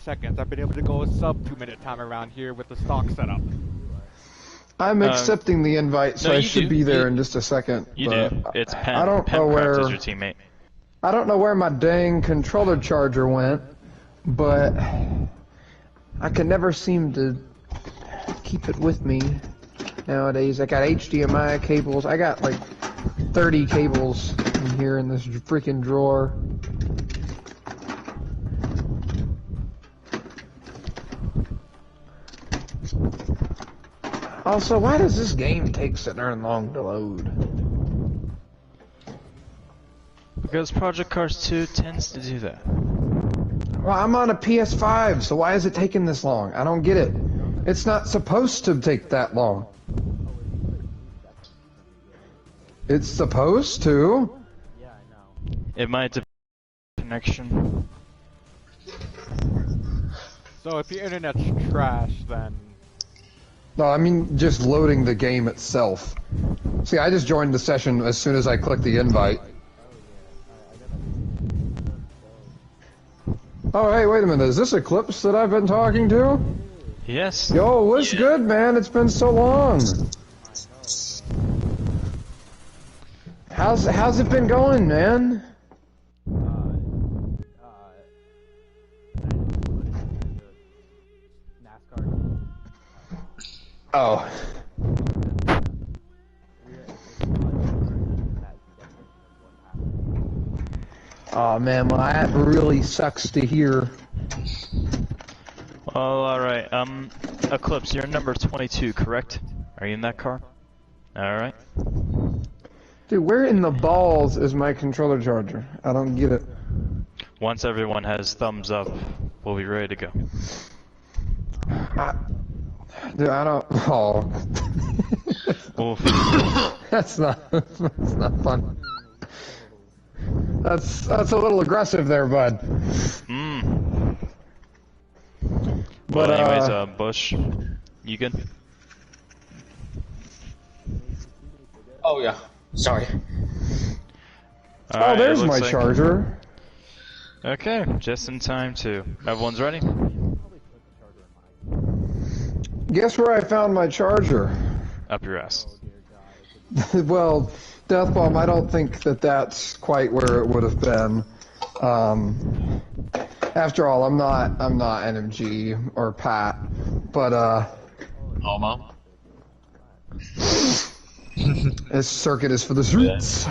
seconds. I've been able to go a sub 2-minute time around here with the stock setup. I'm accepting the invite, so no, I should be there in just a second. You do. It's Pen. I don't know where. Is your teammate. I don't know where my dang controller charger went, but I can never seem to keep it with me nowadays. I got HDMI cables. I got like 30 cables in here in this freaking drawer. Also, why does this game take so darn long to load? Because Project Cars 2 tends to do that. Well, I'm on a PS5, so why is it taking this long? I don't get it. It's not supposed to take that long. It's supposed to. Yeah, I know. It might depend on connection. So if your internet's trash, then... No, I mean just loading the game itself. See, I just joined the session as soon as I clicked the invite. Oh, hey, wait a minute. Is this Eclipse that I've been talking to? Yes. Yo, what's good, man? It's been so long. How's it been going, man? Oh. Oh man, well that really sucks to hear. Oh, alright. Eclipse, you're number 22, correct? Are you in that car? Alright. Dude, where in the balls is my controller charger? I don't get it. Once everyone has thumbs up, we'll be ready to go. Dude, I don't. Oh. That's not fun. That's a little aggressive there, bud. Well, anyways, Bush, you good? Oh yeah. Sorry. Oh, there's my charger. Okay, just in time too. Everyone's ready? Guess where I found my charger? Up your ass. Well, Deathbomb, I don't think that that's quite where it would have been. After all, I'm not NMG or Pat, but Almo. this circuit is for the streets.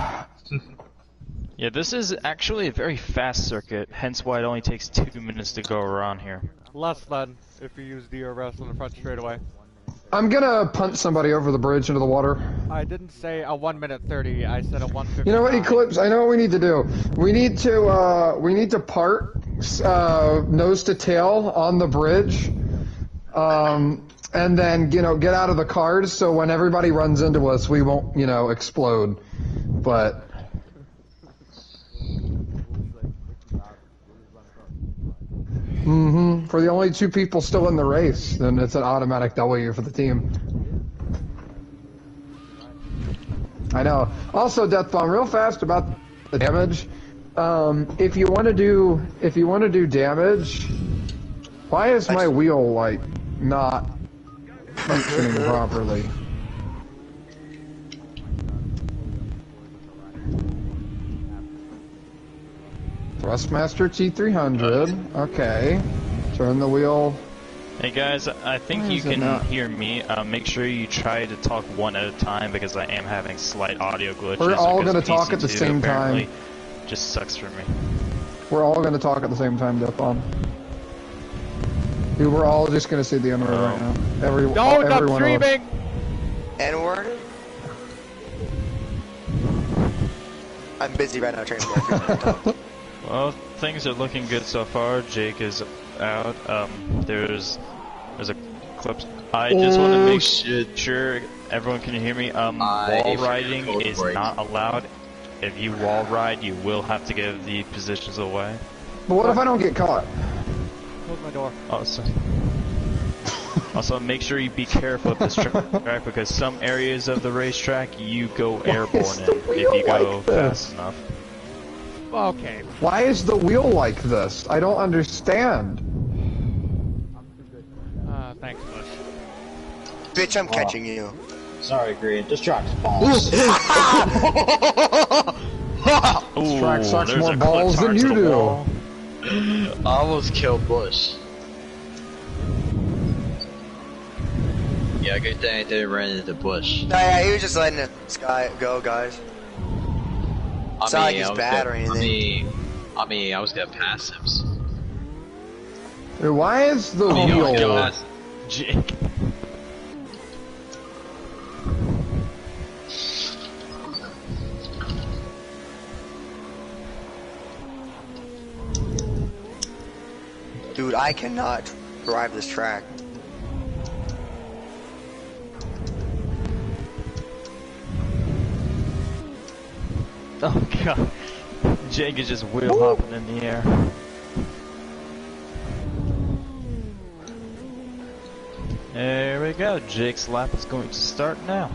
Yeah, this is actually a very fast circuit, hence why it only takes 2 minutes to go around here. Less than if you use DRS on the front straightaway. I'm gonna punt somebody over the bridge into the water. I didn't say a 1 minute 30. I said a 1:50. You know what, Eclipse? I know what we need to do. We need to part nose to tail on the bridge, and then get out of the cars so when everybody runs into us, we won't explode. But. For the only 2 people still in the race, then it's an automatic W for the team. I know. Also, Deathbomb, real fast about the damage. If you want to do damage, why is my wheel like not functioning properly? Thrustmaster T300. Okay. Turn the wheel. Hey guys, I think you can hear me. Make sure you try to talk one at a time because I am having slight audio glitches. We're all going to talk at the same time. Just sucks for me. We're all going to talk at the same time, Deathbomb. Dude, we're all just going to say the N-word right now. Don't stop streaming! N-word? I'm busy right now trying to get Well, things are looking good so far. Jake is out. There's a clip. I just want to make sure everyone can hear me. Wall riding is not allowed. If you wall ride, you will have to give the positions away. But what if I don't get caught? Close my door. Also, make sure you be careful of this track because some areas of the racetrack you go airborne in if you go fast enough. Okay. Why is the wheel like this? I don't understand. Bitch, I'm catching you. Sorry, Green. This track's balls. This track sucks more balls than you do. I almost killed Bush. Yeah, good thing I didn't run into Bush. No, yeah, he was just letting this guy go, guys. It's not like he's bad or anything. I mean, I was gonna pass him. So. Hey, why is the Oh my wheel? God. Jake. Dude, I cannot drive this track. Oh god. Jake is just wheel hopping in the air. There we go. Jake's lap is going to start now.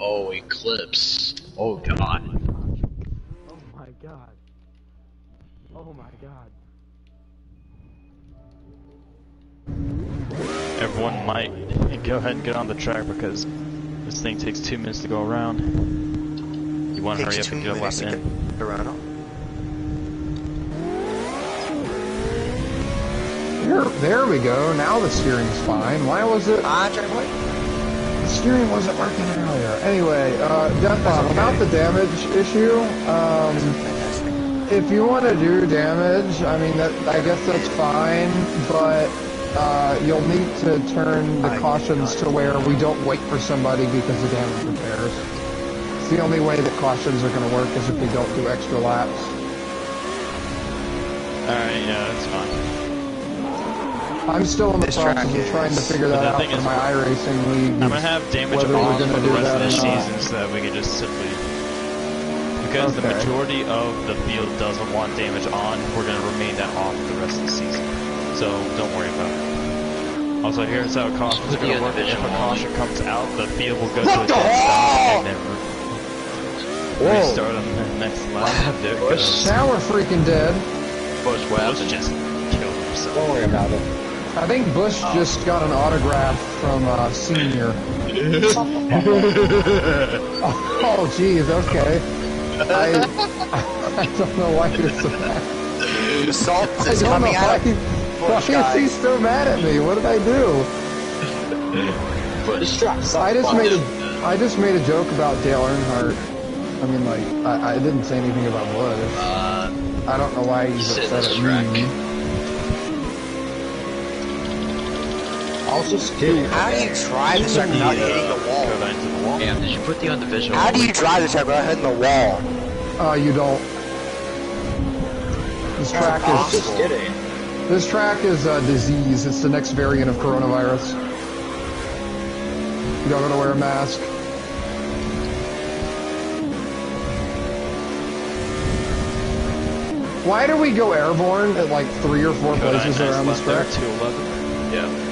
Oh, Eclipse. Oh god. Oh my god. Oh my god. Everyone might go ahead and get on the track because this thing takes 2 minutes to go around. You want to hurry up and get a lap in. There we go. Now the steering's fine. Why was it? The steering wasn't working earlier. Anyway, Death Bomb, about the damage issue, if you want to do damage, I mean, I guess that's fine, but you'll need to turn the cautions to where we don't wait for somebody because of damage repairs. It's the only way that cautions are going to work is if we don't do extra laps. Alright, yeah, that's fine. I'm still in the process of trying to figure that out for my iRacing league. I'm gonna have damage whether on we're gonna for the do rest of that the or not. season so that we can just simply... Because the majority of the field doesn't want damage on, we're gonna remain that off for the rest of the season. So, don't worry about it. Also, here's how cautions are gonna work. If a caution comes out, the field will go to a dead stop and then restart on the next lap. There it goes. Now we're freaking dead. Bush, what Bush happened? just killed himself. Don't worry about it. I think Bush just got an autograph from Senior. Oh, jeez, okay. I don't know why you're so mad. The salt I is don't know coming out. why is he so mad at me? What did I do? This track sucks. I just made a joke about Dale Earnhardt. I mean, like, I didn't say anything about Bush. I don't know why he's upset at me. I was just kidding. How do you drive this track without hitting the wall? Go back to the wall. Damn, did you put the on the visual? How do you drive this track without hitting the wall? You don't. This track I was just is kidding. disease. It's the next variant of coronavirus. You don't gotta wear a mask. Why do we go airborne at like 3 or 4 places around this track? 211. Yeah.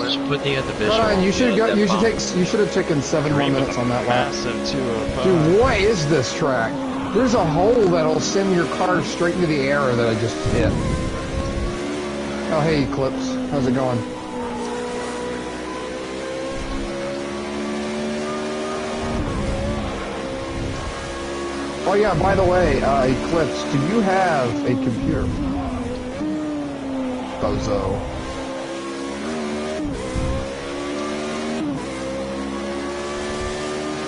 Just put the on the visual. Hold on, you should have taken 7 more minutes on that lap. Massive 205. Dude, what is this track? There's a hole that'll send your car straight into the air that I just hit. Oh, hey, Eclipse. How's it going? Oh, yeah, by the way, Eclipse, do you have a computer? Bozo.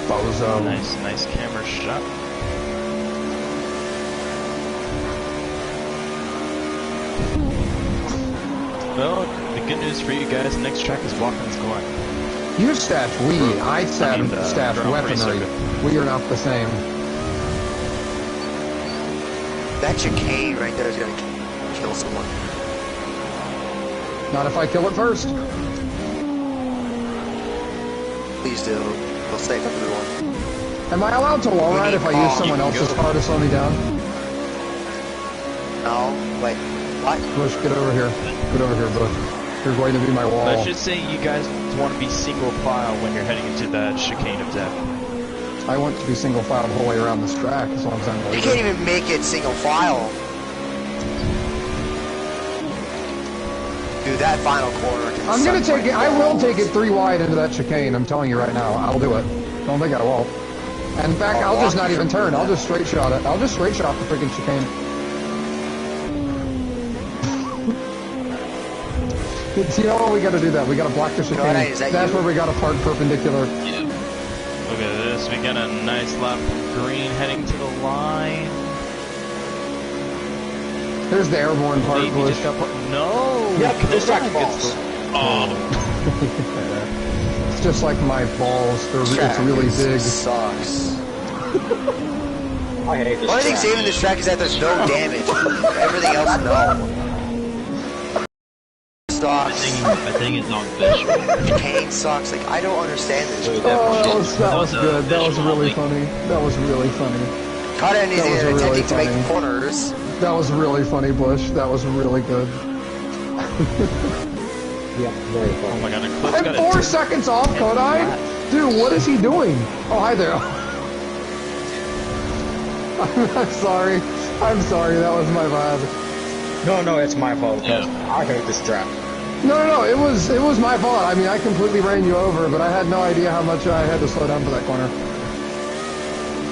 Bozo. Nice camera shot. Well, the good news for you guys, next track is Watkins Glen. You stash weed, I stash weaponry. We are not the same. That chicane right there is gonna kill someone. Not if I kill it first. Please do. We'll save everyone. Am I allowed to wall ride if I use someone else's car to slow me down? No. Wait. What? Bush, get over here. Get over here, Bush. You're going to be my wall. Let's just say you guys want to be single file when you're heading into that chicane of death. I want to be single filed the whole way around this track as long as I'm You legal. can't even make it single file. Dude, that final corner. I'm gonna take it. I will take it 3 wide into that chicane. I'm telling you right now. I'll do it. Don't think I won't. And in fact, I'll just not even turn. I'll just straight shot it. I'll just straight shot the freaking chicane. You know what? We gotta do that. We gotta block the chicane. Alright, is that That's you? where we gotta park perpendicular. Yeah. Look at this. We got a nice lap from green heading to the line. There's the airborne part, Maybe Bush. just got no. Yep, Kodan distract gets balls. the- Oh. It's just like my balls. It's really big. Sucks. I hate this One thing track. saving this track is that there's no damage. Everything else, no. Sucks. I think it's on visual. Cane sucks. Like, I don't understand this. Dude, Oh, that was a good. That was visual really link. funny. That was really funny. Cut in That was attempting really to make funny. corners. That was really funny, Bush. That was really good. Yep, very Oh fun. my god, Eclipse I'm got 4 a seconds off, Kodai? Dude, what is he doing? Oh, hi there. I'm sorry. I'm sorry. That was my bad. No, it's my fault. Because I hate this track. No. It was my fault. I mean, I completely ran you over, but I had no idea how much I had to slow down for that corner.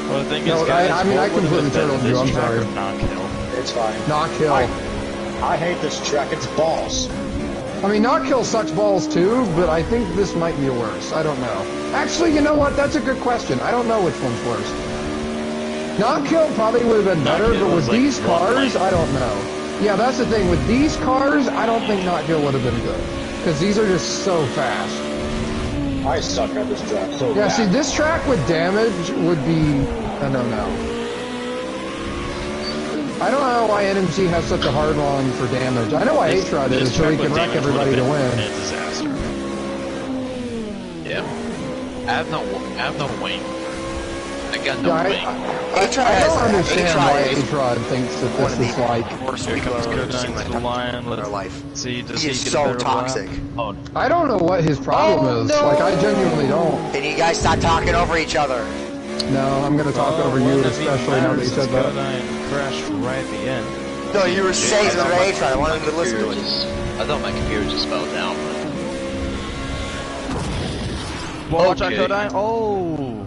Well, the thing No, is, guys, I mean, I what would've completely been better, turtled you, this I'm track sorry. or knock-hill? It's fine. Knock hill. I hate this track. It's balls. I mean, knock hill sucks balls too, but I think this might be worse. I don't know. Actually, you know what? That's a good question. I don't know which one's worse. Knock hill probably would have been better, Knock hill but was with like these one cars, lane. I don't know. Yeah, that's the thing. With these cars, I don't think knock hill would have been good. Because these are just so fast. I suck at this track so Yeah, bad. see, this track with damage would be a no-no. I don't know why NMC has such a hard on for damage. I know why This- H-Rod this is, so he track can with wreck damage everybody to would've been win. a disaster. Yeah. I have no wing. I got no Yeah, wing. I H-Rod don't has understand why H-Rod is H-Rod thinks that one this of is like... the worst Here people comes I've ever seen in Kodan my to the line. entire Let's life. see, does He he is get a so better toxic. lap? Oh, I don't know what his problem Oh, is. no. Like, I genuinely don't. Can you guys stop talking over each other? No, I'm gonna talk over you, especially now that you said that. Kodan crashed right at the end. No, you were saying I thought something to my H-Rod. I wanted him to listen to computer it. I thought my computer just fell down. Well, watch out, Okay. Kodan. Oh!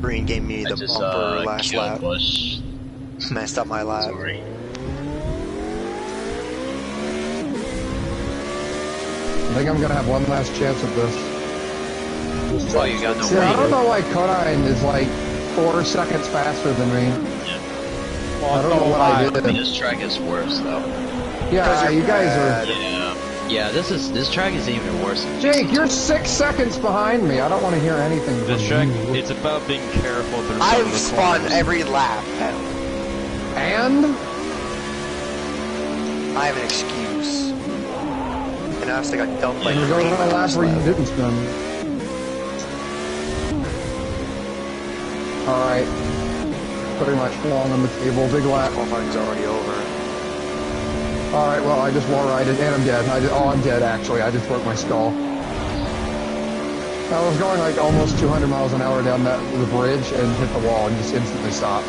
Green gave me I the just bumper last killed lap. Bush. Messed up my lap. Sorry. I think I'm gonna have one last chance at this. Oh, you got no See, I don't wing. know why Kodine is like 4 seconds faster than me. I don't know what I I mean, did. this track is worse though. Yeah, you guys are... Yeah, this track is even worse. Than Jake, you're 6 seconds behind me. I don't want to hear anything from This track, you. it's about being careful through some of I've the spun corners. every lap. And? I have an excuse. And I also got dumped by You're Green going on a lap last where you lap. didn't spin. Alright. Pretty much long on the table. Big lap. Qualifying's already over. Alright, well, I just wall-rided, and I'm dead. I'm dead, actually. I just broke my skull. I was going like almost 200 miles an hour down the bridge and hit the wall and just instantly stopped.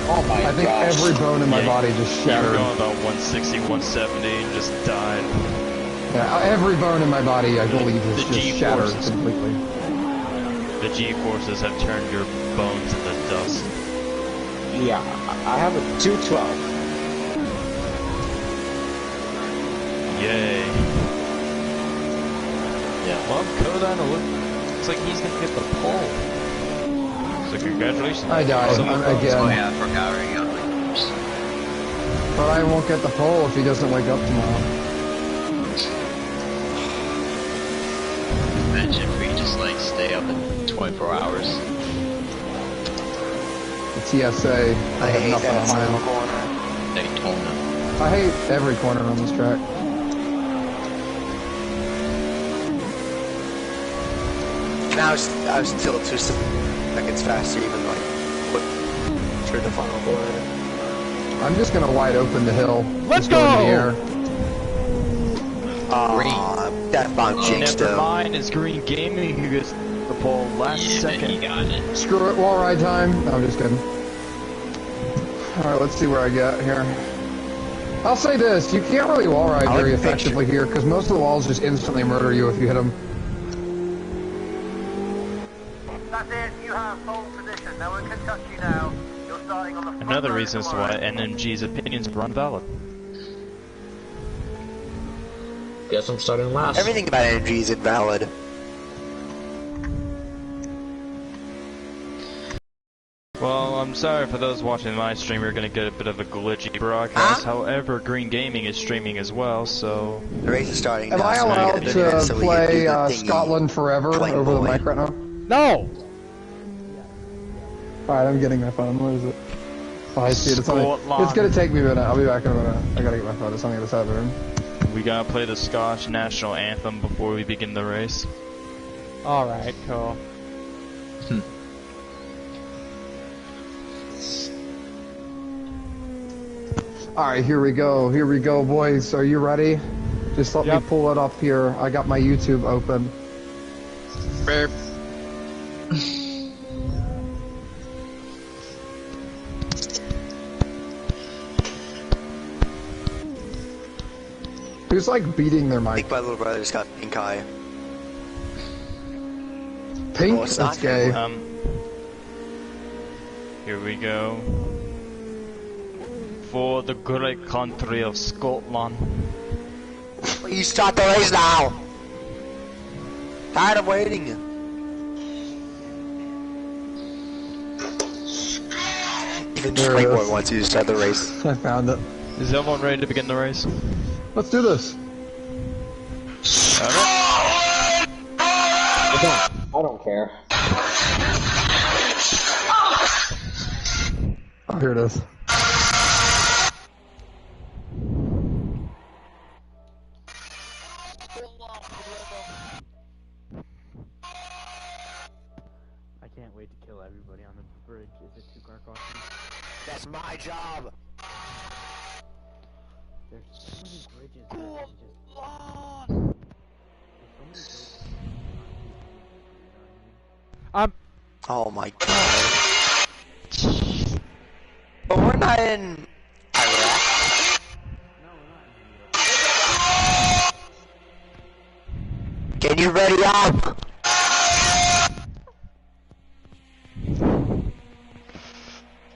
Oh my I think gosh. every bone in my Yeah, body just You were shattered. going about 160, 170, and just died. Yeah, every bone in my body, I believe, is The just shattered G-forces. completely. The G-forces have turned your bones into dust. Yeah, I have a 212. Yay. Yeah, well, Kodan, it looks like he's gonna get the pole. So congratulations. I died Someone- Oh again, yeah, I forgot already got my numbers. but I won't get the pole if he doesn't wake up tomorrow. Imagine if we just like stay up in 24 hours. The TSA, I I have hate nothing that on my final own. corner. Daytona. I hate every corner on this track. And I was still 2 seconds faster, even like through the final corner. I'm just gonna wide open the hill. Let's Just into the go! air. That bomb jinxed Never him. Mine is Green Gaming who gets the for last Yeah, second. he got it. Screw it, wall ride time. No, I'm just kidding. Alright, let's see where I get here. I'll say this, you can't really wall ride I like very the picture. effectively here, because most of the walls just instantly murder you if you hit them. That's it, you have pole position. No one can touch you now. You're starting on the front Another row reason as to why tomorrow. NMG's opinions are invalid. Guess I'm starting last. Everything about energy is invalid. Well, I'm sorry for those watching my stream, you're gonna get a bit of a glitchy broadcast. Huh? However, Green Gaming is streaming as well, so... The race is starting Am now. I so we allowed gotta do that to so we can do play the thingy. Scotland Forever Playing over the boy. mic right now? No! Alright, I'm getting my phone. What is it? Oh, I see it. It's Scotland. gonna take me a minute. I'll be back in a minute. I gotta get my phone. It's on the other side of the room. We gotta play the Scottish national anthem before we begin the race. Alright, cool. Alright, here we go. Here we go, boys. Are you ready? Just let Yep. me pull it up here. I got my YouTube open. Who's like beating their I mic? think my little brother's got pink eye. Pink? Well, it's That's not gay. Here we go. For the great country of Scotland. You start the race now! Tired of waiting. Even There it Springboard is. wants you to start the race. I found it. Is everyone ready to begin the race? Let's do this. I don't care. Oh, here it is. I can't wait to kill everybody on the bridge. Is it 2-car caution? That's my job! There's so many bridges that I can just... There's so many bridges. Oh my god. But we're not in Iraq. Can you ready up?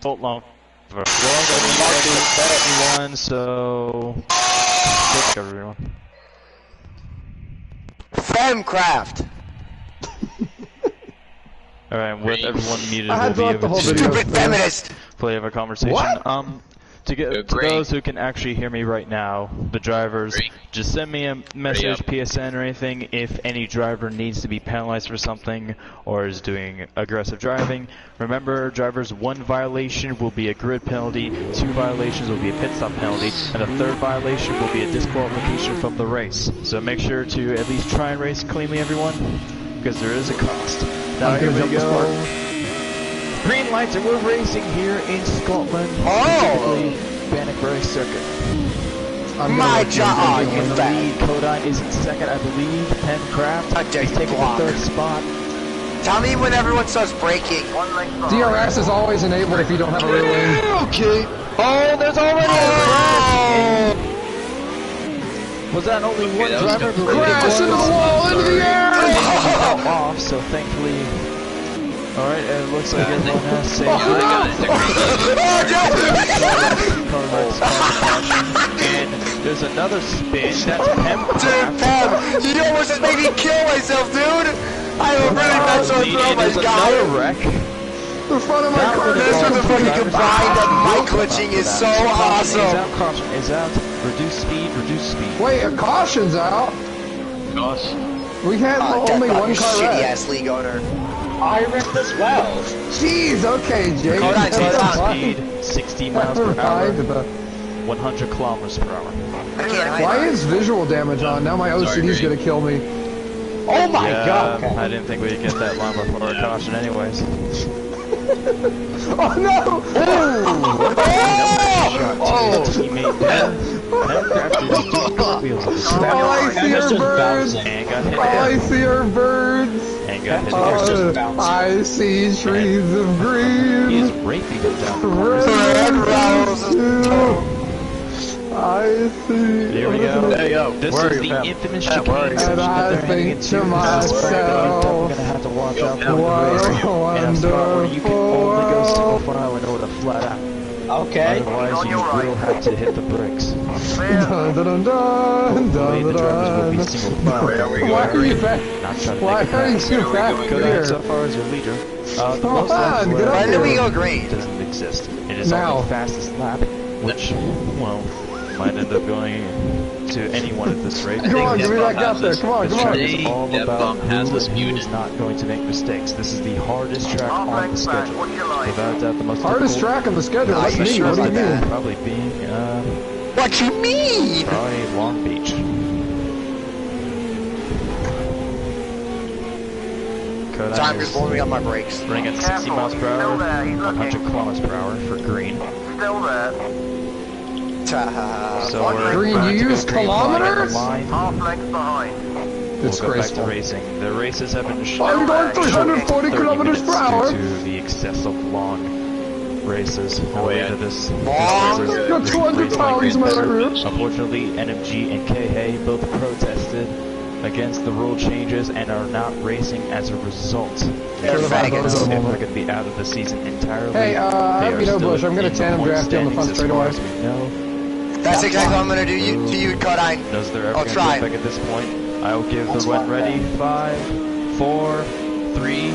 Hold long. Well, everyone, so... Thank everyone. Femcraft! Alright, with everyone muted, I had to we'll let be the whole able video to Stupid feminist! play of a conversation. What? To great. those who can actually hear me right now, the drivers, Great. just send me a message, up. PSN or anything, if any driver needs to be penalized for something or is doing aggressive driving. Remember, drivers, 1 violation will be a grid penalty, 2 violations will be a pit stop penalty, and the 3rd violation will be a disqualification from the race. So make sure to at least try and race cleanly, everyone, because there is a cost. Now I'm here gonna we jump this go. Green lights, and we're racing here in Scotland, Oh! specifically Bannockbury Circuit. I'm My gonna job! In the lead, Kodine is in 2nd, I believe. Pencraft How dare is you taking block. the 3rd spot. Tell me when everyone starts braking. One length behind. DRS is always enabled if you don't have a rear wing. Okay. Oh, there's already a crash! Was that only one that was driver? good. Crash into the wall, into the air! Off, so thankfully... Alright, it looks like everyone has saved And there's another spin, that's Dude, Pencraft. Pam, you almost just made me kill myself, dude! I have a really bad sore throat, my There's another god! wreck. The front of my That car would've This is was a gone. fucking combined that mic glitching is so Is awesome! out, caution is out. Reduce speed, reduce speed. Wait, a caution's out. Gosh. We had only one car shitty wreck. ass league owner. I wrecked as well. Jeez, okay, Jake. Hold on, Never hold on. mind. Speed 60 miles Never per hour, mind, but 100 kilometers per hour. I can't hide. why is visual damage on? Now my OCD's Green. gonna kill me. Oh my Yeah, god. I didn't think we'd get that long before a caution anyways. Oh no! Oh! Teammate there. Pencraft is doing cartwheels on the All I ground. see are birds! And got hit All I again. see are birds! And got hit. I see trees of green. He's raping them down. Red roses. I see. Here we go. Hey, yo, This where is are you, the fam? infamous Yeah, where are chicane you? section And that I they're heading think into. to I'm myself, gonna have to watch out for what the a and a spot where you can only go single wonderful. file in order to flat out. Okay. Otherwise, you will have to hit the brakes. Dun, dun, dun, dun, Hopefully, the dun, drivers will be dun. single file. Why are you back? Not trying to Why make a are you pass. so back Go down here? so far as your leader. Come Most on, laps get up When do we here. go green? doesn't exist. It is Now. only fastest lap, which, well, might end up going to anyone at this rate. Come on, give me that gap there. Come on, This come track on. is all That about bump has who us and who is muted. not going to make mistakes. This is the hardest track Half on the length back, schedule. what's your line? Without doubt, the most Hardest difficult, track on the schedule. Are That's you me. sure What do you about that? mean? probably being, What you mean? probably Long Beach. Kodak Time is just warming up my brakes. running at 60 miles per hour, Still there, he's 100 looking. kilometers per hour for green. Still there. Ta. So we're Green, about you to go use green flag at the kilometers? line. Half length behind. We'll go back to Disgraceful. racing. The races have been I'm going 340 kilometers per hour. due to the excessive long races. Oh, yeah. This Long? this is- Got 200 pounds in my rear. Unfortunately, NMG and KA both protested against the rule changes and are not racing as a result. They're Sort of out of faggots. those If they're moment. going to be out of the season entirely. Hey, they I'm are Vito still Bush. I'm gonna in the tandem point draft you on the front standings as far straightaway. as we know. That's exactly what I'm gonna do to you, Codine. Knows they're ever I'll going to try. get back at this point. I'll give That's the when fine, ready. 5, 4, 3,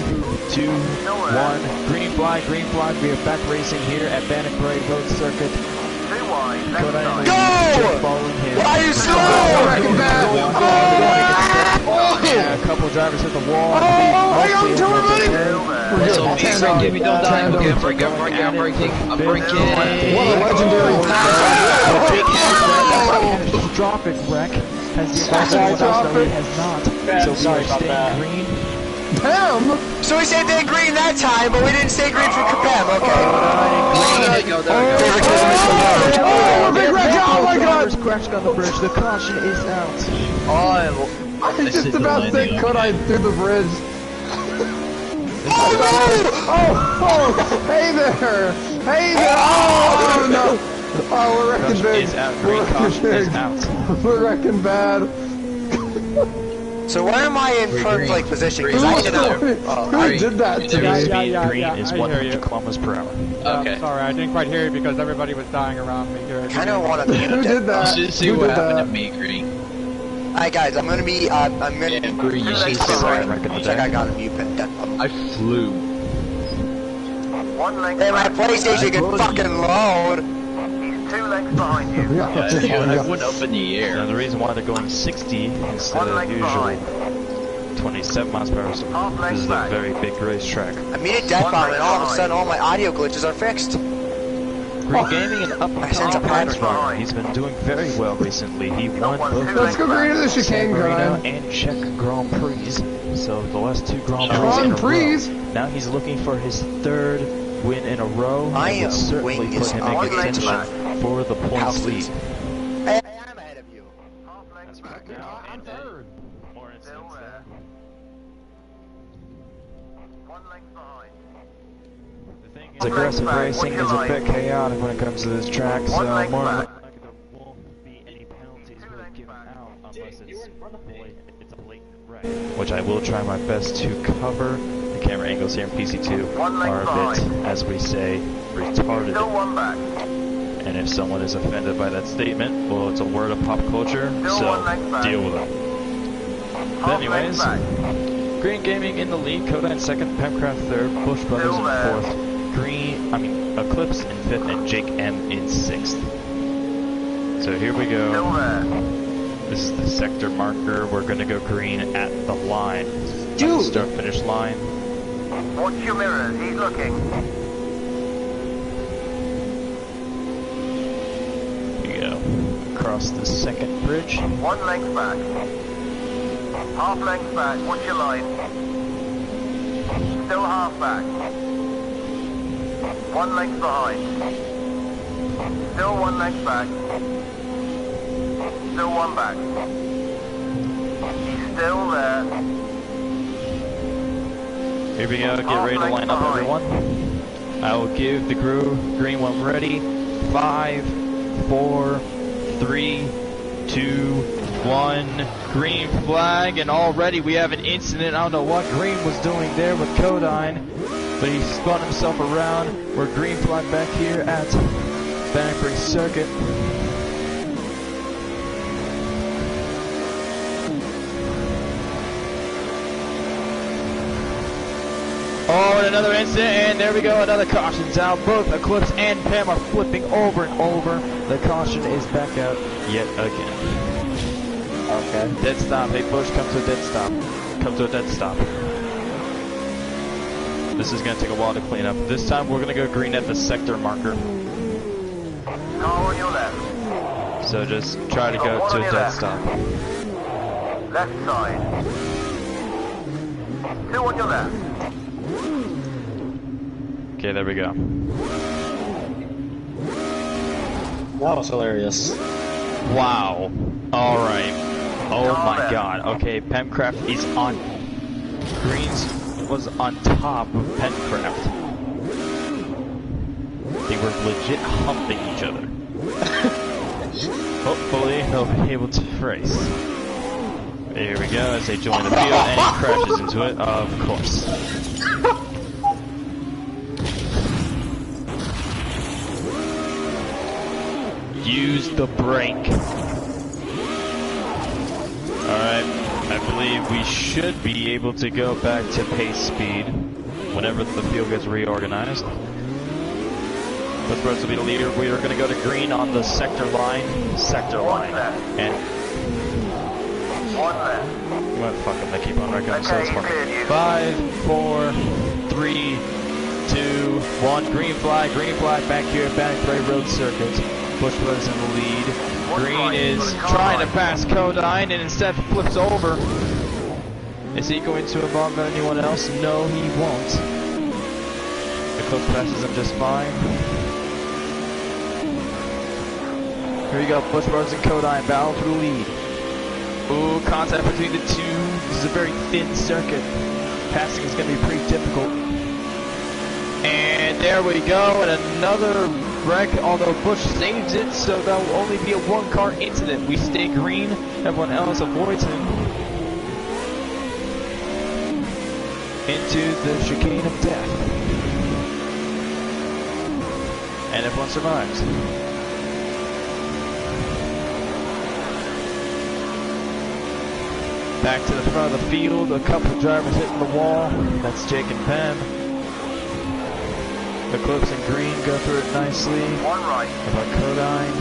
2, 1. Green flag, green flag. We are back racing here at Bannock Parade Road Circuit. Too wide, left Kodak side. Go! following him. Why are you so Wrecking bad. Yeah, a couple drivers hit the wall. hang on to it, buddy. Still there. We're It's good. on me, Tandem. so give me don't die. Tandem. Okay, I'm breaking, I'm breaking. What a legendary Catastrophic wreck has Catastrophic. has not. Yeah, So we sorry are about staying that. green. Pam! So we said they're green that time, but we didn't say green for Capam. Okay. There you go, there you go. Favoritism is confirmed. Oh, big wreck! Oh my god! Crashed on the bridge. The caution is out. Oh, I just did the about landing, sent Kodai through the bridge. Oh Oh, hey there! Hey there! Oh, no! Oh, we're wrecking Caution big. is out. We're Green wrecking caution is big. out. We're wrecking bad. no! So where am I in first like position? Because I cannot. Who did that to Speed me? green is I hear 100 you. kilometers per hour. Okay. Sorry, I didn't quite hear you because everybody was dying around me here. Kind of want to Who mute did that. that? Let's see Who what did happened that? to me, Green. Alright guys, I'm gonna be, I'm gonna... Yeah, Green, you see Sorry, something. looks like I got a mute pin. I flew. One length Hey, my back. PlayStation can fucking load! He's 2 lengths behind you. Yeah, I went up in the Now air. the reason why they're going 60 instead One of length usual behind. 27 miles per hour. So Half length this is a back. very big racetrack. I made a death bomb and all of a sudden all my audio glitches are fixed. Green Gaming and up I sense a pattern. Car. He's been doing very well recently. He won both Let's go green to the San chicane, Marino Kodai. and Czech Grand Prix. So the last 2 Grand Prix Grand in a Prix? row. Now he's looking for his 3rd win in a row. I and will am certainly wing put is him on in the contention back. for the points House lead. leads. Hey, I'm ahead of you. Half length back. I'm third. More Still incidents there. 1 length behind. The thing is, aggressive racing is a bit chaotic when it comes to this track, so One more length than back. likely there won't be any penalties really given out unless it's a blatant wreck. Which I will try my best to cover. The camera angles here in PC2 One length are a bit, behind. as we say, Still retarded. 1 back. And if someone is offended by that statement, well, it's a word of pop culture, Still so one length back. deal with it. Half Anyways, length back. Green Gaming in the lead, Kodai in 2nd, Pemcraft 3rd, Bush Brothers in Still there. 4th, Eclipse in 5th, and Jake M in 6th. So here we Still go. there. This is the sector marker. We're gonna go green at the line. Dude. Start finish line. Watch your mirrors. He's looking. Here we go. Across the 2nd bridge. 1 length back. Half length back. Watch your line. Still half back. 1 length behind. Still 1 length back. Still 1 back. He's still there. Here we go, get ready to line up, everyone. I will give the green one ready. 5, 4, 3, 2, 1. Green flag, and already we have an incident. I don't know what Green was doing there with Codine, but he spun himself around. We're green flag back here at Banbury Circuit. Oh, and another incident, and there we go, another caution's out. Both Eclipse and Pam are flipping over and over. The caution is back out yet again. Okay. Dead stop. Hey, Bush, come to a dead stop. Come to a dead stop. This is going to take a while to clean up. This time, we're going to go green at the sector marker. Car on your left. So just try to go to a dead stop. Left side. 2 on your left. Okay, there we go. That was hilarious. Wow. Alright. Oh my god. Okay, Pemcraft is on... Greens was on top of Pemcraft. They were legit humping each other. Hopefully they'll be able to race. Here we go as they join the field and he crashes into it, of course. Use the brake. Alright, I believe we should be able to go back to pace speed whenever the field gets reorganized. But supposed to be the leader. We are going to go to green on the sector line. And... One left. Well, fuck it, they keep on right going, so it's fun. 5, 4, 3, 2, 1. Green flag back here at Banbury Road Circuit. Bush was in the lead. Green is trying to pass Codine and instead flips over. Is he going to involve anyone else? No, he won't. The close passes him just fine. Here we go, Bush Brothers and Codine battle for the lead. Ooh, contact between the two. This is a very thin circuit. Passing is going to be pretty difficult. And there we go, and another wreck, although Bush saves it, so that will only be a one-car incident. We stay green, everyone else avoids him. Into the chicane of death. And everyone survives. Back to the front of the field, a couple of drivers hitting the wall. That's Jake and Pam. Eclipse and Green go through it nicely. One right. About Codine.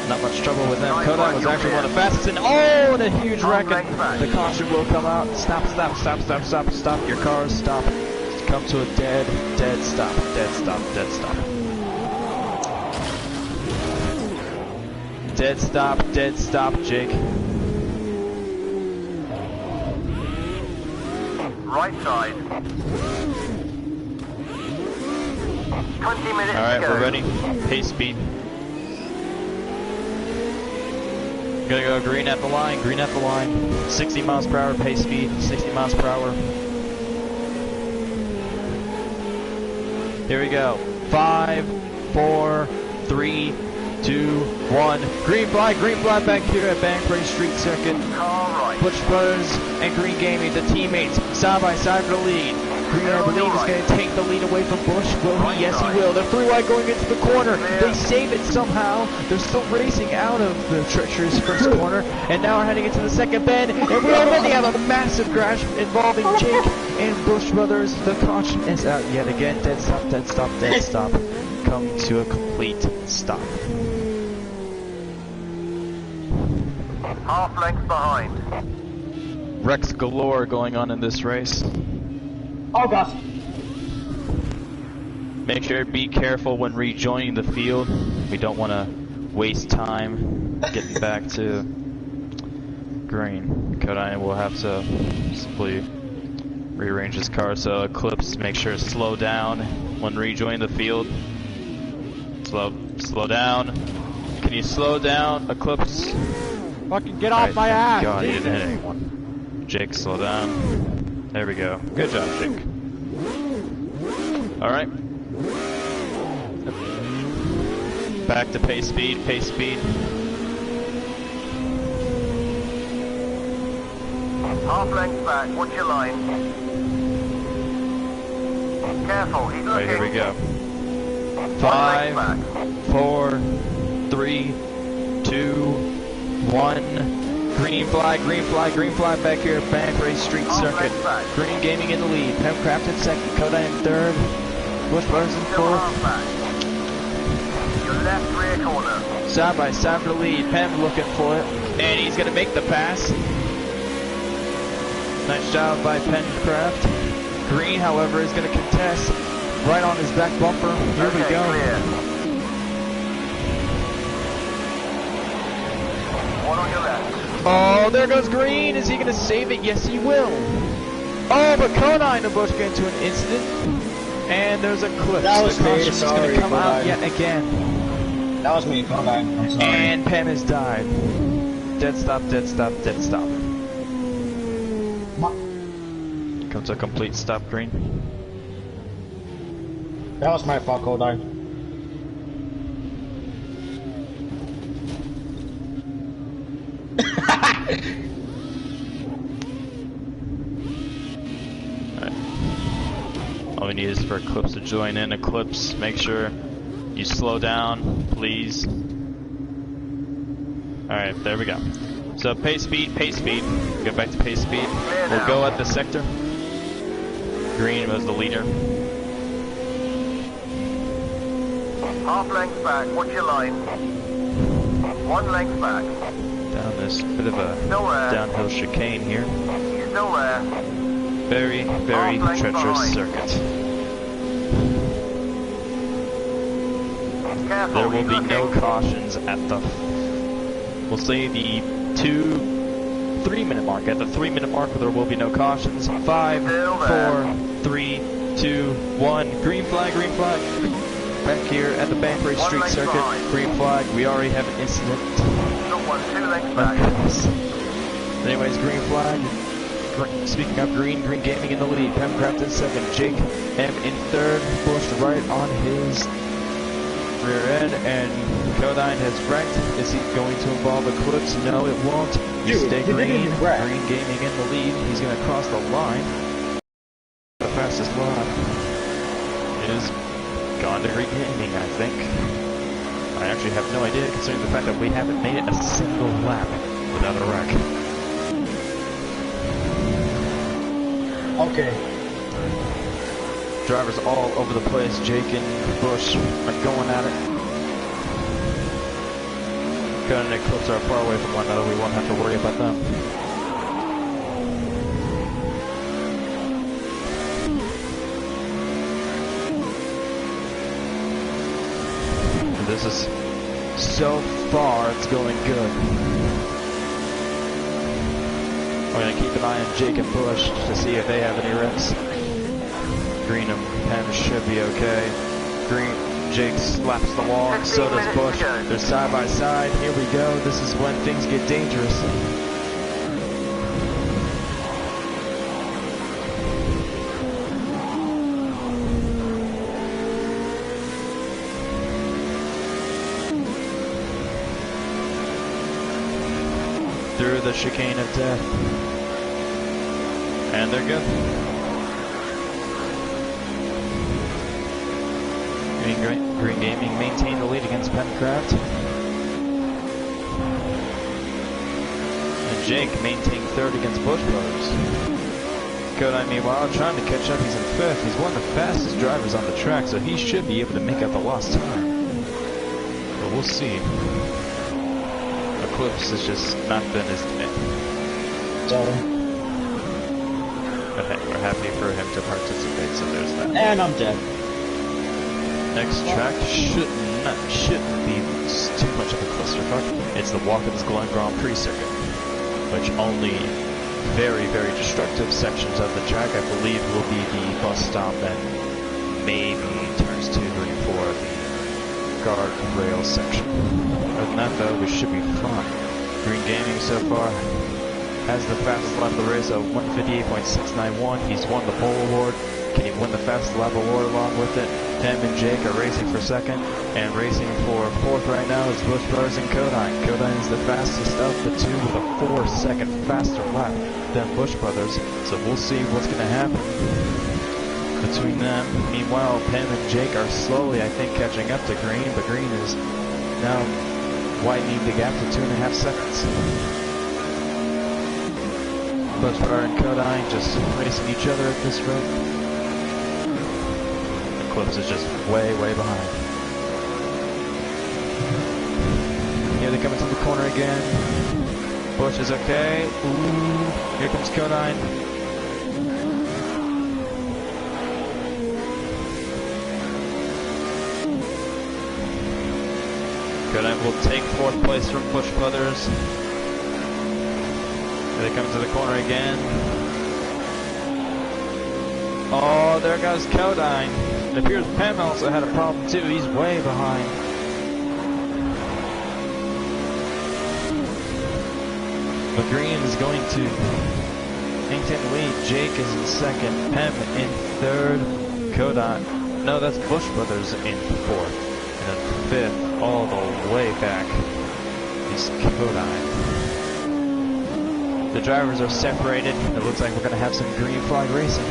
Not much trouble with them. Codine was actually one of the fastest, and oh, and a huge wreck. The caution will come out. Stop your cars, stop. Come to a dead stop. Dead stop, Jake. Right side. 20 minutes Alright, to go. we're ready. Pace speed. Gonna go green at the line. 60 miles per hour pace speed. 60 miles per hour. Here we go. 5, 4, 3, 2, 1. Green flag back here at Banbury Street Circuit. Car right. Bush Brothers and Green Gaming, the teammates, side by side for the lead. Green, I believe, is going to take the lead away from Bush. Will he? Yes, he will. They're free wide going into the corner. They save it somehow. They're still racing out of the treacherous first corner, and now are heading into the second bend. And we already have a massive crash involving Jake and Bush Brothers. The caution is out yet again. Dead stop. Come to a complete stop. Half length behind. Wrecks galore going on in this race. Oh gosh. Make sure to be careful when rejoining the field. We don't want to waste time getting back to green. Codine will have to simply rearrange his car. So Eclipse, make sure to slow down when rejoining the field. Slow down. Can you slow down, Eclipse? Fucking get off my ass! God, he didn't hit anyone. Jake, slow down. There we go. Good job, Jake. Alright. Back to pace speed, pace speed. Half length back, watch your line. Careful, he's looking. Alright, here we go. 5, 4, 3, 2, 1. Green flag, green flag, green flag back here at Banbury Street Circuit. Green Gaming in the lead. Pemcraft in second, Koda in third. Bush Brothers in fourth. Your left rear corner. Side by side for the lead. Pem looking for it. And he's going to make the pass. Nice job by Pencraft. Green, however, is going to contest right on his back bumper. Here we go. Clear. One on your left. Oh, there goes Green. Is he going to save it? Yes, he will. Oh, but Kona and Bush get into an incident. And there's a clip. That was the me, caution is going sorry, to come out Kona. yet again. That was me, Kona. I'm sorry. And Pem has died. Dead stop, dead stop, dead stop. Comes a complete stop, Green. That was my fault, Kona. All we need is for Eclipse to join in. Eclipse, make sure you slow down, please. Alright, there we go. So pace speed, pace speed. Go back to pace speed. We'll go at the sector. Green was the leader. Half length back, watch your line. One length back. Down this bit of a downhill chicane here. He's still there. Very, very treacherous circuit. Careful, There will he's be no looking. cautions at the, we'll say the 3-minute mark. At the 3-minute mark, there will be no cautions. 5, 4, 3, 2, 1. Green flag, green flag. Back here at the Banbury Street Circuit. Green flag. We already have an incident. Got one, 2 lengths back. Anyways, green flag. Speaking of Green, Green Gaming in the lead. Pemcraft in second. Jake M in third. Bush right on his rear end. And Codine has wrecked. Is he going to involve Eclipse? No, it won't. You stay Green. Green Gaming in the lead. He's going to cross the line. The fastest lap is gone to Green Gaming, I think. I actually have no idea, considering the fact that we haven't made it a single lap without a wreck. Okay. Drivers all over the place. Jake and Bush are going at it. Gun and Eclipse are far away from one another. We won't have to worry about them. This is, so far, it's going good. We're going to keep an eye on Jake and Bush to see if they have any wrecks. Green and Pem should be okay. Jake slaps the wall, and so does Bush. They're side by side. Here we go. This is when things get dangerous. Through the chicane of death. And they're good. Green Gaming maintained the lead against Pencraft. And Jake maintained third against Bush Brothers. Kodai, meanwhile, trying to catch up. He's in fifth. He's one of the fastest drivers on the track, so he should be able to make up the lost time. But we'll see. Eclipse has just not been his day. But hey, we're happy for him to participate, so there's that. And I'm dead. Next track shouldn't be too much of a clusterfuck. It's the Watkins Glen Grand Prix circuit, which only very, very destructive sections of the track, I believe, will be the bus stop and maybe turns 2, 3, and 4 of the guardrail section. Other than that, though, we should be fine. Green Gaming so far has the fastest lap of the race of 158.691. He's won the pole award. Can he win the fastest lap award along with it? Pem and Jake are racing for second, and racing for fourth right now is Bush Brothers and Kodine. Kodine is the fastest of the two with a 4-second faster lap than Bush Brothers, so we'll see what's going to happen between them. Meanwhile, Pem and Jake are slowly, I think, catching up to Green, but Green is now widening the gap to 2.5 seconds. Bush Brothers and Kodine just racing each other at this rate. Eclipse is just way, way behind. Here they come into the corner again. Bush is okay. Ooh, here comes Kodine. Kodine will take fourth place from Bush Brothers. Here they come to the corner again. Oh, there goes Kodine. It appears Pem also had a problem too. He's way behind. But Green is going to maintain the lead. Jake is in second. Pem in third. Kodine. No, that's Bush Brothers in fourth. And then fifth, all the way back, is Kodine. The drivers are separated. It looks like we're going to have some green flag racing.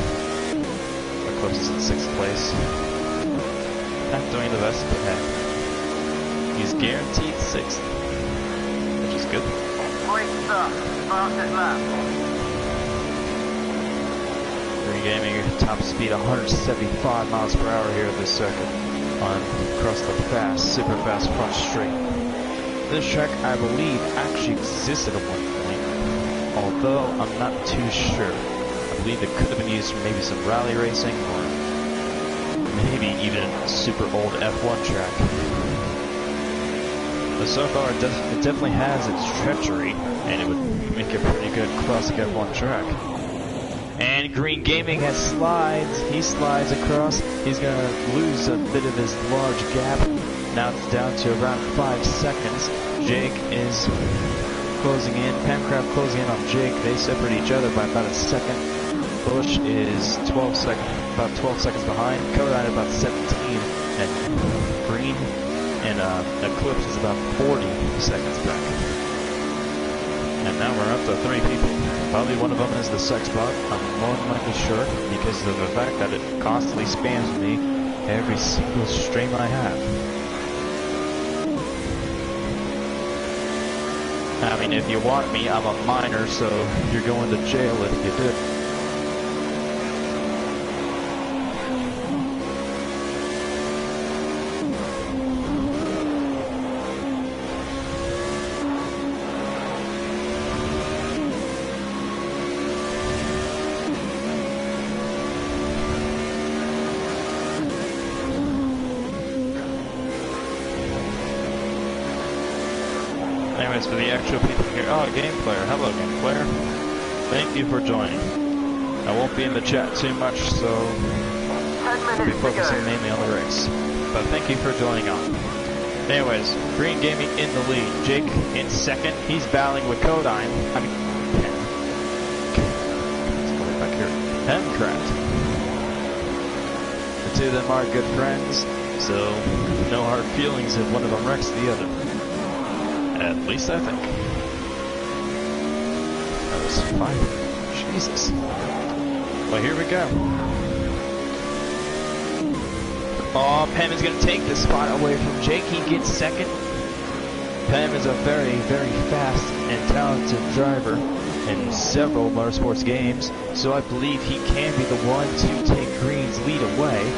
Eclipse is in sixth place. Not doing the best, but hey, he's guaranteed sixth, which is good. Great stuff. Fastest lap. Green Gaming top speed 175 miles per hour here at this circuit across the super fast front straight. This track, I believe, actually existed at one point, although I'm not too sure. I believe it could have been used for maybe some rally racing or maybe even a super old F1 track. But so far it definitely has its treachery, and it would make a pretty good classic F1 track. And Green Gaming has slides. He slides across. He's going to lose a bit of his large gap. Now it's down to around 5 seconds. Jake is closing in. Pancraft closing in on Jake. They separate each other by about a second. Bush is about 12 seconds behind. Kodine about 17, and Green and Eclipse is about 40 seconds back. And now we're up to 3 people. Probably one of them is the sex bot. I'm more than likely sure because of the fact that it constantly spams me every single stream I have. I mean, if you want me, I'm a minor, so you're going to jail if you do. Anyways, for the actual people here, oh, Game Player, hello Game Player. Thank you for joining. I won't be in the chat too much, so I'll be focusing mainly on the race. But thank you for joining on. Anyways, Green Gaming in the lead. Jake in second. He's battling with Kodine. I mean, back here. Pancraft. The two of them are good friends, so no hard feelings if one of them wrecks the other. At least I think. That was 5. Jesus. Well, here we go. Oh, Pem is going to take the spot away from Jake. He gets second. Pem is a very, very fast and talented driver in several motorsports games, so I believe he can be the one to take Green's lead away.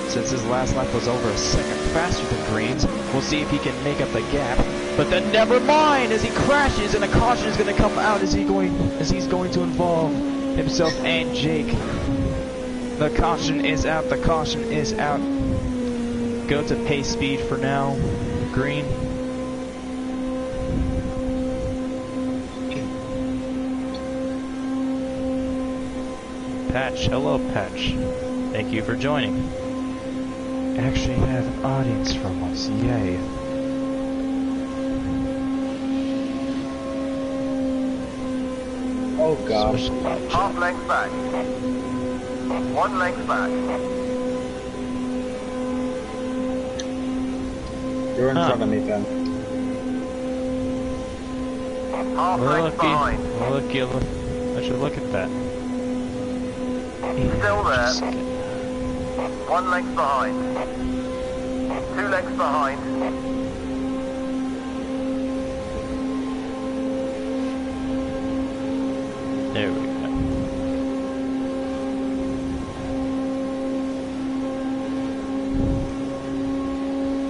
Since his last lap was over a second faster than Green's, we'll see if he can make up the gap. But then never mind, as he crashes and a caution is going to come out as he's going to involve himself and Jake. The caution is out. The caution is out. Go to pace speed for now. Green. Patch. Hello, Patch. Thank you for joining. Actually have an audience from us. Yay. God. Half length back. 1 length back. You're in front of me, Ben. Half length behind. Looky, look. I should look at that. Still there. 1 length behind. 2 lengths behind. There we go.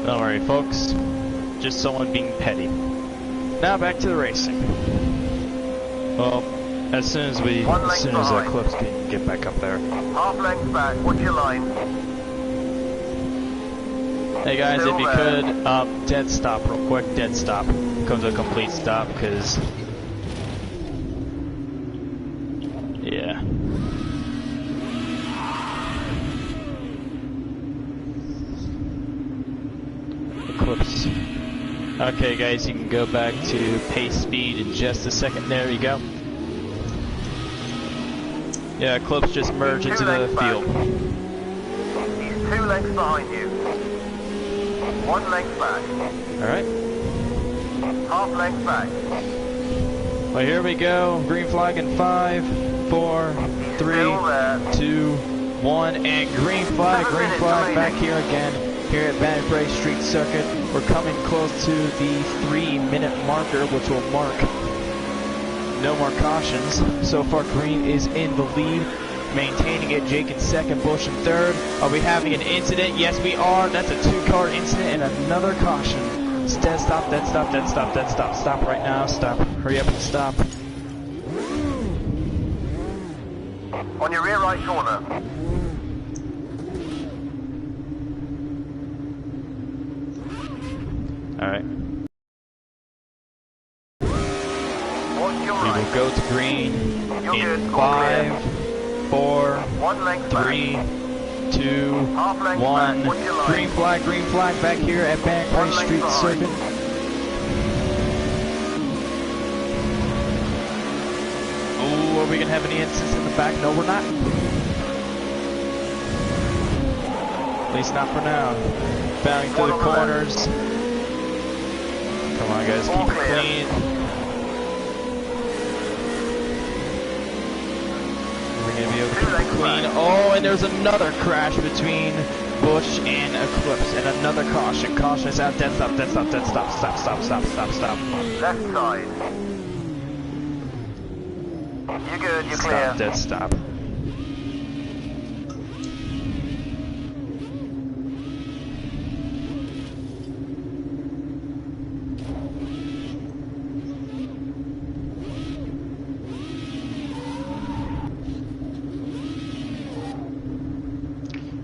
Don't worry, folks. Just someone being petty. Now back to the racing. Well, as soon as Eclipse can get back up there. Half length back. What's your line? Hey guys, Still if you there. could, dead stop real quick. Dead stop. Come to a complete stop, because... Yeah. Eclipse. Okay guys, you can go back to pace speed in just a second. There you go. Yeah, Eclipse just merged into the field. He's 2 lengths behind you. 1 length back. Alright. Half length back. Well, here we go. Green flag in 5, 4, 3, 2, 1, and green flag back here again. Here at Banbury Street Circuit, we're coming close to the 3-minute marker, which will mark no more cautions. So far, green is in the lead, maintaining it. Jake in second, Bush in third. Are we having an incident? Yes, we are. That's a 2-car incident and another caution. It's dead stop, dead stop, dead stop, dead stop. Stop right now, stop. Hurry up and stop. On your rear right corner. Alright. Watch your We right. will go to green You're in good. 5, 4, 1 length 3, 2, Half length 1. back. What's your line? Green flag back here at Banbury 1 length Street behind. Circuit. Ooh, are we gonna have any incidents in the back? No, we're not. At least not for now. Bowing through the One over there. corners. Come on, guys, All keep it clear. clean. We're gonna be able to keep it clean. Oh, and there's another crash between Bush and Eclipse, and another caution. Caution is out. Dead stop, dead stop, dead stop. Stop, stop, stop, stop, stop. Left side. You're good. You're clear. Stop, dead stop.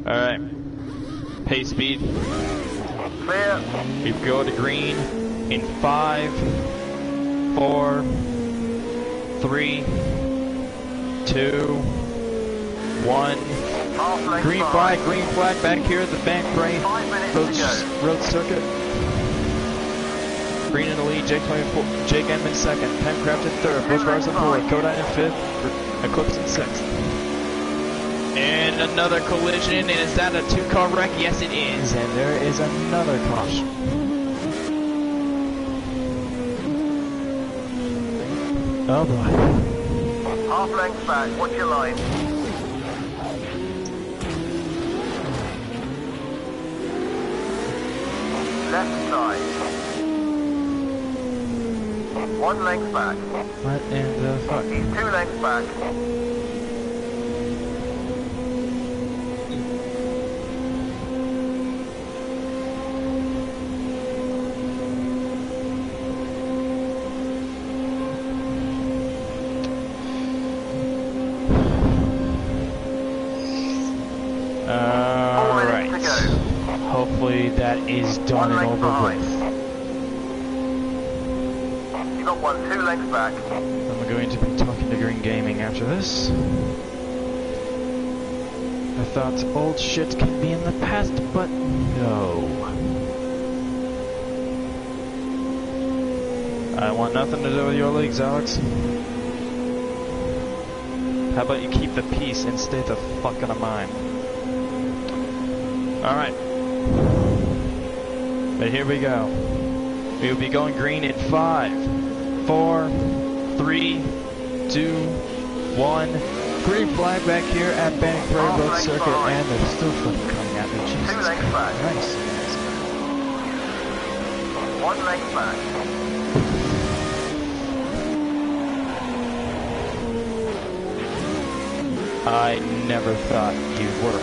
Alright. Pace speed. Clear. We go to green in 5, 4, 3, 2, 1. Half length Green behind. flag back here at the Banbury 5 minutes to go. Road Circuit. Green in the lead, Jake Enman second, Pencraft in third, Bush Bars in fourth, Kodine in fifth, Eclipse in sixth. And another collision, and is that a 2-car wreck? Yes it is, and there is another caution. Oh boy. Half length back. What's your line? Left side. 1 length back. What in the fuck? He's 2 lengths back. Alright. to go. Hopefully that is 1 done and length over behind. with. You got 2 lengths back. I'm going to be talking to Green Gaming after this. I thought old shit can be in the past, but no. I want nothing to do with your leagues, Alex. How about you keep the peace and stay the fuck out of mine? Alright. But here we go. We will be going green in 5, 4, 3, 2, 1. Green flag back here at Bannock Prairie Road Circuit, and they're still fucking coming at me. Jesus Two legs back. Christ. 1 leg back. I never thought you were.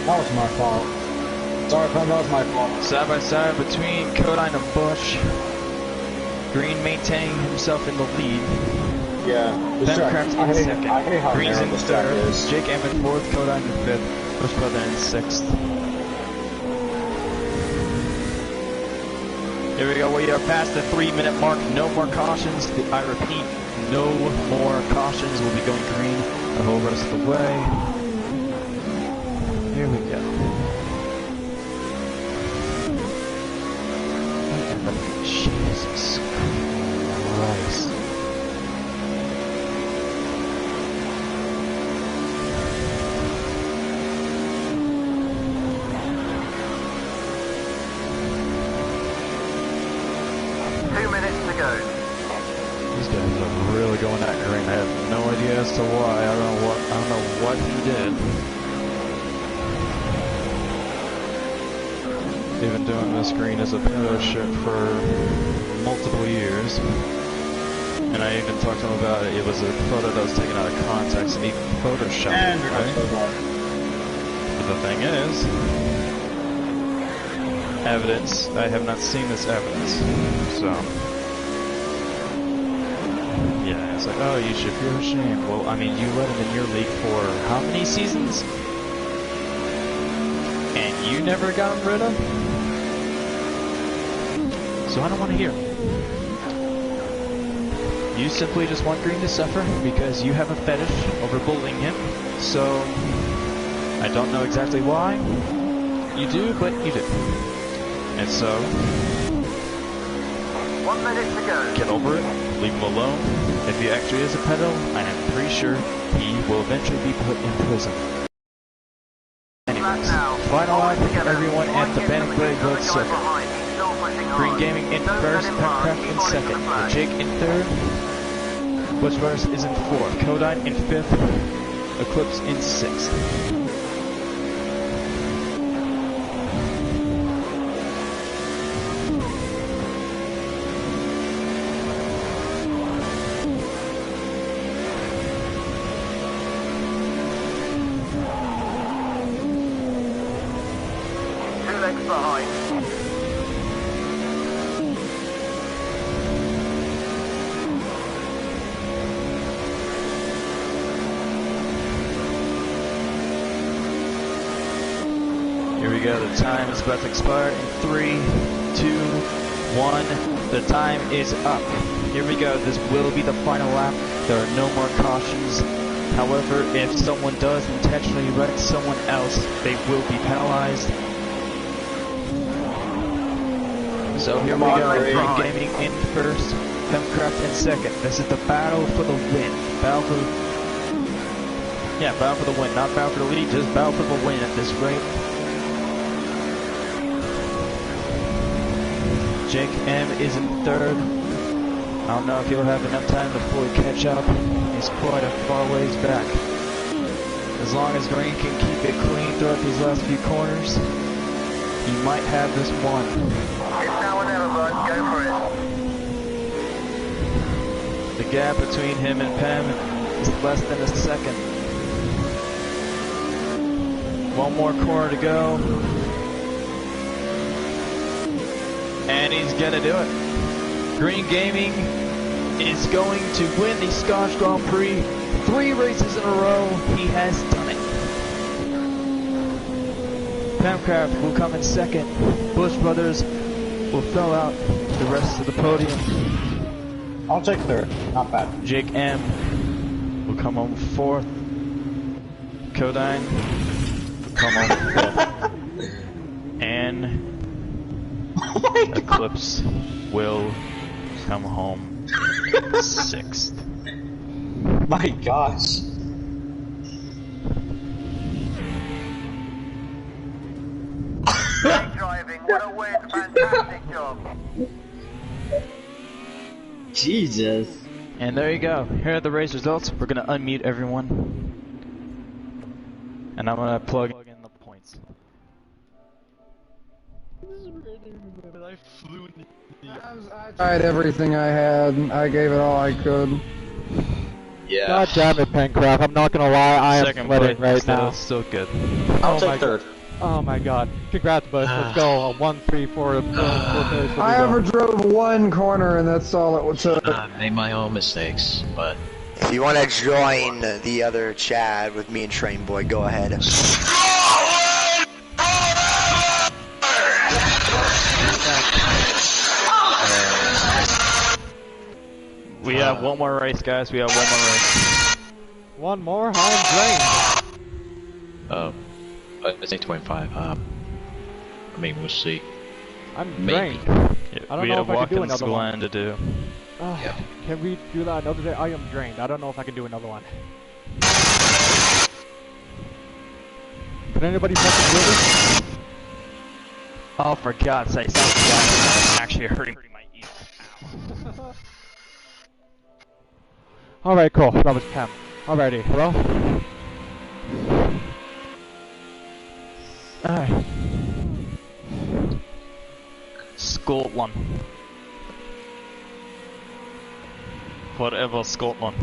That was my fault. Sorry, Pam, that was my fault. Side by side between Kodine and Bush. Green maintaining himself in the lead. Yeah. This track, Femcraft I in hate, second. I hate how Green's narrow in this track third. is. Jake M in fourth. Kodine in fifth. Bush Brother in sixth. Here we go. We are past the 3-minute mark. No more cautions. I repeat, no more cautions. We'll be going green the whole rest of the way. Here we go. Jesus Christ. These guys are really going at green. I have no idea as to why. I don't know what he did. They've been doing this green as a ship for multiple years. And I even talked to him about it. It was a photo that was taken out of context and he photoshopped it, right? But the thing is, evidence, I have not seen this evidence. So, yeah, it's like, oh, you should feel ashamed. Well, I mean, you let him in your league for how many seasons? And you never got him rid of? So I don't want to hear. You simply just want Green to suffer because you have a fetish over bullying him. So I don't know exactly why. You do, but you do. And so 1 minute to go. get over it. Leave him alone. If he actually is a pedo, I am pretty sure he will eventually be put in prison. Anyways, final line for everyone at the Bannock Prairie Road Circuit. Green Gaming in first, Femcraft in second, Jake in third, Bushverse is in fourth, Kodine in fifth, Eclipse in sixth. Here we go, the time is about to expire in 3, 2, 1. The time is up. Here we go, this will be the final lap. There are no more cautions. However, if someone does intentionally wreck someone else, they will be penalized. So here we go, Green Gaming in first, Femcraft in second. This is the battle for the win. Battle for the win, not battle for the lead, just battle for the win at this rate. Jake M is in third. I don't know if he'll have enough time to fully catch up. He's quite a far ways back. As long as Green can keep it clean throughout these last few corners, he might have this one. It's now or never, bud. Go for it. The gap between him and Pam is less than a second. One more corner to go. And he's gonna do it. Green Gaming is going to win the Scotch Grand Prix 3 races in a row. He has done it. Femcraft will come in second. Bush Brothers will fill out the rest of the podium. I'll take third. Not bad. Jake M will come home fourth. Kodine will come home fifth. And Oh my god. Eclipse will come home 6th. My gosh. Great driving, what a win, fantastic job. Jesus. And there you go. Here are the race results. We're gonna unmute everyone. And I'm gonna plug in the points. I tried everything I had. I gave it all I could. Yeah. God damn it, Pencroft. I'm not gonna lie, I am Second sweating place, right still, now. still good. I'll my take third. Oh my god. Congrats, Bush. Let's go. 1, 3, 4. I ever drove one corner and that's all it took. I made my own mistakes, but If you want to join the other Chad with me and Train Boy, go ahead. We have one more race, guys. We have one more race. One more? I'm drained. it's 8.5. I mean, we'll see. I'm Maybe. drained. Yeah, I don't we know have if I can do Watkins another one. Glen to do. Yeah. Can we do that another day? I am drained. I don't know if I can do another one. Can anybody fucking do this? Oh, for God's sake, that's actually hurting my ear. Alright, cool. That was Pam. Alrighty. Hello? Alright. Scotland. Forever Scotland.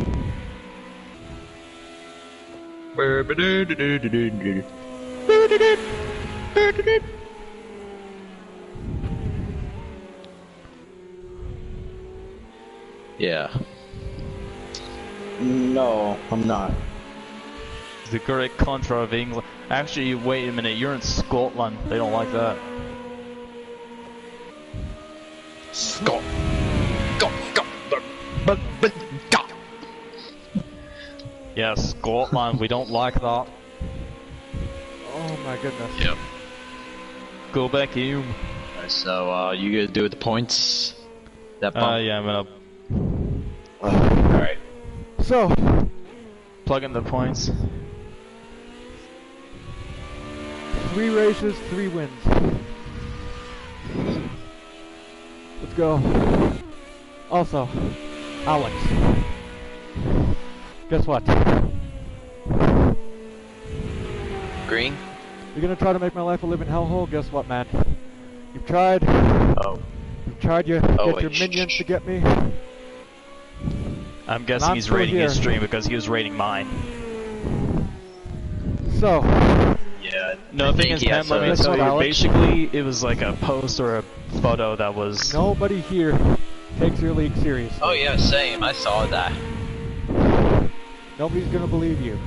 Yeah. No, I'm not. The great contra of England. Actually, wait a minute, you're in Scotland. They don't like that. Scott. Yeah, Scotland, we don't like that. Oh my goodness. Yep. Go back home. Alright, so, you gonna do with the points? That bump? Yeah, I'm gonna Alright. So, plug in the points. 3 races, 3 wins. Let's go. Also, Alex. Guess what? Green? You're gonna try to make my life a living hellhole? Guess what, man? You've tried. Oh. You've tried to Oh, get your wait, minions to get me. I'm guessing I'm he's still rating his here. stream because he was rating mine. So, Yeah. No, I the thing think is, he Pam, has let me a- Guess tell what, you, Alex? basically, it was like a post or a photo that was... nobody here takes your league seriously. Oh yeah, same. I saw that. Nobody's gonna believe you.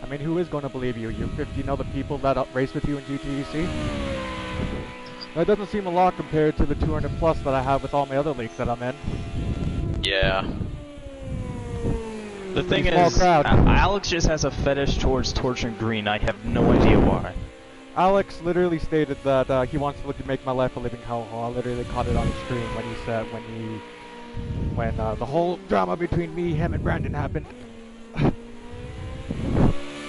I mean, who is gonna believe you? You 15 other people that race with you in GTEC? That doesn't seem a lot compared to the 200 plus that I have with all my other leagues that I'm in. Yeah. The thing Pretty small is, crowd. Alex just has a fetish towards torching green. I have no idea why. Alex literally stated that he wants to make my life a living hellhole. I literally caught it on his stream when he said when the whole drama between me, him, and Brandon happened.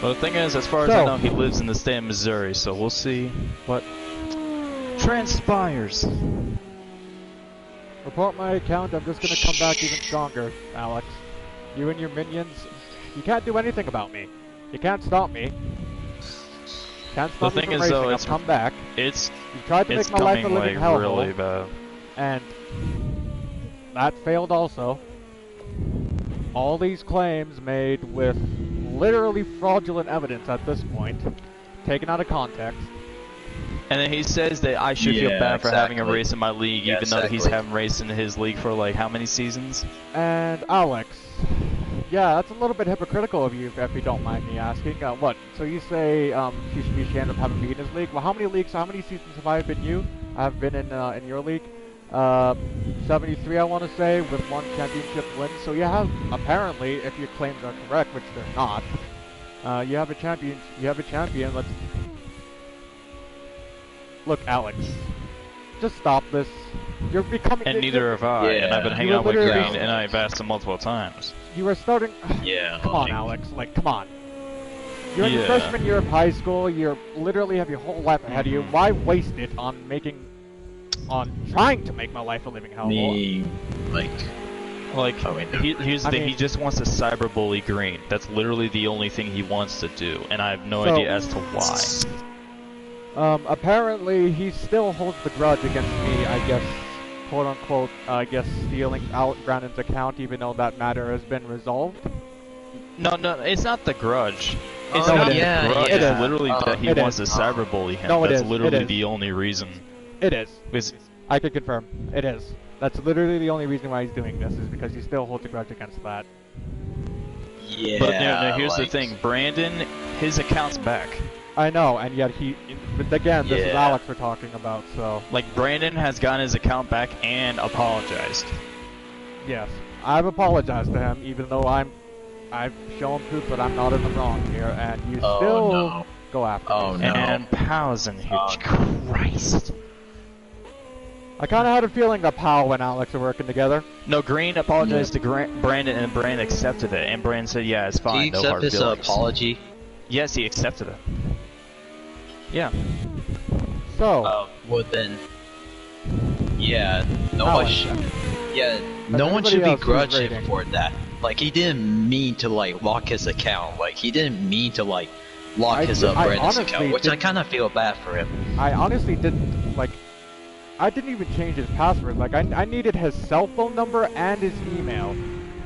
Well, the thing is, as far as I know, he lives in the state of Missouri, so we'll see what transpires. Report my account. I'm just gonna come back even stronger, Alex. You and your minions, you can't do anything about me. You can't stop me. Can't stop me thing from is, racing. though, I'll it's- come back. It's You tried to it's make my life a coming living like hellhole, really bad. and that failed also. All these claims made with literally fraudulent evidence at this point, taken out of context. And then he says that I should feel Yeah, bad for having a exactly. race in my league, Yeah, even though he's exactly. having raced in his league for like how many seasons? And Alex, yeah, that's a little bit hypocritical of you, if you don't mind me asking. What? So you say he should be ashamed of having me in his league? Well, how many seasons have I been you? I've been in your league. 73, I want to say, with 1 championship win. So you have, apparently, if your claims are correct, which they're not, you have a champion. Let's. look, Alex, just stop this. You're becoming. And neither have I, and I've been hanging You out with literally- Green, and I've asked him multiple times. You are starting. Yeah. Come on, Alex. Like, come on. You're in your Yeah. freshman year of high school. You literally have your whole life ahead of you. Why waste it on trying to make my life a living hell? Me, like, Like, Oh, wait, no. here's the I thing, mean- he just wants to cyberbully Green. That's literally the only thing he wants to do, and I have no So- idea as to why. Apparently he still holds the grudge against me, I guess, quote unquote, I guess stealing out Brandon's account, even though that matter has been resolved. No, it's not the grudge. It's Oh, not the yeah, grudge. it It's is. literally that he It wants is. to cyberbully him. No, it That's is. It literally is. the only reason. It is. Is I can confirm. It is. That's literally the only reason why he's doing this, is because he still holds a grudge against that. yeah. But no, here's the like, thing, Brandon, his account's back. I know, and yet but again, this is Yeah. Alex we're talking about, so, Like, Brandon has gotten his account back and apologized. yes. I've apologized to him, even though I've shown proof that I'm not in the wrong here, and you Oh, still no. go after Oh, me. no. And Pow's in here. Oh, Christ. I kind of had a feeling that Powell and Alex are working together. No, Green apologized to Brandon, and Brandon accepted it. And Brandon said, yeah, it's Did he fine, no accept hard his feelings. apology? Yes, he accepted it. Yeah. So, Well then, yeah, no Alex, one should. Yeah, no one everybody should else begrudge who's him rating. for that. Like he didn't mean to like lock his account. Like he didn't mean to like lock I his did- I Brandon's honestly account, which I didn't- kind of feel bad for him. I honestly didn't, like, I didn't even change his password. Like, I needed his cell phone number and his email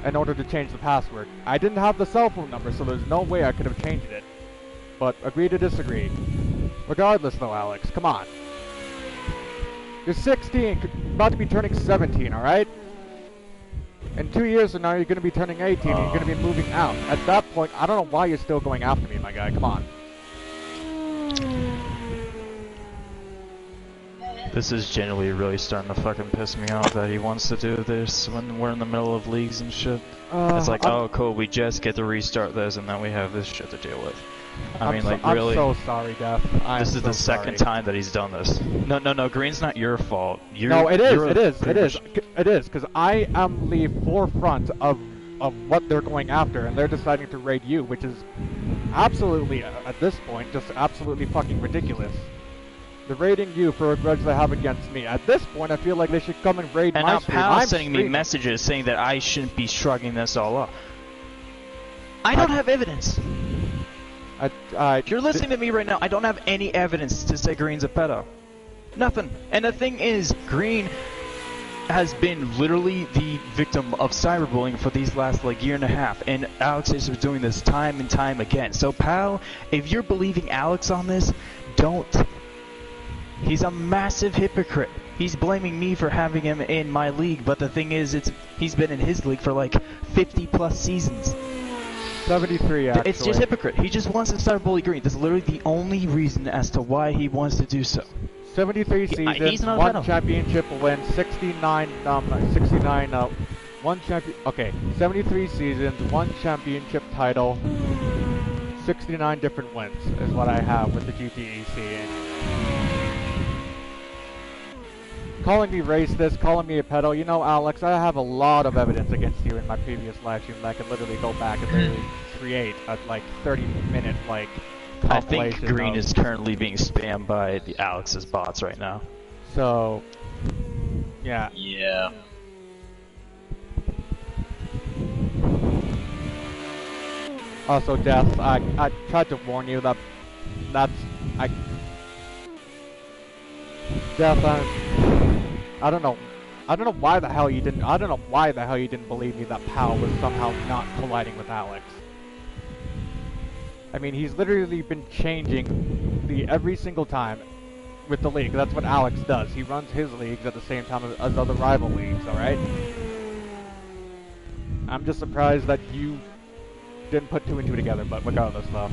in order to change the password. I didn't have the cell phone number, so there's no way I could have changed it. But agree to disagree. Regardless, though, Alex, come on. You're 16, about to be turning 17, alright? In 2 years from now, you're going to be turning 18, and you're going to be moving out. At that point, I don't know why you're still going after me, my guy. Come on. This is genuinely really starting to fucking piss me off that he wants to do this when we're in the middle of leagues and shit. It's like, oh cool, we just get to restart this and then we have this shit to deal with. I mean, like, really, I'm so sorry, Death. this is the second time that he's done this. No, Green's not your fault. No, it is, because I am the forefront of what they're going after, and they're deciding to raid you, which is absolutely, at this point, just absolutely fucking ridiculous. They're raiding you for a grudge they have against me. At this point, I feel like they should come and raid And my now stream. Pal's I'm sending me streaming. messages saying that I shouldn't be shrugging this all up. I don't have evidence. If you're listening to me right now, I don't have any evidence to say Green's a pedo. Nothing. And the thing is, Green has been literally the victim of cyberbullying for these last like year and a half, and Alex is doing this time and time again. So Pal, if you're believing Alex on this, don't. He's a massive hypocrite. He's blaming me for having him in my league, but the thing is, he's been in his league for like 50 plus seasons. 73, actually. It's just hypocrite. He just wants to cyberbully Green. That's literally the only reason as to why he wants to do so. 73 he's seasons, not a one pedo. championship win, 69, one champion, okay, 73 seasons, one championship title, 69 different wins is what I have with the GTEC. And calling me racist, calling me a pedo, you know, Alex, I have a lot of evidence against you in my previous live stream that I could literally go back and literally create a, like, 30-minute, like, I think compilation Green of- is currently being spammed by the Alex's bots right now. So, yeah. Yeah. Also, Death, I tried to warn you that Death, I don't know why the hell you didn't believe me that Pal was somehow not colliding with Alex. I mean, he's literally been changing every single time with the league. That's what Alex does. He runs his leagues at the same time as other rival leagues, alright? I'm just surprised that you didn't put two and two together, but regardless, though.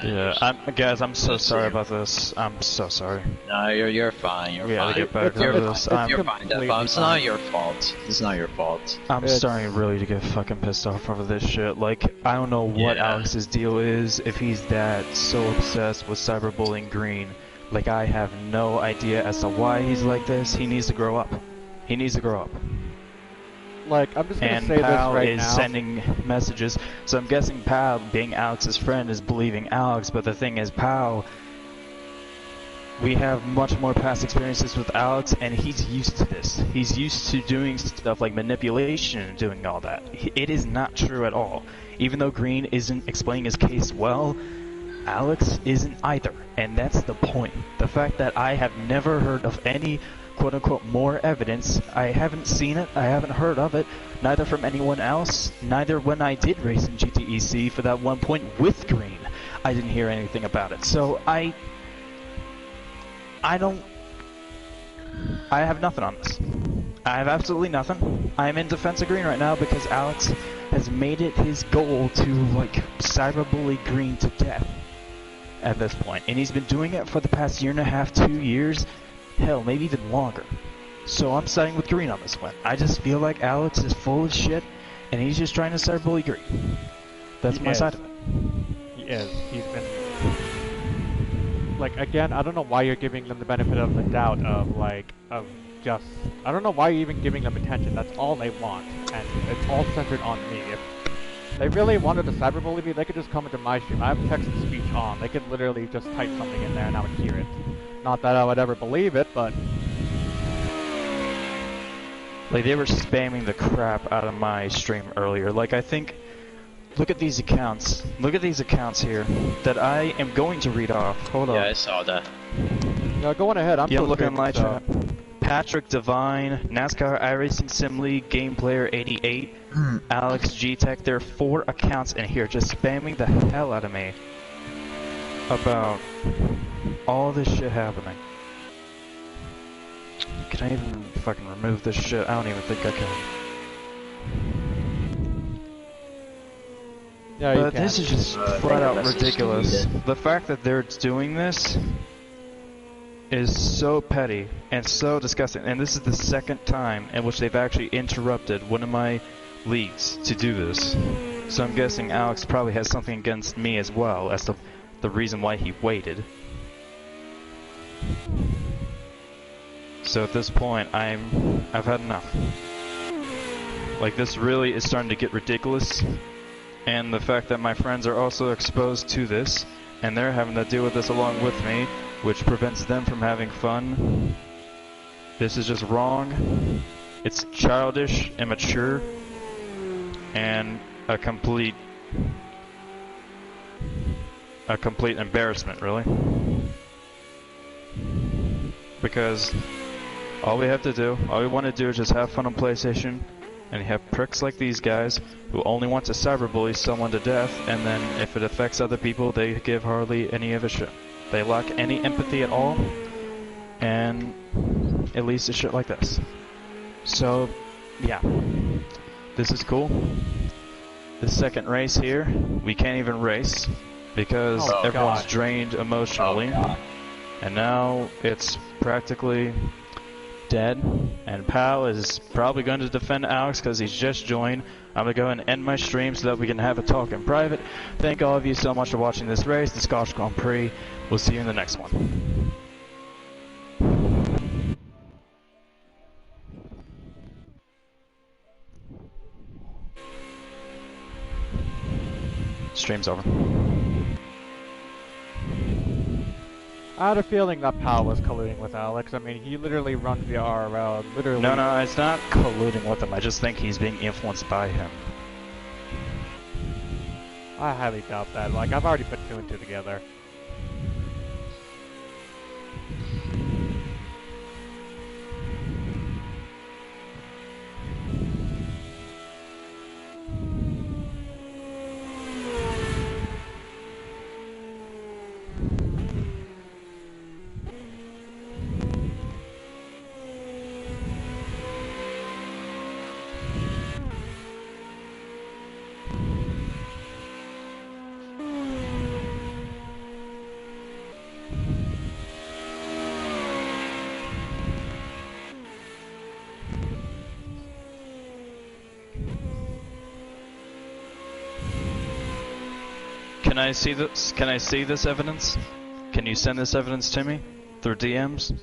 Guys, I'm so sorry about this. I'm so sorry. No, you're fine. You're We fine. gotta get back on this. You're fine. It's not your fault. It's not your fault. I'm starting really to get fucking pissed off over this shit. Like, I don't know what Alex's deal is, if he's that so obsessed with cyberbullying Green. Like, I have no idea as to why he's like this. He needs to grow up. He needs to grow up. Like, I'm just gonna And say Pal this right is now. sending messages, so I'm guessing Pal, being Alex's friend, is believing Alex, but the thing is, Pal, we have much more past experiences with Alex, and he's used to this. He's used to doing stuff like manipulation and doing all that. It is not true at all. Even though Green isn't explaining his case well, Alex isn't either, and that's the point. The fact that I have never heard of any quote-unquote more evidence, I haven't seen it, I haven't heard of it, neither from anyone else, neither when I did race in GTEC for that one point with Green, I didn't hear anything about it. So I have nothing on this. I have absolutely nothing. I am in defense of Green right now because Alex has made it his goal to, like, cyberbully Green to death at this point. And he's been doing it for the past year and a half, 2 years, hell, maybe even longer. So I'm siding with Green on this one. I just feel like Alex is full of shit, and he's just trying to cyberbully Green. That's my side of it. He is. He's been... Like, again, I don't know why you're giving them the benefit of the doubt of, like, of just... I don't know why you're even giving them attention. That's all they want, and it's all centered on me. If they really wanted to cyberbully me, they could just come into my stream. I have text-to-speech on. They could literally just type something in there and I would hear it. Not that I would ever believe it, but... Like, they were spamming the crap out of my stream earlier. Like, I think... Look at these accounts. Look at these accounts here that I am going to read off. Hold on. Yeah, I saw that. No, go on ahead. I'm Yeah, still look in streaming, live so... chat. Patrick Devine, NASCAR iRacing Sim League, Game Player 88, Alex G-Tech. There are 4 accounts in here just spamming the hell out of me about all this shit happening. Can I even fucking remove this shit? I don't even think I can. Yeah, you But can. this is just flat out ridiculous. The fact that they're doing this is so petty and so disgusting. And this is the second time in which they've actually interrupted one of my leagues to do this. So I'm guessing Alex probably has something against me as well as to the reason why he waited. So at this point, I've had enough. Like, this really is starting to get ridiculous. And the fact that my friends are also exposed to this, and they're having to deal with this along with me, which prevents them from having fun. This is just wrong. It's childish, immature, and a complete embarrassment, really. Because all we want to do is just have fun on PlayStation, and you have pricks like these guys who only want to cyberbully someone to death, and then if it affects other people, they give hardly any of a shit. They lack any empathy at all, and it leads to shit like this. So, yeah. This is cool. The second race here, we can't even race because everyone's drained emotionally. And now it's practically dead, and Pal is probably going to defend Alex because he's just joined. I'm going to go and end my stream so that we can have a talk in private. Thank all of you so much for watching this race, the Scotch Grand Prix. We'll see you in the next one. Stream's over. I had a feeling that Pal was colluding with Alex. I mean, he literally runs the RRL, literally... No, it's not colluding with him. I just think he's being influenced by him. I highly doubt that. Like, I've already put 2 and 2 together. Can I see this? Can I see this evidence? Can you send this evidence to me through DMs?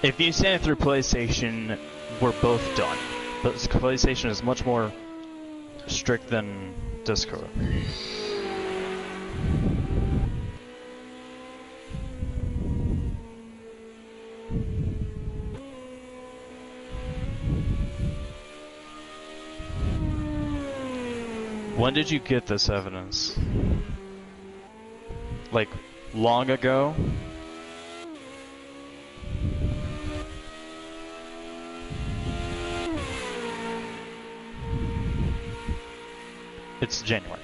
If you send it through PlayStation, we're both done. But PlayStation is much more strict than Discord. When did you get this evidence? Like, long ago? It's January.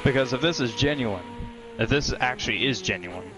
Because if this is genuine, if this actually is genuine,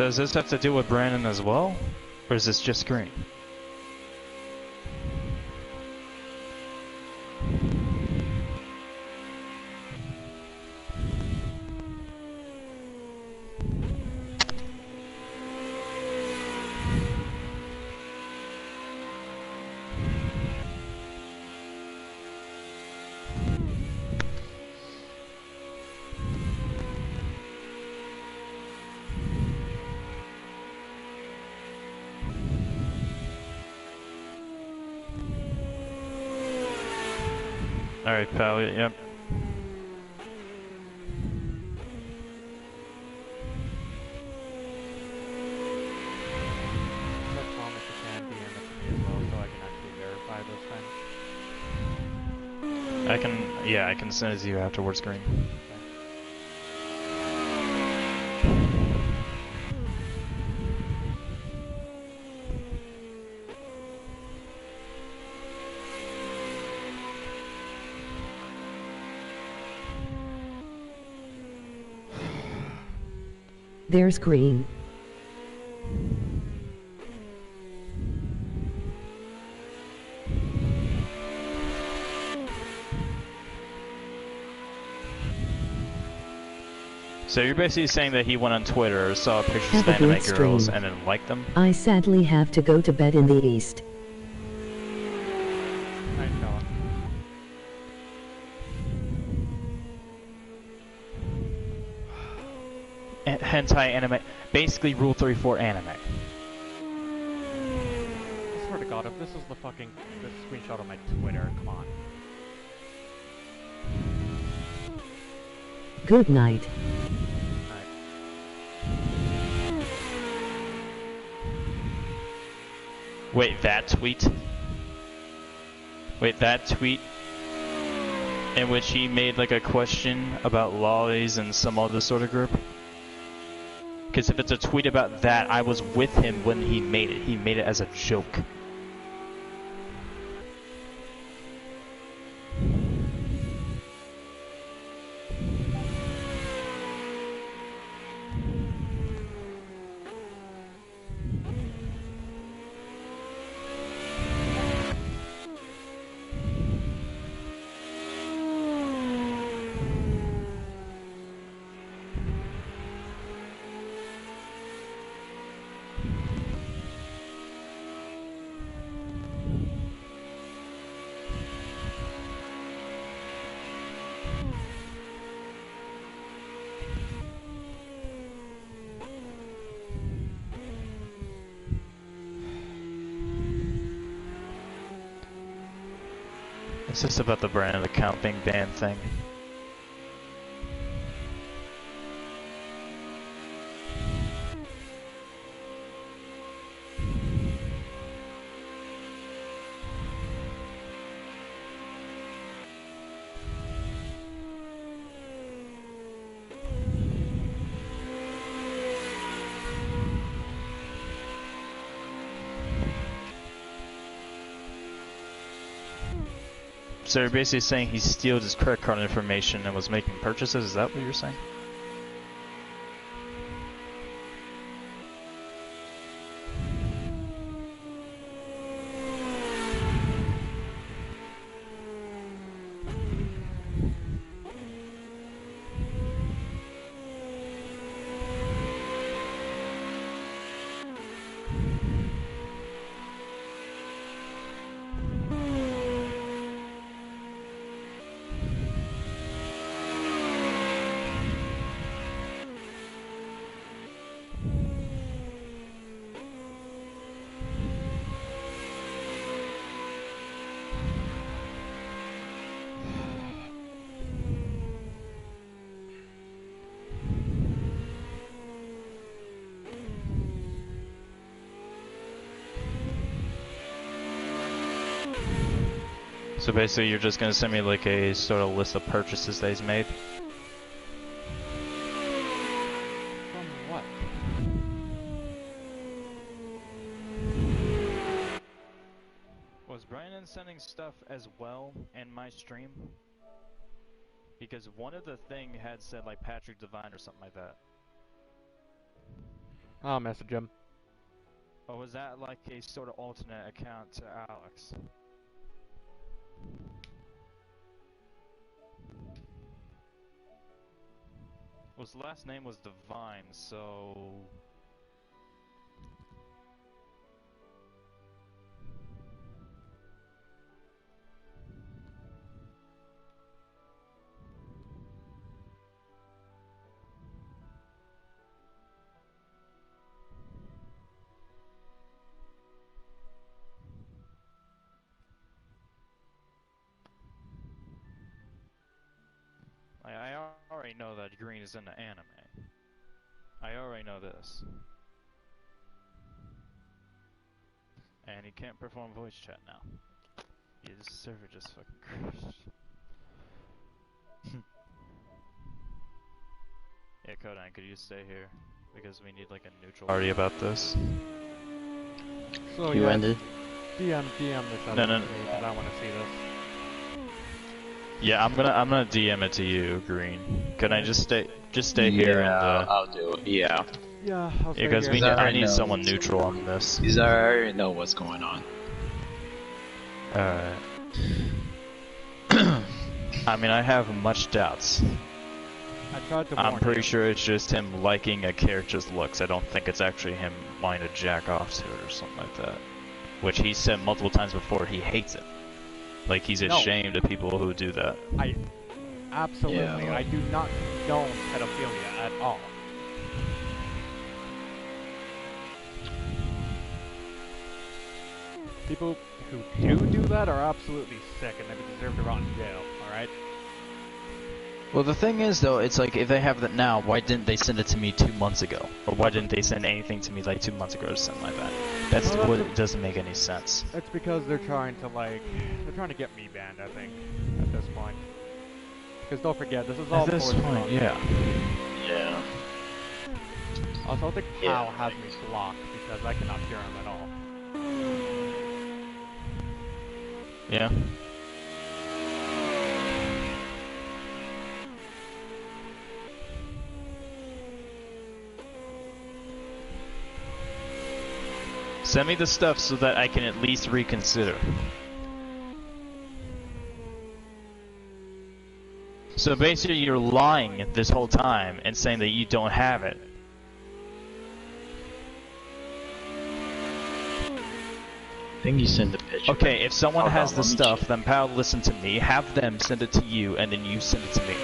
so does this have to do with Brandon as well? Or is this just Green? Alright, pal, yep. I can send it to you afterwards, Green. There's Green. So you're basically saying that he went on Twitter, saw pictures Have of a anime good girls, stream. and then liked them? I sadly have to go to bed in the east. Hentai anime, basically Rule 34 anime. I swear to God, if this is the screenshot of my Twitter, come on. Good night. Wait, that tweet? Wait, that tweet? In which he made like a question about lollies and some other sort of group? Because if it's a tweet about that, I was with him when he made it. He made it as a joke. It's just about the brand account being banned thing. So you're basically saying he stole his credit card information and was making purchases? Is that what you're saying? So basically you're just gonna send me like a sort of list of purchases that he's made? From what? Was Brandon sending stuff as well in my stream? Because one of the thing had said like Patrick Devine or something like that. I'll message him. Or was that like a sort of alternate account to Alex? Well, his last name was Divine, so... I already know that Green is into anime. I already know this. And he can't perform voice chat now. Yeah, this server just fucking crashed. Yeah, Kodan, could you stay here? Because we need like a neutral party about this. So You yeah, ended? DM this No, other no. because I want to see this. Yeah, I'm gonna DM it to you, Green. Can I just stay here and I'll do it. Yeah. Yeah, I'll stay because here. I need someone neutral on this. Because I already know what's going on. Alright. I mean, I have much doubts. I tried to I'm warn pretty you. sure it's just him liking a character's looks. I don't think it's actually him wanting to jack off to it or something like that. Which he said multiple times before, he hates it. Like, he's No. ashamed of people who do that. Absolutely, Yeah. I do not condone pedophilia at all. People who do that are absolutely sick and they deserve to rot in jail, alright? Well, the thing is, though, it's like, if they have that now, why didn't they send it to me 2 months ago? Or why didn't they send anything to me, like, 2 months ago or something like that? That's Well, what that's it doesn't make any sense. It's because they're trying to, like, they're trying to get me banned, I think, at this point. Because don't forget, this is all At this forced point, on. yeah. Yeah. Also, I think Yeah, Pal has me blocked because I cannot hear him at all. Yeah. Send me the stuff so that I can at least reconsider. So basically you're lying this whole time and saying that you don't have it. I think you sent the picture. Okay, if someone Hold has on, the let me stuff, check. then pal, listen to me. Have them send it to you, and then you send it to me.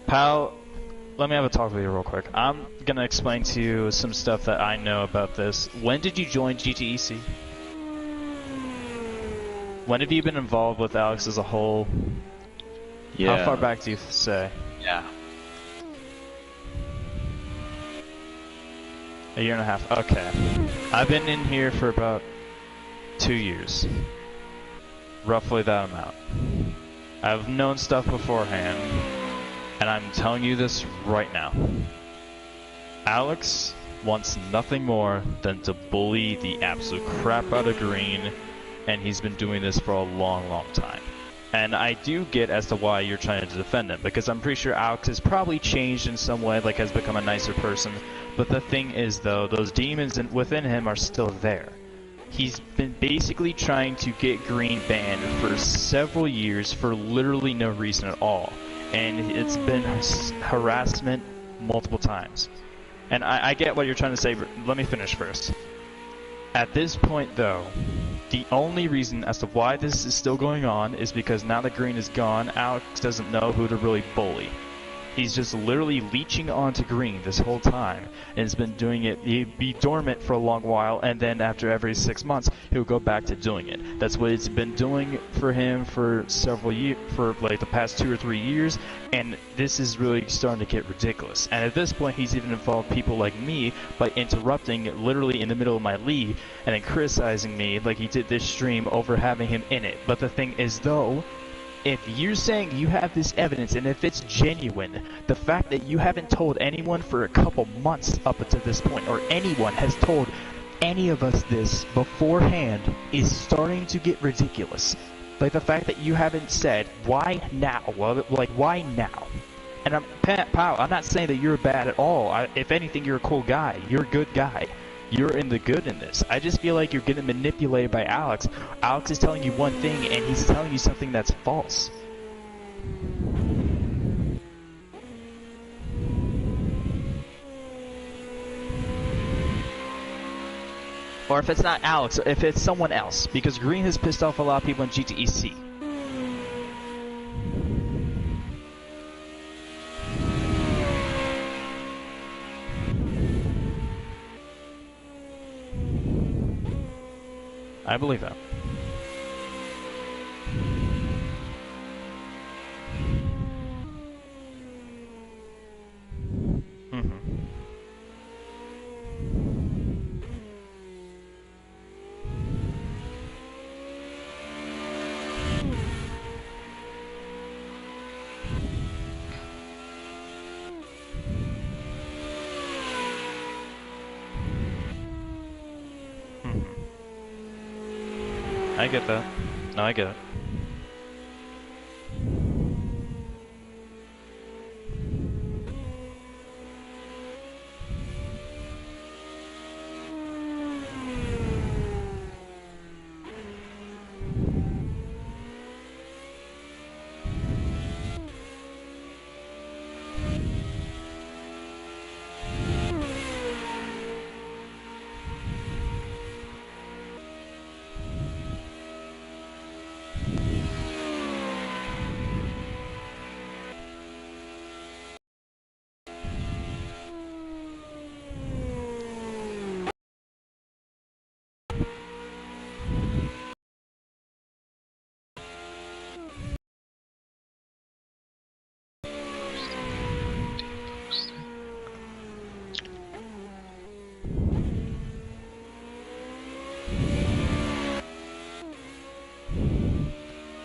Pal, let me have a talk with you real quick. I'm gonna explain to you some stuff that I know about this. When did you join GTEC? When have you been involved with Alex as a whole? Yeah. How far back do you say? Yeah. A year and a half. Okay. I've been in here for about 2 years. Roughly that amount. I've known stuff beforehand, and I'm telling you this right now. Alex wants nothing more than to bully the absolute crap out of Green, and he's been doing this for a long, long time. And I do get as to why you're trying to defend him, because I'm pretty sure Alex has probably changed in some way, like has become a nicer person. But the thing is, though, those demons within him are still there. He's been basically trying to get Green banned for several years for literally no reason at all. And it's been harassment multiple times. And I get what you're trying to say, but let me finish first. At this point, though, the only reason as to why this is still going on is because now that Green is gone, Alex doesn't know who to really bully. He's just literally leeching onto Green this whole time, and has been doing it. He'd be dormant for a long while, and then after every 6 months, he'll go back to doing it. That's what it's been doing for him for several years, for like the past 2 or 3 years, and this is really starting to get ridiculous. And at this point, he's even involved people like me by interrupting literally in the middle of my league, and then criticizing me like he did this stream over having him in it. But the thing is, though, if you're saying you have this evidence, and if it's genuine, the fact that you haven't told anyone for a couple months up until this point, or anyone has told any of us this beforehand, is starting to get ridiculous. Like the fact that you haven't said, why now? Well, like, why now? And I'm not saying that you're bad at all. If anything, you're a cool guy. You're a good guy. You're in the good in this. I just feel like you're getting manipulated by Alex. Alex is telling you one thing, and he's telling you something that's false. Or if it's not Alex, if it's someone else, because Green has pissed off a lot of people in GTEC. I believe that. I get that. No, I get it.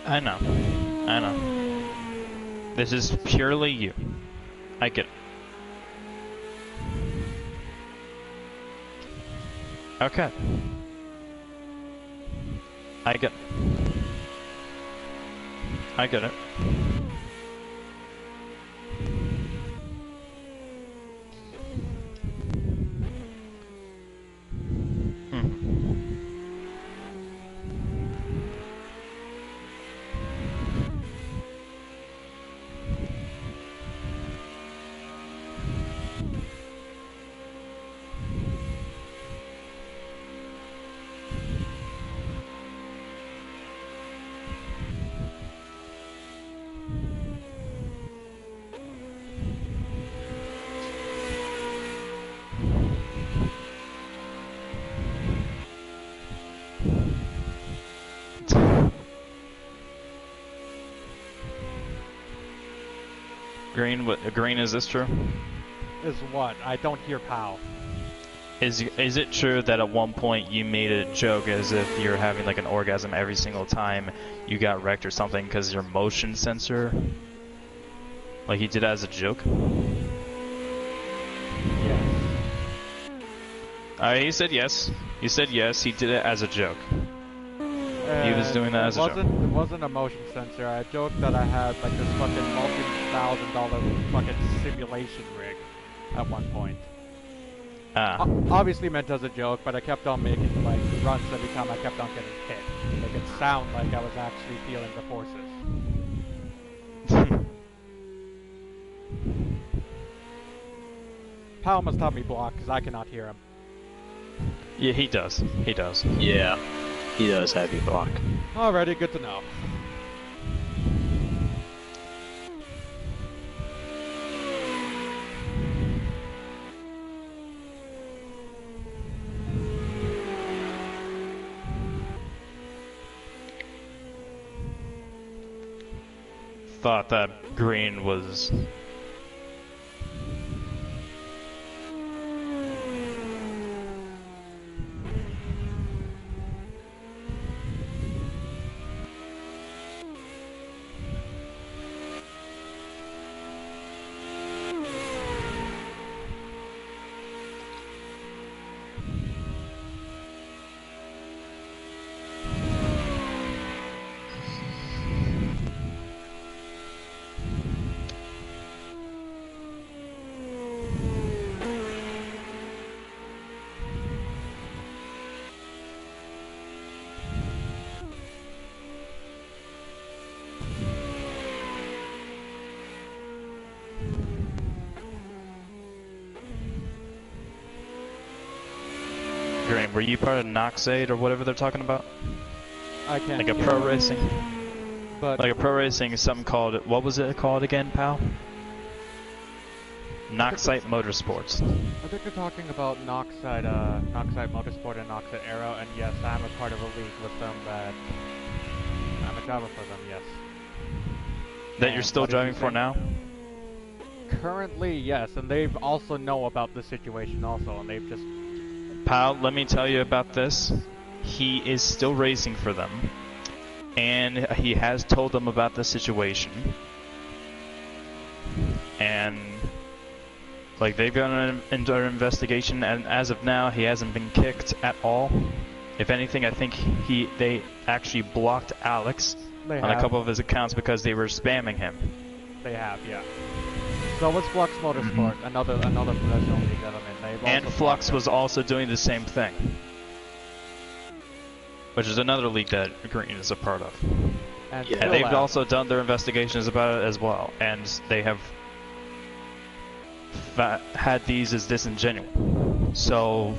I know. I know. This is purely you. I get it. Okay. I get it. I get it. Green, Green, is this true? Is what? I don't hear POW. Is it true that at one point you made a joke as if you're having like an orgasm every single time you got wrecked or something because your motion sensor? Like he did that as a joke? Yes. He said yes. He said yes. He did it as a joke. He was doing that as a joke. It wasn't a motion sensor. I joked that I had like this fucking multi-$1,000 fucking simulation rig at one point. Obviously meant as a joke, but I kept on making like runs every time I kept on getting hit. Make it sound like I was actually feeling the forces. Powell must have me blocked because I cannot hear him. Yeah, he does. He does. Yeah, he does have you blocked. Alrighty, good to know. Thought that Green was... Green, were you part of Noxade or whatever they're talking about? I can't. Like a pro racing? But like a pro racing is something called, what was it called again, pal? Noxite Motorsports. I think they're talking about Noxite Motorsport and Noxite Aero, and yes, I'm a part of a league with them that I'm a driver for them, yes. That you're still driving for now? Currently, yes, and they also know about the situation also, and they've just... Pal, let me tell you about this. He is still racing for them, and he has told them about the situation. And, like, they've gone into an investigation, and as of now, he hasn't been kicked at all. If anything, I think they actually blocked Alex on a couple of his accounts because they were spamming him. They have, yeah. So was Flux Motorsport, another professional league element. And Flux was also doing the same thing, which is another league that Green is a part of. And they've also done their investigations about it as well, and they have had these as disingenuous. So...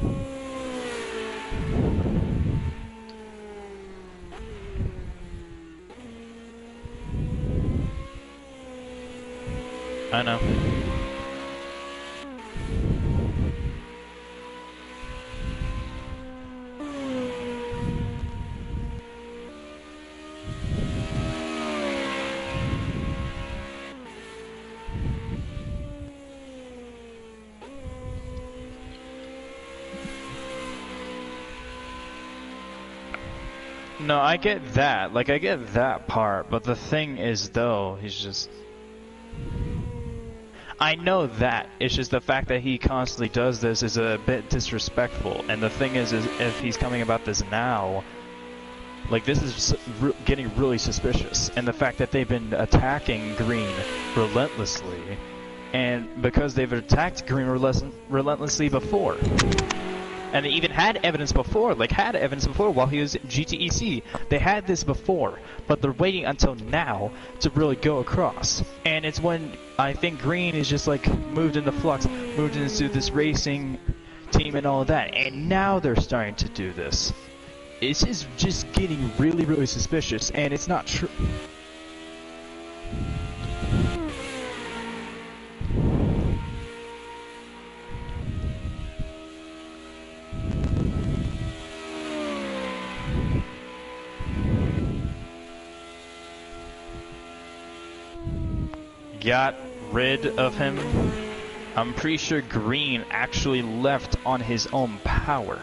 I know. No, I get that. Like, I get that part, but the thing is, though, he's just... I know that. It's just the fact that he constantly does this is a bit disrespectful. And the thing is if he's coming about this now, like, this is getting really suspicious. And the fact that they've been attacking Green relentlessly, and because they've attacked Green relentlessly before. And they even had evidence before, while he was GTEC. They had this before, but they're waiting until now to really go across. And it's when I think Green is just like moved into Flux, moved into this racing team and all of that. And now they're starting to do this. It's just getting really, really suspicious, and it's not true. Got rid of him, I'm pretty sure Green actually left on his own power.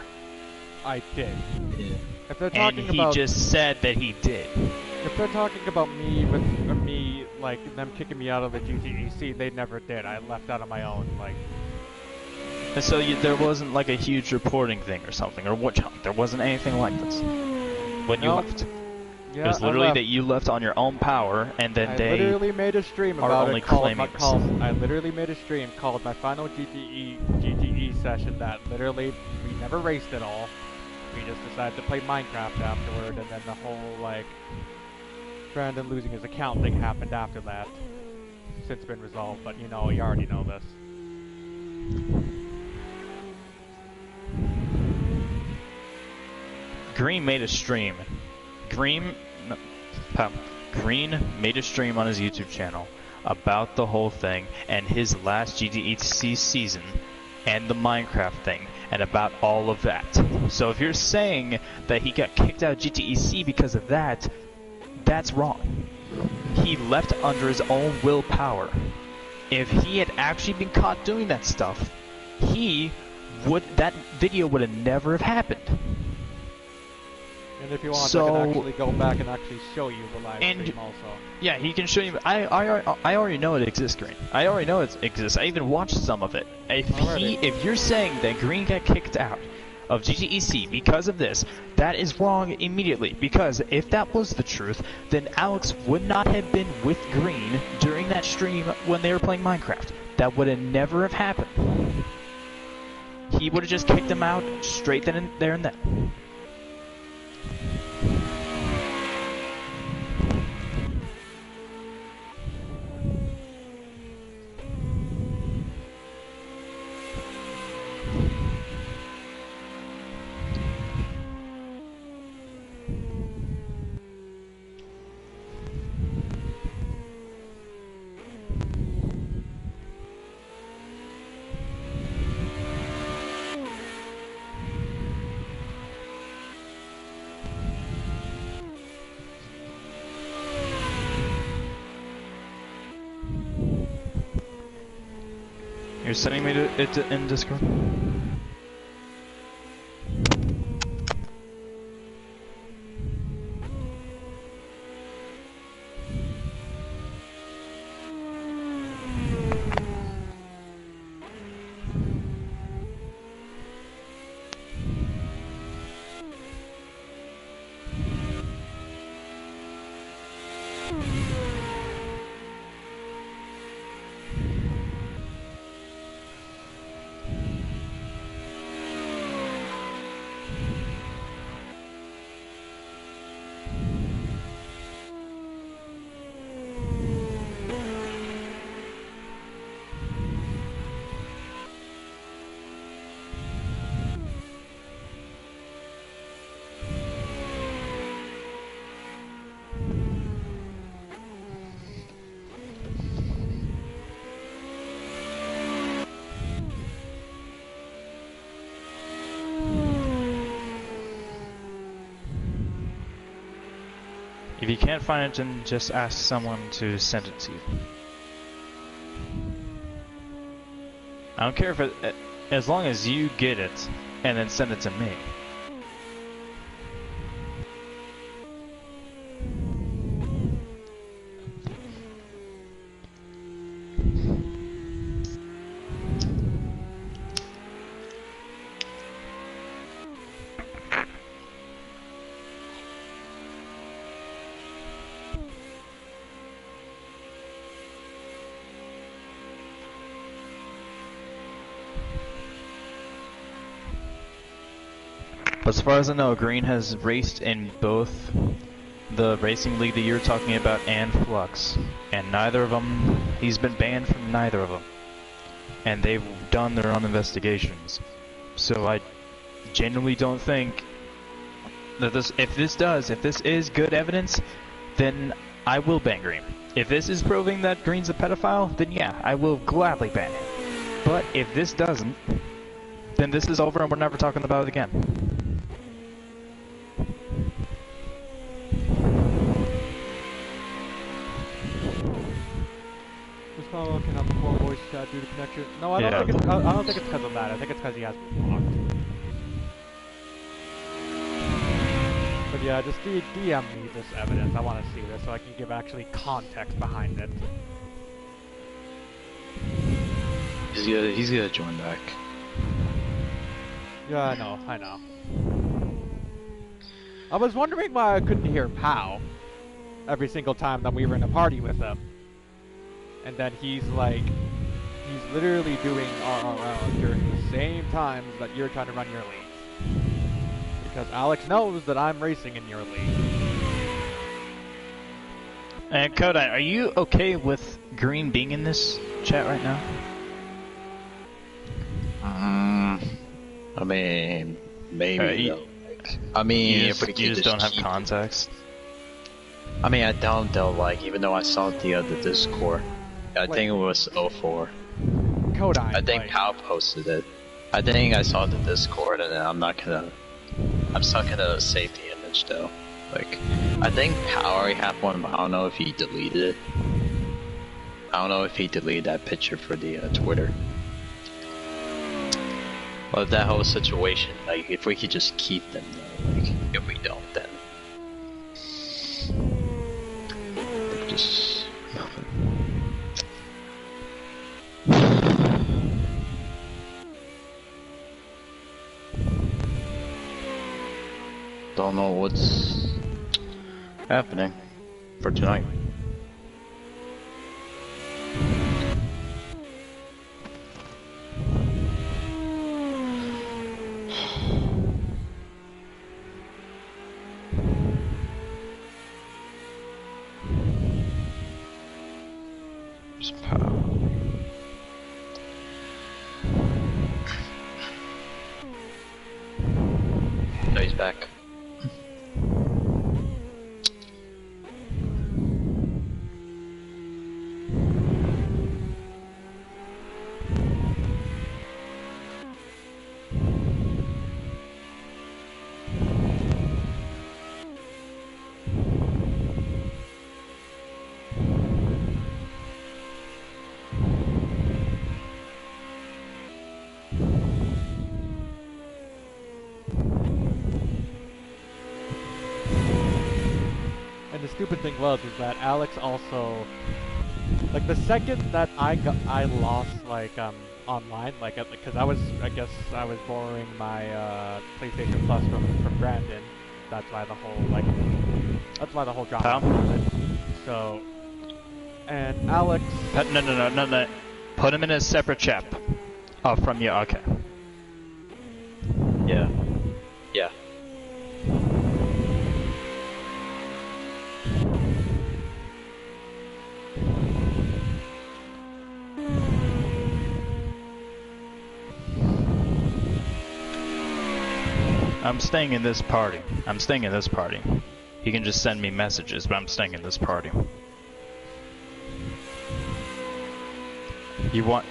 I did. Yeah. If they're And talking he about, just said that he did. if they're talking about me with me, like them kicking me out of the GTEC, they never did. I left out on my own. Like, And so there wasn't like a huge reporting thing or something, or witch hunt. There wasn't anything like this when you Nope. left. yeah, It was I literally left. that you left on your own power, and then I they literally made a stream are about only it. Called claiming this. I literally made a stream called my final GTE session. That literally we never raced at all. We just decided to play Minecraft afterward, and then the whole like Brandon losing his account thing happened after that. Since been resolved, but you know, you already know this. Green made a stream. Green made a stream on his YouTube channel about the whole thing and his last GTEC season and the Minecraft thing and about all of that. So if you're saying that he got kicked out of GTEC because of that, that's wrong. He left under his own willpower. If he had actually been caught doing that stuff, that video would have never have happened. And if you want, I So- can actually go back and actually show you the live And- stream also. Yeah, he can show you. I already know it exists, Green. I already know it exists. I even watched some of it. If you're saying that Green got kicked out of GTEC because of this, that is wrong immediately. Because if that was the truth, then Alex would not have been with Green during that stream when they were playing Minecraft. That would have never have happened. He would have just kicked him out straight then and there and then. You're sending me it in Discord? If you can't find it, then just ask someone to send it to you. I don't care if as long as you get it and then send it to me. As far as I know, Green has raced in both the racing league that you're talking about and Flux, and neither of them, he's been banned from neither of them, and they've done their own investigations. So I genuinely don't think that if this is good evidence, then I will ban Green. If this is proving that Green's a pedophile, then yeah, I will gladly ban him. But if this doesn't, then this is over and we're never talking about it again. Who's probably looking up chat due to connection. No, I don't think it's. I don't think it's because of that. I think it's because he has me blocked. But yeah, just DM me this evidence. I want to see this so I can give actually context behind it. He's gonna join back. Yeah, I know. I was wondering why I couldn't hear Pow every single time that we were in a party with him. And then he's literally doing RRL during the same times that you're trying to run your leagues. Because Alex knows that I'm racing in your league. And Kodai, are you okay with Green being in this chat right now? I mean, maybe. I mean, you just don't have context. I mean, I don't though. Like, even though I saw the Discord, I think it was 04. Kodai. I think Pal posted it. I think I saw the Discord, and I'm stuck in a safety image though. Like, I think Pal already had one, but I don't know if he deleted it. I don't know if he deleted that picture for the Twitter. But that whole situation, like, if we could just keep them though, like, if we don't, then just nothing. Don't know what's happening for tonight. No, he's back. And the stupid thing is that Alex also, like, the second that I lost, like, online, like, because I guess I was borrowing my, PlayStation Plus from Brandon. That's why the whole drama started. So, and Alex... No. Put him in a separate chat. Oh, from you, okay. Yeah. Yeah. I'm staying in this party. He can just send me messages, but I'm staying in this party. You want...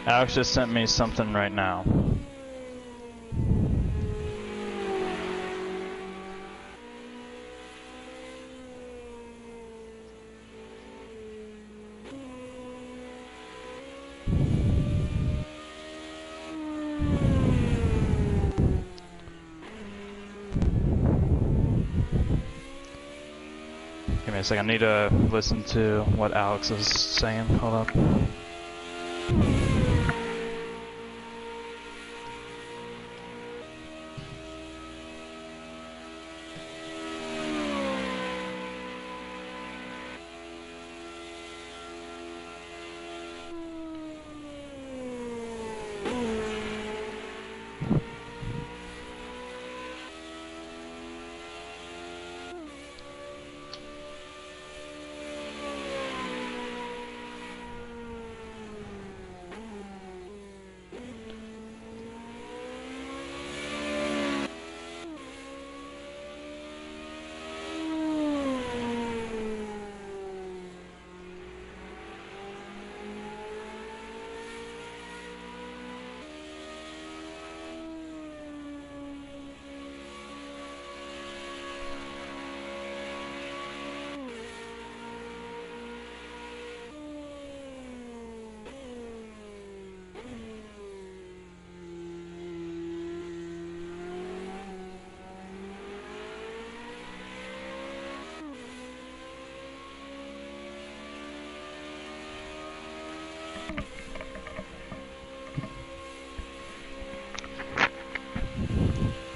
Alex just sent me something right now. Give me a second, I need to listen to what Alex is saying. Hold up.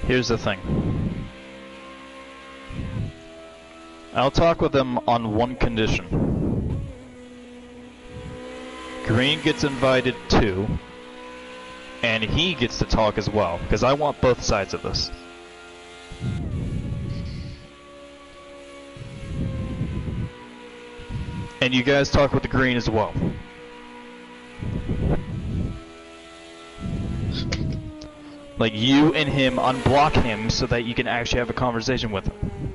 Here's the thing. I'll talk with them on one condition. Green gets invited too, and he gets to talk as well, because I want both sides of this. And you guys talk with the Green as well. Like, you and him unblock him so that you can actually have a conversation with him.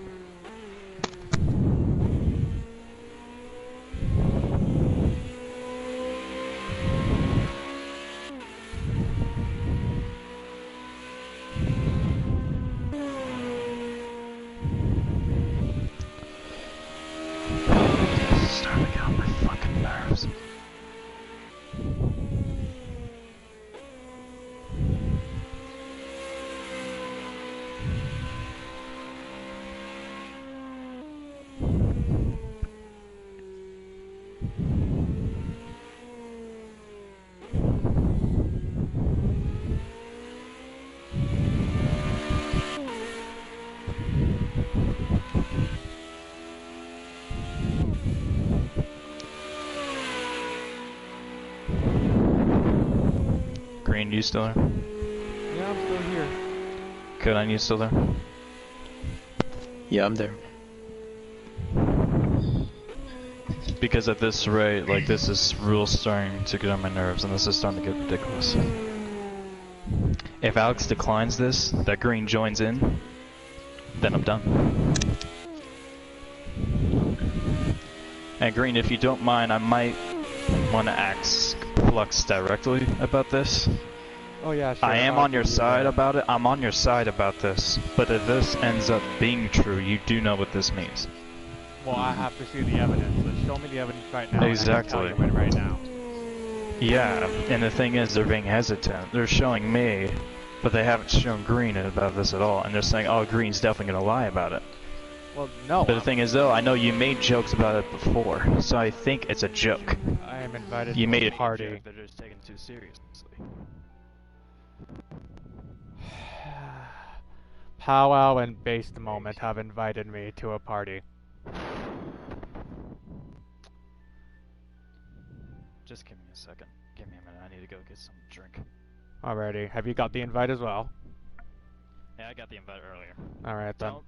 This is starting to get on my fucking nerves. Green, you still there? Yeah, I'm still here. Conan, you still there? Yeah, I'm there. Because at this rate, like, this is real starting to get on my nerves, and this is starting to get ridiculous. If Alex declines this, that Green joins in, then I'm done. And Green, if you don't mind, I might want to ask Flux directly about this. Oh yeah, sure. I am on your side about it. I'm on your side about this. But if this ends up being true, you do know what this means. Well, I have to see the evidence. So show me the evidence right now. Exactly. And I can tell you it right now. Yeah, and the thing is, they're being hesitant. They're showing me, but they haven't shown Green about this at all. And they're saying, oh, Green's definitely going to lie about it. Well, no. But the thing is, though, I know you made jokes about it before, so I think it's a joke. I am invited You to made a it party. joke, they're just taking it too seriously. Powwow and Based Moment have invited me to a party. Just give me a second. Give me a minute. I need to go get some drink. Alrighty. Have you got the invite as well? Yeah, I got the invite earlier. Alright then. Don't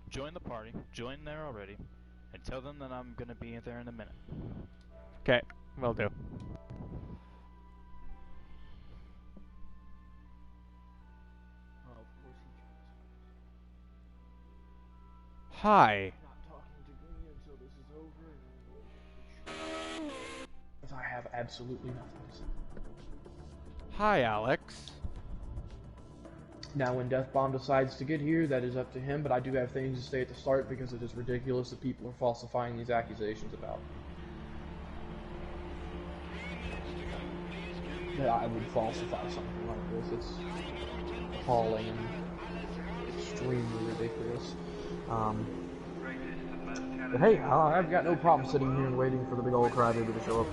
join the party. Join there already. And tell them that I'm gonna be there in a minute. Okay, will do. Hi. I have absolutely nothing to say. Hi, Alex. Now, when Death Bomb decides to get here, that is up to him, but I do have things to say at the start because it is ridiculous that people are falsifying these accusations about. That I would falsify something like this. It's appalling and extremely ridiculous. But hey, I've got no problem sitting here and waiting for the big old crybaby to show up.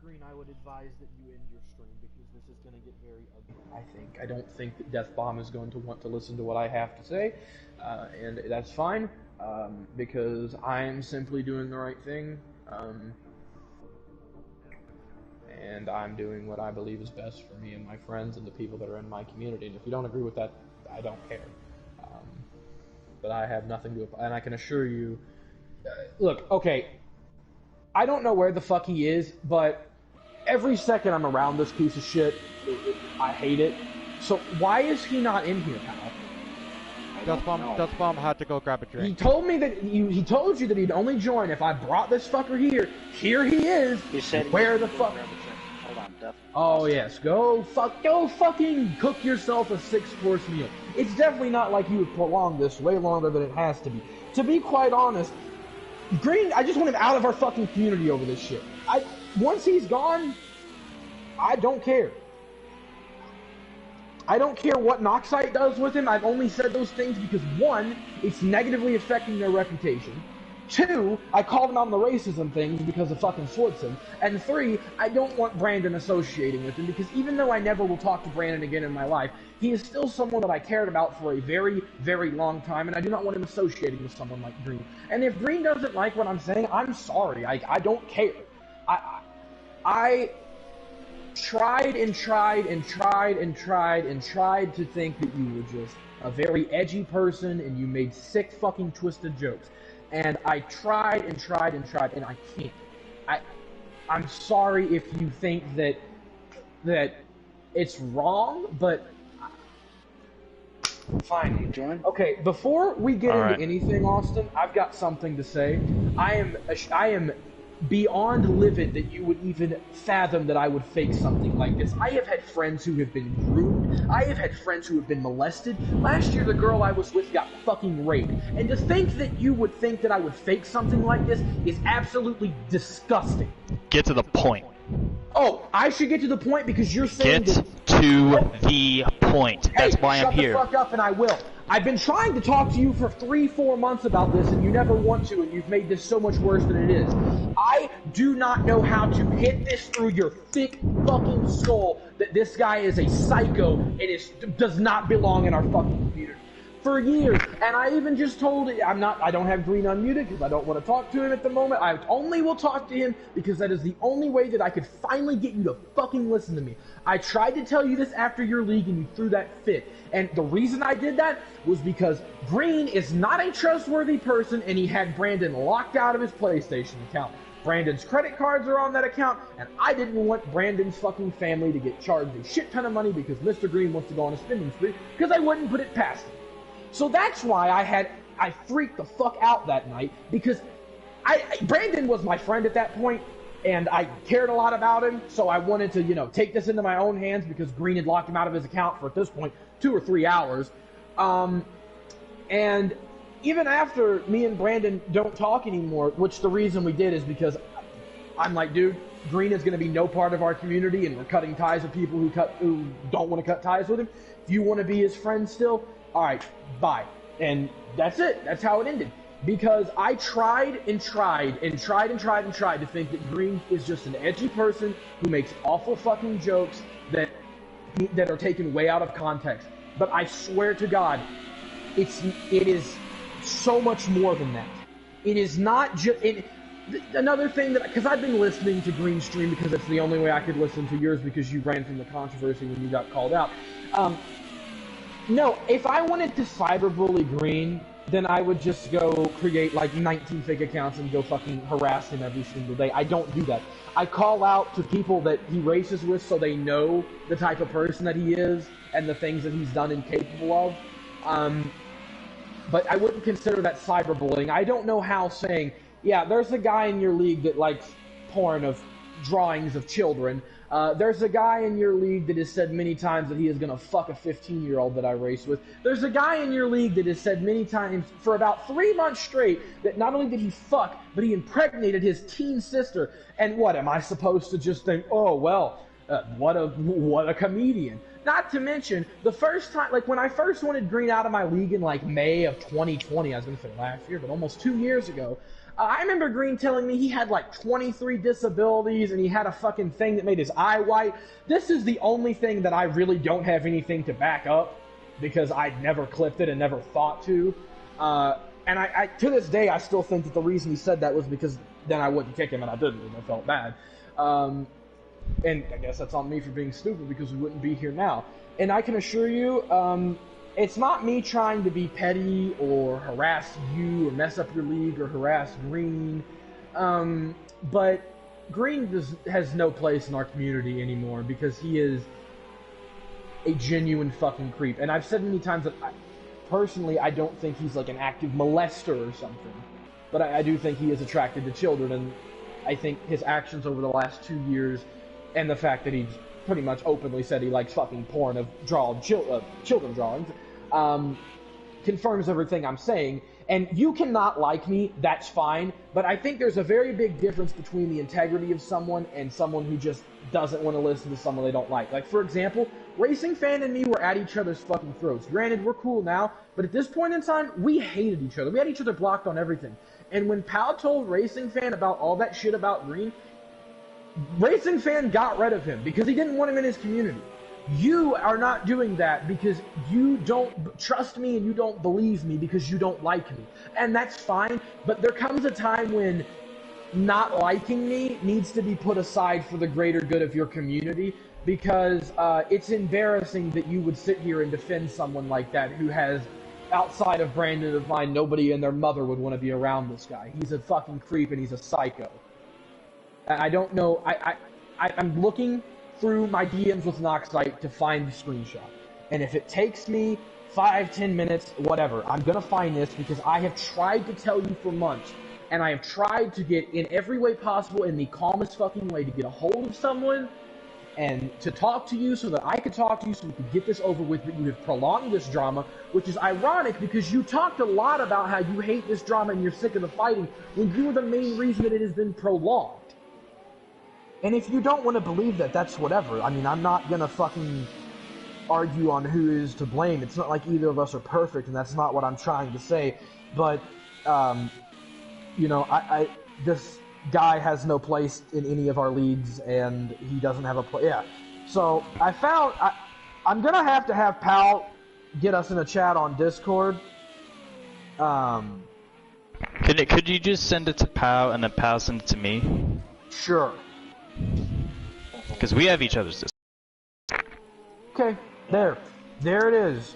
Green, I would advise that you end your stream because this is going to get very ugly. I don't think that Death Bomb is going to want to listen to what I have to say, and that's fine, because I am simply doing the right thing. And I'm doing what I believe is best for me and my friends and the people that are in my community. And if you don't agree with that, I don't care. But I have nothing to... And I can assure you... look, okay, I don't know where the fuck he is, but every second I'm around this piece of shit, I hate it. So why is he not in here, pal? Death Bomb had to go grab a drink. He told me that he told you that he'd only join if I brought this fucker here. Here he is. He said where the fuck? Hold on, Death. Oh yes, go fucking cook yourself a 6-course meal. It's definitely not like you would prolong this way longer than it has to be. To be quite honest, Green, I just want him out of our fucking community over this shit. Once he's gone, I don't care. I don't care what Noxite does with him. I've only said those things because 1, it's negatively affecting their reputation. 2, I called him out on the racism things because of fucking Swordson. And 3, I don't want Brandon associating with him because even though I never will talk to Brandon again in my life, he is still someone that I cared about for a very, very long time, and I do not want him associating with someone like Green. And if Green doesn't like what I'm saying, I'm sorry. I don't care. I tried and tried and tried and tried and tried to think that you were just a very edgy person and you made sick fucking twisted jokes. And I tried and tried and tried, and I can't. I'm sorry if you think that it's wrong, but fine. You join? Okay, before we get into right. anything, Austin, I've got something to say. I am beyond livid that you would even fathom that I would fake something like this. I have had friends who have been groomed. I have had friends who have been molested. Last year, the girl I was with got fucking raped. And to think that you would think that I would fake something like this is absolutely disgusting. Get to the point. Oh, I should get to the point because you're saying Get that... to the point. That's why I'm here. Shut the fuck up and I will. I've been trying to talk to you for 3-4 months about this and you never want to, and you've made this so much worse than it is. I do not know how to hit this through your thick fucking skull that this guy is a psycho and does not belong in our fucking community. For years, and I even just told it, I don't have Green unmuted because I don't want to talk to him at the moment. I only will talk to him because that is the only way that I could finally get you to fucking listen to me. I tried to tell you this after your league and you threw that fit. And the reason I did that was because Green is not a trustworthy person and he had Brandon locked out of his PlayStation account. Brandon's credit cards are on that account, and I didn't want Brandon's fucking family to get charged a shit ton of money because Mr. Green wants to go on a spending spree because I wouldn't put it past him. So that's why I freaked the fuck out that night because Brandon was my friend at that point and I cared a lot about him, so I wanted to, take this into my own hands because Green had locked him out of his account for, at this point, 2 or 3 hours. And even after me and Brandon don't talk anymore, which the reason we did is because I'm like, dude, Green is going to be no part of our community and we're cutting ties with people who don't want to cut ties with him. If you want to be his friend still, alright, bye. And that's it. That's how it ended. Because I tried and tried and tried and tried and tried to think that Green is just an edgy person who makes awful fucking jokes that are taken way out of context. But I swear to God, it is so much more than that. It is not just... Another thing that... Because I've been listening to Green stream because it's the only way I could listen to yours because you ran from the controversy when you got called out. No, if I wanted to cyberbully Green, then I would just go create like 19 fake accounts and go fucking harass him every single day. I don't do that. I call out to people that he races with so they know the type of person that he is and the things that he's done and capable of. But I wouldn't consider that cyberbullying. I don't know how saying, yeah, there's a guy in your league that likes porn of drawings of children. There's a guy in your league that has said many times that he is going to fuck a 15-year-old that I race with. There's a guy in your league that has said many times for about 3 months straight that not only did he fuck, but he impregnated his teen sister. And what, am I supposed to just think, oh, well, what a comedian? Not to mention, the first time, like when I first wanted Green out of my league in like May of 2020, I was going to say last year, but almost 2 years ago, I remember Green telling me he had like 23 disabilities and he had a fucking thing that made his eye white. This is the only thing that I really don't have anything to back up because I never clipped it and never thought to. And I to this day, I still think that the reason he said that was because then I wouldn't kick him and I didn't and I felt bad. And I guess that's on me for being stupid because we wouldn't be here now. And I can assure you, it's not me trying to be petty or harass you or mess up your league or harass Green. But Green has no place in our community anymore because he is a genuine fucking creep. And I've said many times that personally I don't think he's like an active molester or something. But I do think he is attracted to children, and I think his actions over the last 2 years and the fact that he's pretty much openly said he likes fucking porn of children drawings confirms everything I'm saying. And you cannot like me, that's fine, but I think there's a very big difference between the integrity of someone and someone who just doesn't want to listen to someone they don't like. Like, for example, Racing Fan and me were at each other's fucking throats. Granted, we're cool now, but at this point in time, we hated each other. We had each other blocked on everything. And when Pal told Racing Fan about all that shit about Green, Racing Fan got rid of him because he didn't want him in his community. You are not doing that because you don't trust me and you don't believe me because you don't like me. And that's fine, but there comes a time when not liking me needs to be put aside for the greater good of your community, because it's embarrassing that you would sit here and defend someone like that who has, outside of Brandon of mine, nobody and their mother would want to be around this guy. He's a fucking creep and he's a psycho. I don't know, I'm looking through my DMs with Noxite to find the screenshot. And if it takes me 5-10 minutes, whatever, I'm gonna find this because I have tried to tell you for months, and I have tried to get in every way possible, in the calmest fucking way, to get a hold of someone and to talk to you so that I could talk to you so we could get this over with, but you have prolonged this drama, which is ironic because you talked a lot about how you hate this drama and you're sick of the fighting when you were the main reason that it has been prolonged. And if you don't want to believe that, that's whatever. I mean, I'm not gonna fucking argue on who is to blame. It's not like either of us are perfect, and that's not what I'm trying to say. But, you know, this guy has no place in any of our leagues, and he doesn't have a place. Yeah. So, I'm gonna have Pal get us in a chat on Discord. Could you just send it to Pal, and then Pal send it to me? Sure. Because we have each other's. Okay, there it is.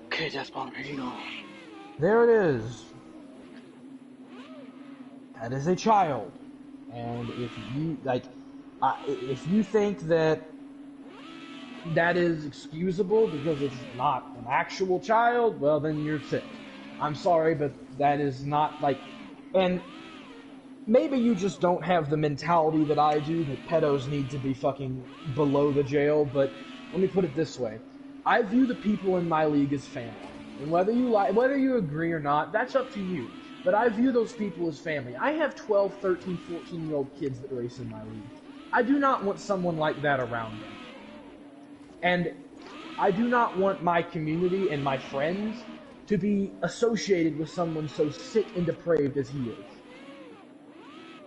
Okay, Deathbomb, here you go. There it is. That is a child, and if you if you think that is excusable because it's not an actual child, well then you're sick. I'm sorry, but that is not and maybe you just don't have the mentality that I do, that pedos need to be fucking below the jail, but let me put it this way. I view the people in my league as family. And whether you agree or not, that's up to you. But I view those people as family. I have 12, 13, 14-year-old kids that race in my league. I do not want someone like that around me. And I do not want my community and my friends to be associated with someone so sick and depraved as he is.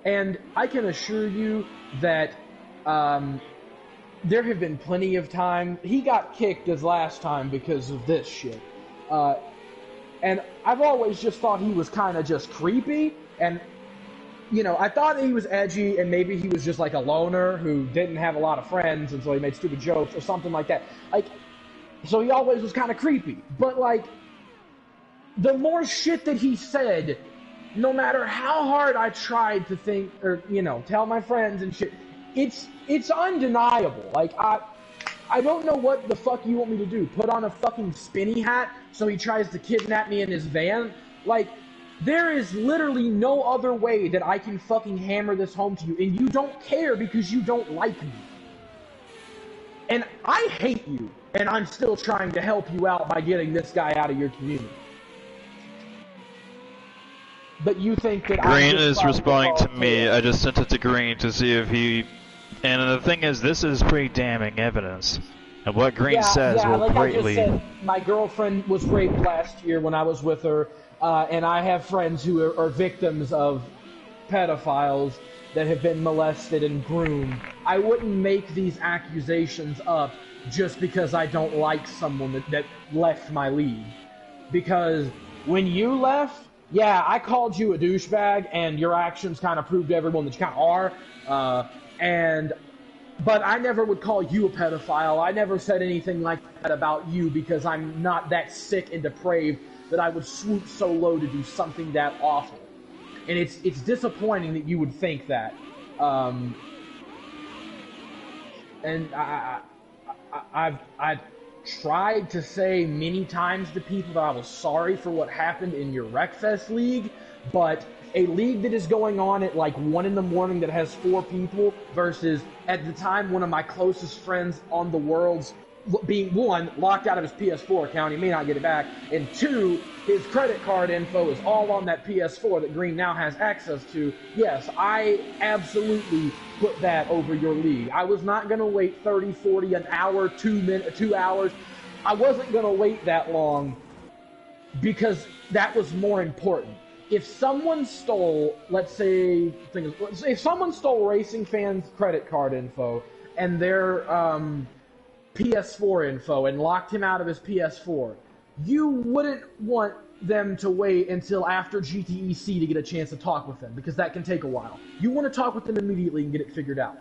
And I can assure you that there have been plenty of times. He got kicked his last time because of this shit. And I've always just thought he was kind of just creepy, and you know, I thought that he was edgy, and maybe he was just like a loner who didn't have a lot of friends, and so he made stupid jokes or something like that. So he always was kind of creepy. But the more shit that he said, no matter how hard I tried to think or tell my friends and shit, it's undeniable. I don't know what the fuck you want me to do. Put on a fucking spinny hat so he tries to kidnap me in his van? There is literally no other way that I can fucking hammer this home to you, and you don't care because you don't like me. And I hate you, and I'm still trying to help you out by getting this guy out of your community. But you think that Green is responding to me. I just sent it to Green to see if he... And the thing is, this is pretty damning evidence. And what Green says will greatly... I just said, my girlfriend was raped last year when I was with her, and I have friends who are victims of pedophiles that have been molested and groomed. I wouldn't make these accusations up just because I don't like someone that left my league. Because when you left, yeah, I called you a douchebag, and your actions kind of proved to everyone that you kind of are. But I never would call you a pedophile. I never said anything like that about you because I'm not that sick and depraved that I would swoop so low to do something that awful. And it's disappointing that you would think that. And I've tried to say many times to people that I was sorry for what happened in your Wreckfest league, but a league that is going on at like 1 in the morning that has 4 people versus at the time one of my closest friends on the world's being 1, locked out of his PS4 account, he may not get it back, and 2, his credit card info is all on that PS4 that Green now has access to. Yes, I absolutely put that over your league. I was not going to wait 30, 40, an hour, 2 hours. I wasn't going to wait that long because that was more important. If someone stole, let's say, if someone stole Racing Fan's credit card info and their PS4 info and locked him out of his PS4, you wouldn't want them to wait until after GTEC to get a chance to talk with them, because that can take a while. You want to talk with them immediately and get it figured out.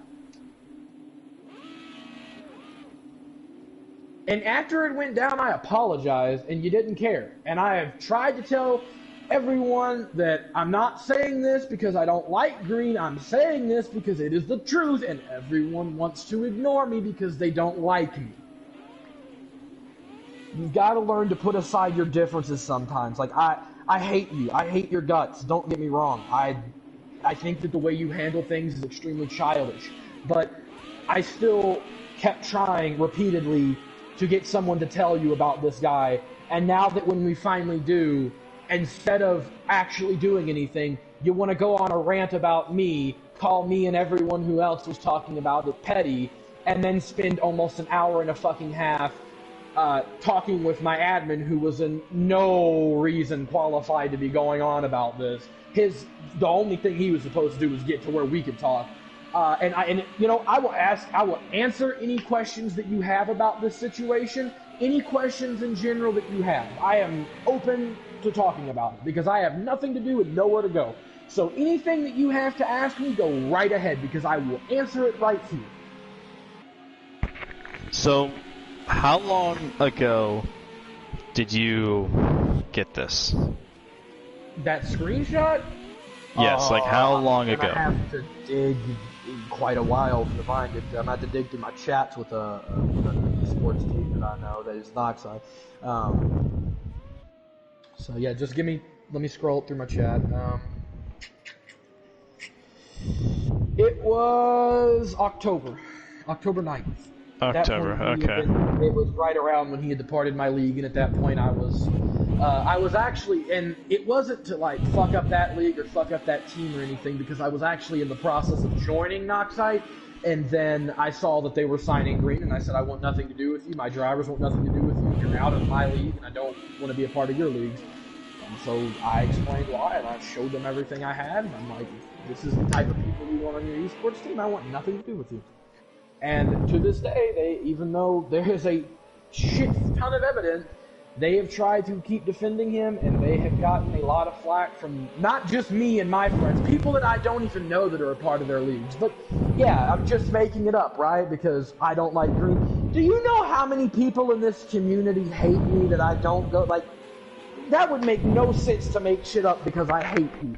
And after it went down, I apologized, and you didn't care. And I have tried to tell everyone that I'm not saying this because I don't like Green, I'm saying this because it is the truth, and everyone wants to ignore me because they don't like me. You've got to learn to put aside your differences sometimes. Like, I hate you. I hate your guts. Don't get me wrong. I think that the way you handle things is extremely childish. But I still kept trying repeatedly to get someone to tell you about this guy. And now that when we finally do, instead of actually doing anything, you want to go on a rant about me, call me and everyone who else was talking about it petty, and then spend almost an hour and a fucking half talking with my admin, who was in no reason qualified to be going on about this. The only thing he was supposed to do was get to where we could talk. I will answer any questions that you have about this situation, any questions in general that you have. I am open to talking about it because I have nothing to do and nowhere to go. So anything that you have to ask me, go right ahead, because I will answer it right here. So, how long ago did you get this? That screenshot? Yes, like how long ago? I have to dig quite a while to find it. I'm going to have to dig through my chats with a esports team that I know that is Noxide. So yeah, just let me scroll through my chat. It was October 9th. October, okay. It was right around when he had departed my league, and at that point I was actually, and it wasn't to like fuck up that league or fuck up that team or anything, because I was actually in the process of joining Noxite, and then I saw that they were signing Green, and I said, I want nothing to do with you, my drivers want nothing to do with you, you're out of my league, and I don't want to be a part of your leagues. And so I explained why, and I showed them everything I had, and I'm like, this is the type of people you want on your esports team, I want nothing to do with you. And to this day, even though there is a shit ton of evidence, they have tried to keep defending him, and they have gotten a lot of flack from not just me and my friends, people that I don't even know that are a part of their leagues. But yeah, I'm just making it up, right? Because I don't like Green. Do you know how many people in this community hate me that I don't go, like, that would make no sense to make shit up because I hate people.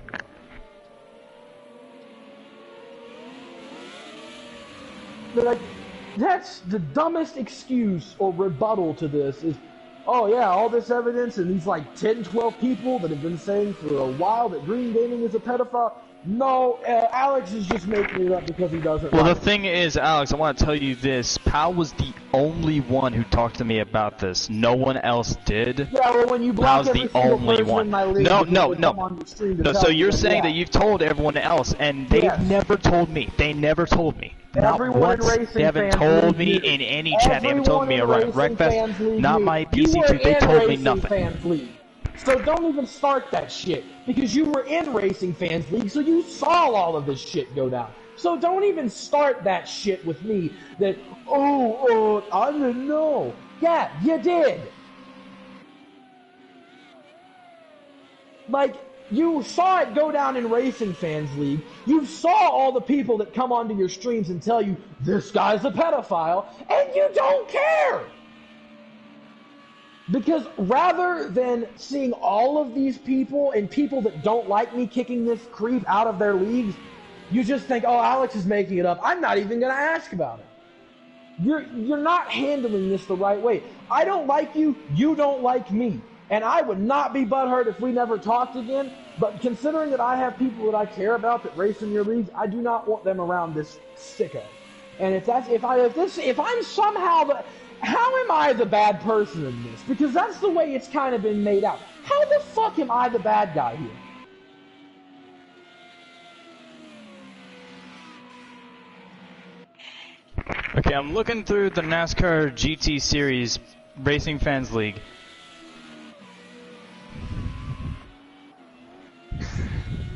But like, that's the dumbest excuse or rebuttal to this is, oh yeah, all this evidence and these like 10, 12 people that have been saying for a while that Green Gaming is a pedophile. No, Alex is just making it up because he doesn't. Well, the thing is, Alex, I want to tell you this. Pal was the only one who talked to me about this. No one else did. Yeah, well, when you block Pal's the only one. No. So you're saying that you've told everyone else, and they've never told me. They never told me. Not once. They haven't told me in any chat. They haven't told me around Wreckfest. Not my PC2. They told me nothing. So don't even start that shit, because you were in Racing Fans League, so you saw all of this shit go down. So don't even start that shit with me that, I didn't know. Yeah, you did. Like, you saw it go down in Racing Fans League. You saw all the people that come onto your streams and tell you, this guy's a pedophile, and you don't care. Because rather than seeing all of these people and people that don't like me kicking this creep out of their leagues, you just think, oh, Alex is making it up. I'm not even going to ask about it. You're not handling this the right way. I don't like you. You don't like me. And I would not be butthurt if we never talked again, but considering that I have people that I care about that race in your league, I do not want them around this sicko. And if I'm somehow how am I the bad person in this? Because that's the way it's kind of been made out. How the fuck am I the bad guy here? Okay, I'm looking through the NASCAR GT Series Racing Fans League.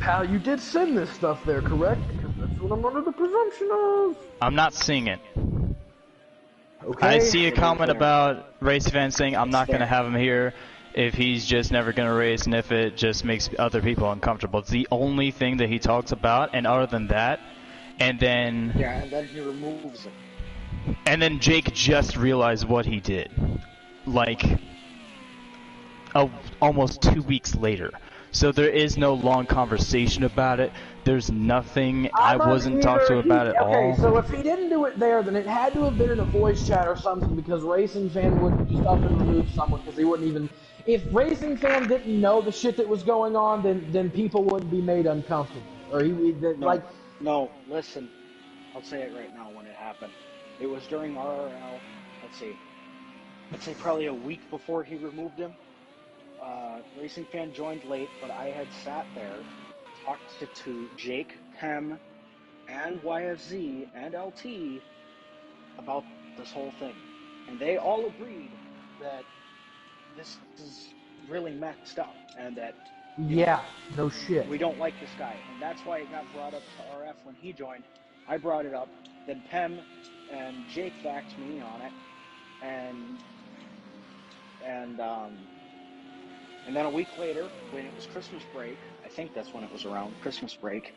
Pal, you did send this stuff there, correct? Because that's what I'm under the presumption of. I'm not seeing it. Okay. I see a comment about Race Fans saying I'm not going to have him here if he's just never going to race and if it just makes other people uncomfortable. It's the only thing that he talks about, and other than that, and then... Yeah, and then he removes it. And then Jake just realized what he did. Like, almost 2 weeks later. So there is no long conversation about it. There's nothing I wasn't talked to about at all. Okay, so if he didn't do it there, then it had to have been in a voice chat or something, because Racing Fan would just up and remove someone, because he wouldn't even... If Racing Fan didn't know the shit that was going on, then people wouldn't be made uncomfortable. Or No, listen. I'll say it right now when it happened. It was during RRL, let's say probably a week before he removed him. Racing Fan joined late, but I had sat there, talked to Jake, Hem, and YFZ, and LT about this whole thing. And they all agreed that this is really messed up, and that no shit. we don't like this guy. And that's why it got brought up to RF when he joined. I brought it up, then Pem and Jake backed me on it, and then a week later, when it was Christmas break, I think that's when it was around Christmas break,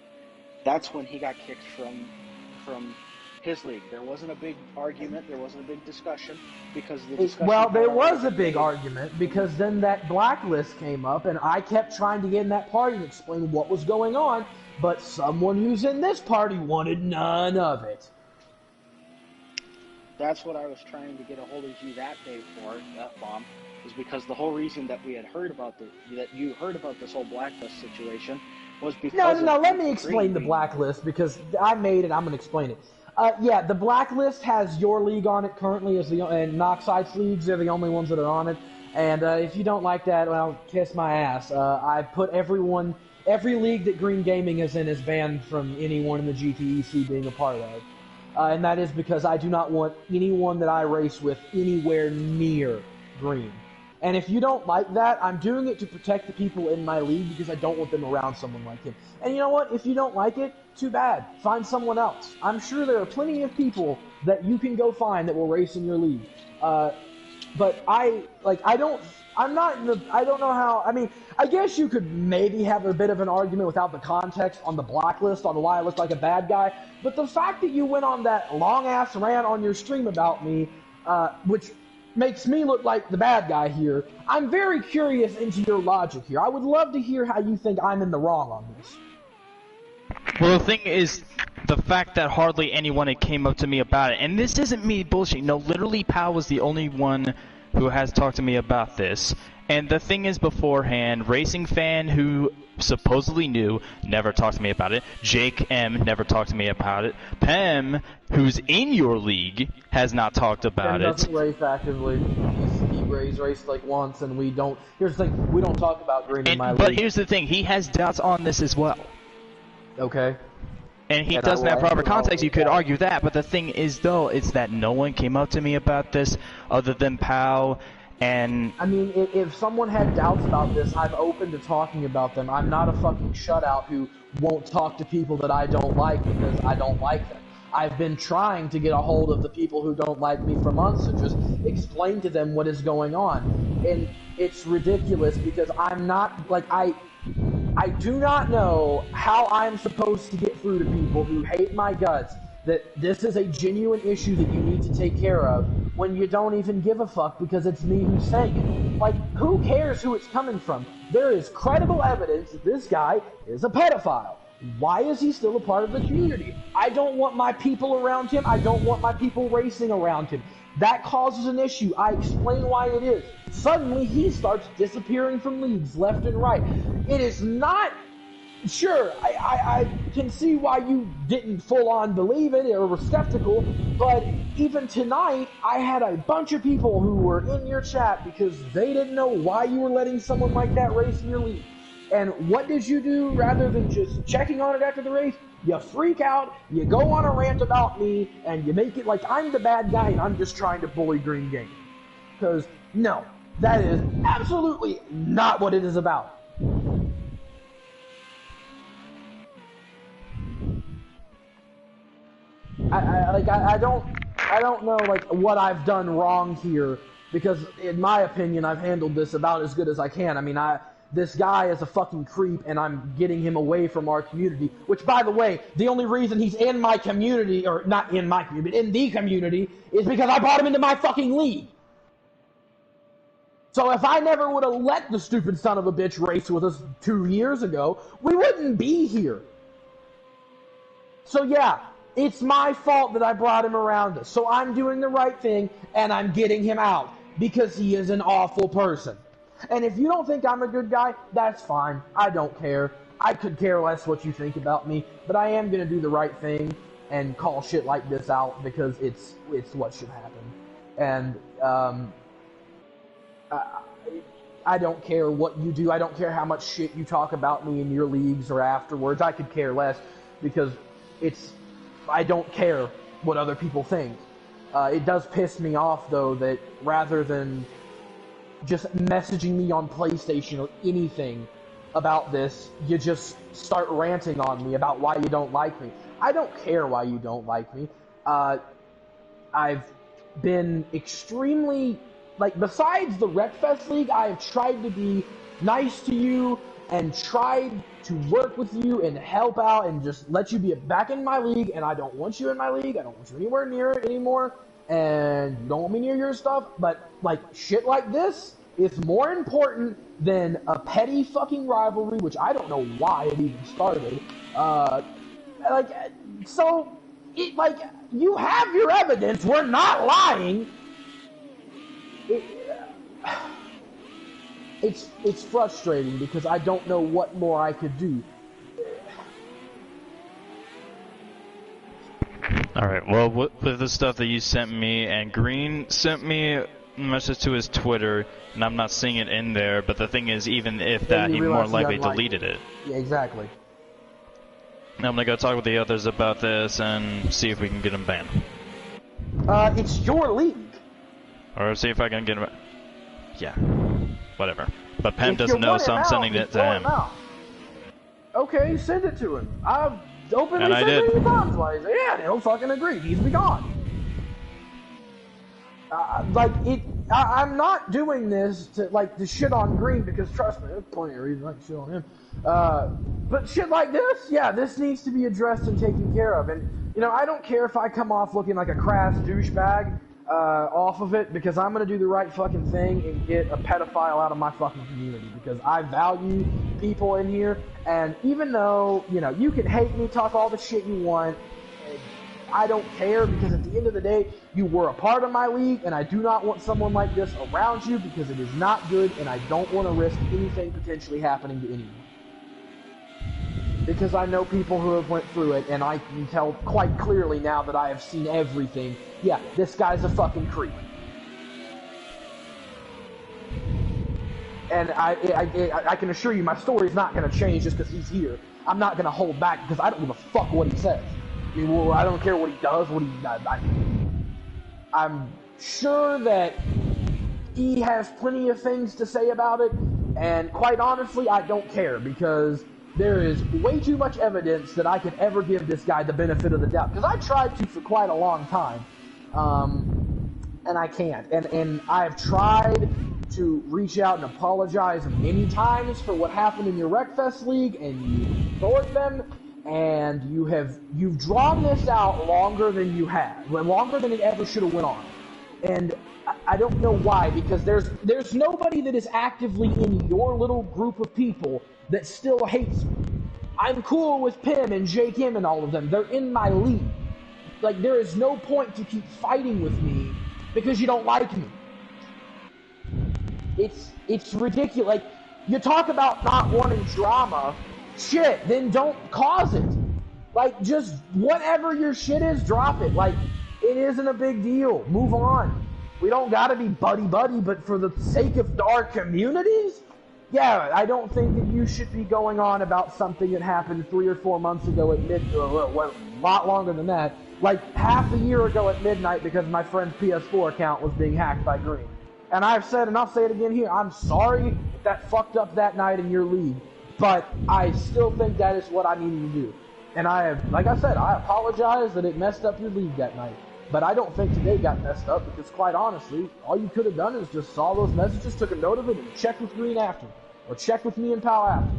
that's when he got kicked from his league. There wasn't a big argument, there wasn't a big discussion, because the discussion... Well, there was a big argument, because then that blacklist came up, and I kept trying to get in that party and explain what was going on, but someone who's in this party wanted none of it. That's what I was trying to get a hold of you that day for, that bomb, was because the whole reason that we had heard about that you heard about this whole blacklist situation was because... No, let me explain the blacklist, because I made it, I'm going to explain it. Yeah, the blacklist has your league on it currently, and Noxide's leagues are the only ones that are on it, and if you don't like that, well, kiss my ass. I put every league that Green Gaming is in is banned from anyone in the GTEC being a part of. And that is because I do not want anyone that I race with anywhere near Green. And if you don't like that, I'm doing it to protect the people in my league because I don't want them around someone like him. And you know what? If you don't like it, too bad. Find someone else. I'm sure there are plenty of people that you can go find that will race in your league. But I don't know how, I mean, I guess you could maybe have a bit of an argument without the context on the blacklist on why I look like a bad guy, but the fact that you went on that long-ass rant on your stream about me, which makes me look like the bad guy here, I'm very curious into your logic here. I would love to hear how you think I'm in the wrong on this. Well, the thing is, the fact that hardly anyone had came up to me about it, and this isn't me bullshitting, no, literally Pal was the only one who has talked to me about this. And the thing is, beforehand, Racing Fan, who supposedly knew, never talked to me about it. Jake M never talked to me about it. Pem, who's in your league, has not talked about Pem it. doesn't race actively. He's raced like once, and we don't. Here's the thing: we don't talk about Green in my league. But here's the thing: he has doubts on this as well. Okay. And he doesn't have proper context. You could argue that, but the thing is, though, it's that no one came up to me about this other than Pow. And I mean, if someone had doubts about this, I'm open to talking about them. I'm not a fucking shutout who won't talk to people that I don't like because I don't like them. I've been trying to get a hold of the people who don't like me for months and just explain to them what is going on. And it's ridiculous because I'm not, like, I do not know how I'm supposed to get through to people who hate my guts that this is a genuine issue that you need to take care of when you don't even give a fuck because it's me who's saying it. Like, who cares who it's coming from? There is credible evidence that this guy is a pedophile. Why is he still a part of the community? I don't want my people around him. I don't want my people racing around him. That causes an issue. I explain why it is. Suddenly, he starts disappearing from leagues left and right. It is not... Sure, I can see why you didn't full-on believe it or were skeptical, but even tonight, I had a bunch of people who were in your chat because they didn't know why you were letting someone like that race in your league. And what did you do rather than just checking on it after the race? You freak out, you go on a rant about me, and you make it like I'm the bad guy and I'm just trying to bully Green Game. Because, no, that is absolutely not what it is about. I don't know like what I've done wrong here, because in my opinion I've handled this about as good as I can. I mean, this guy is a fucking creep and I'm getting him away from our community, which by the way, the only reason he's in my community, or not in my community, but in the community, is because I brought him into my fucking league. So if I never would have let the stupid son of a bitch race with us 2 years ago, we wouldn't be here. So yeah, it's my fault that I brought him around us. So I'm doing the right thing, and I'm getting him out, because he is an awful person. And if you don't think I'm a good guy, that's fine. I don't care. I could care less what you think about me, but I am going to do the right thing and call shit like this out, because it's what should happen. And I don't care what you do. I don't care how much shit you talk about me in your leagues or afterwards. I could care less, because I don't care what other people think. It does piss me off, though, that rather than just messaging me on PlayStation or anything about this, you just start ranting on me about why you don't like me. I don't care why you don't like me. I've been extremely... Like, besides the Wreckfest League, I have tried to be nice to you and tried to work with you and help out and just let you be back in my league, and I don't want you in my league. I don't want you anywhere near it anymore, and you don't want me near your stuff, but, like, shit like this is more important than a petty fucking rivalry, which I don't know why it even started. You have your evidence. We're not lying. It's frustrating because I don't know what more I could do. Alright, well, with the stuff that you sent me, and Green sent me a message to his Twitter, and I'm not seeing it in there, but the thing is, even if that, he more likely deleted it. Yeah, exactly. Now I'm gonna go talk with the others about this and see if we can get him banned. It's your league. Or see if I can get him... Yeah. Whatever. But Pem doesn't know, so I'm sending it to him. Okay, send it to him. I've openly said it many times. Like, yeah, he'll fucking agree. He needs to be gone. I'm not doing this to shit on Green, because trust me, there's plenty of reasons I can shit on him. But shit like this, yeah, this needs to be addressed and taken care of. And, you know, I don't care if I come off looking like a crass douchebag off of it, because I'm gonna do the right fucking thing and get a pedophile out of my fucking community, because I value people in here. And even though, you know, you can hate me, talk all the shit you want, I don't care, because at the end of the day, you were a part of my league, and I do not want someone like this around you, because it is not good, and I don't want to risk anything potentially happening to anyone. Because I know people who have went through it, and I can tell quite clearly now that I have seen everything. Yeah, this guy's a fucking creep. And I can assure you my story's not going to change just because he's here. I'm not going to hold back, because I don't give a fuck what he says. I mean, well, I don't care what he does, I'm sure that he has plenty of things to say about it, and quite honestly, I don't care, because there is way too much evidence that I could ever give this guy the benefit of the doubt. Because I tried to for quite a long time, and I can't. And I've tried to reach out and apologize many times for what happened in your Wreckfest League, and you ignored them, and you've drawn this out longer than you have, longer than it ever should have went on. And I don't know why, because there's nobody that is actively in your little group of people that still hates me. I'm cool with Pim and Jake and all of them. They're in my league. Like, there is no point to keep fighting with me because you don't like me. It's ridiculous. Like, you talk about not wanting drama, shit, then don't cause it. Like, just whatever your shit is, drop it. Like, it isn't a big deal. Move on. We don't gotta be buddy-buddy, but for the sake of our communities, yeah, I don't think that you should be going on about something that happened 3 or 4 months ago at midnight, a lot longer than that, like half a year ago at midnight because my friend's PS4 account was being hacked by Green. And I've said, and I'll say it again here, I'm sorry that fucked up that night in your league, but I still think that is what I needed to do. And I have, like I said, I apologize that it messed up your league that night. But I don't think today got messed up because, quite honestly, all you could have done is just saw those messages, took a note of it, and checked with Green after. Or checked with me and Pal after.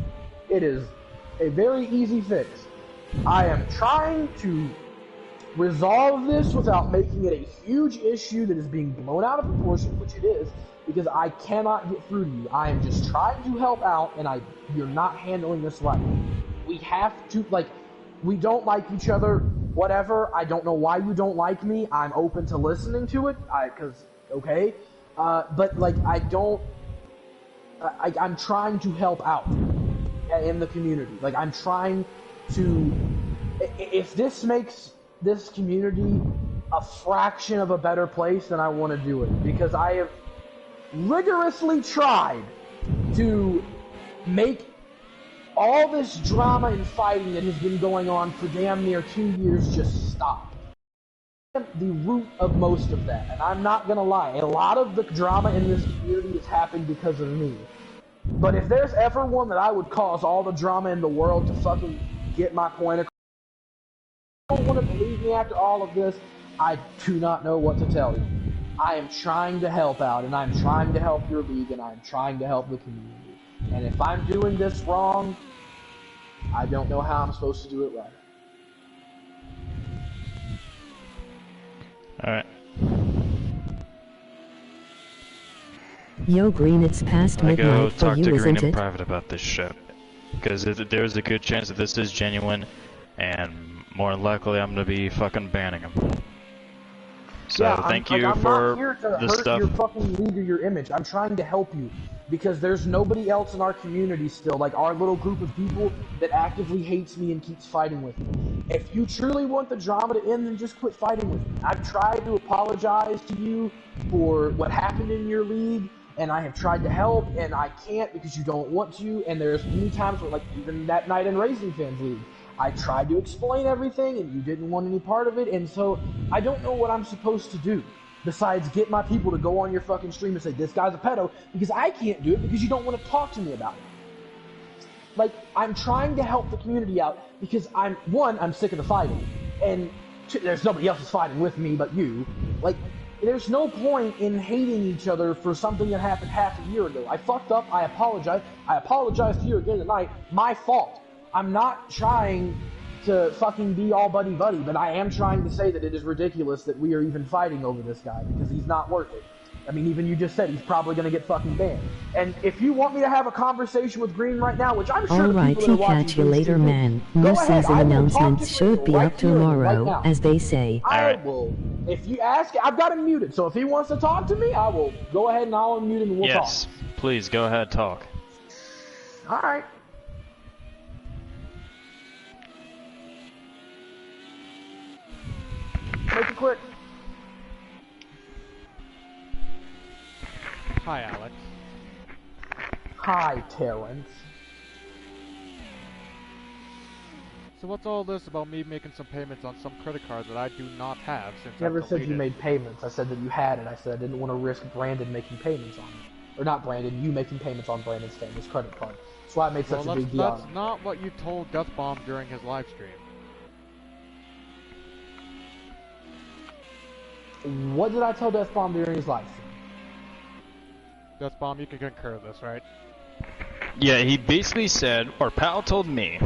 It is a very easy fix. I am trying to resolve this without making it a huge issue that is being blown out of proportion, which it is, because I cannot get through to you. I am just trying to help out, and you're not handling this right. We have to, like, we don't like each other, whatever. I don't know why you don't like me. I'm open to listening to it, okay? But, like, I'm trying to help out in the community. Like, I'm trying to, if this makes this community a fraction of a better place, then I want to do it. Because I have rigorously tried to make all this drama and fighting that has been going on for damn near 2 years just stop. The root of most of that, and I'm not gonna lie, a lot of the drama in this community has happened because of me. But if there's ever one that I would cause all the drama in the world to fucking get my point across, you don't want to believe me after all of this, I do not know what to tell you. I am trying to help out, and I'm trying to help your league, and I'm trying to help the community. And if I'm doing this wrong, I don't know how I'm supposed to do it right. Alright. Yo Green, it's past I go midnight for talk you, to Green isn't in it? private about this shit. Because there's a good chance that this is genuine, and more than likely I'm gonna be fucking banning him. So yeah, thank I'm you not for here to the hurt stuff. your fucking league or your image. I'm trying to help you. Because there's nobody else in our community still, like our little group of people, that actively hates me and keeps fighting with me. If you truly want the drama to end, then just quit fighting with me. I've tried to apologize to you for what happened in your league, and I have tried to help, and I can't because you don't want to, and there's many times where, like, even that night in Racing Fans League, I tried to explain everything, and you didn't want any part of it, and so I don't know what I'm supposed to do. Besides get my people to go on your fucking stream and say, this guy's a pedo, because I can't do it because you don't want to talk to me about it. Like, I'm trying to help the community out because I'm sick of the fighting, and two, there's nobody else that's fighting with me but you. Like, there's no point in hating each other for something that happened half a year ago. I fucked up, I apologize to you again tonight, my fault. I'm not trying to fucking be all buddy-buddy, but I am trying to say that it is ridiculous that we are even fighting over this guy, because he's not worth it. I mean, even you just said he's probably gonna get fucking banned. And if you want me to have a conversation with Green right now, which I'm sure the people that are watching catch you later, man. New season announcements should be up tomorrow, as they say. I will, if you ask, I've got him muted, so if he wants to talk to me, I will go ahead and I'll unmute him and we'll talk. Yes, please, go ahead, talk. Alright. Make it quick. Hi, Alex. Hi, Terrence. So what's all this about me making some payments on some credit cards that I do not have since Never I've said you deleted? made payments. I said that you had it. I said I didn't want to risk Brandon making payments on it. Or not Brandon, you making payments on Brandon's famous credit card. That's why I made such a big deal out of That's it. not what you told Deathbomb during his live stream. What did I tell Deathbomb during his live stream? Deathbomb, you can concur this, right? Yeah, he basically said, or Pal told me,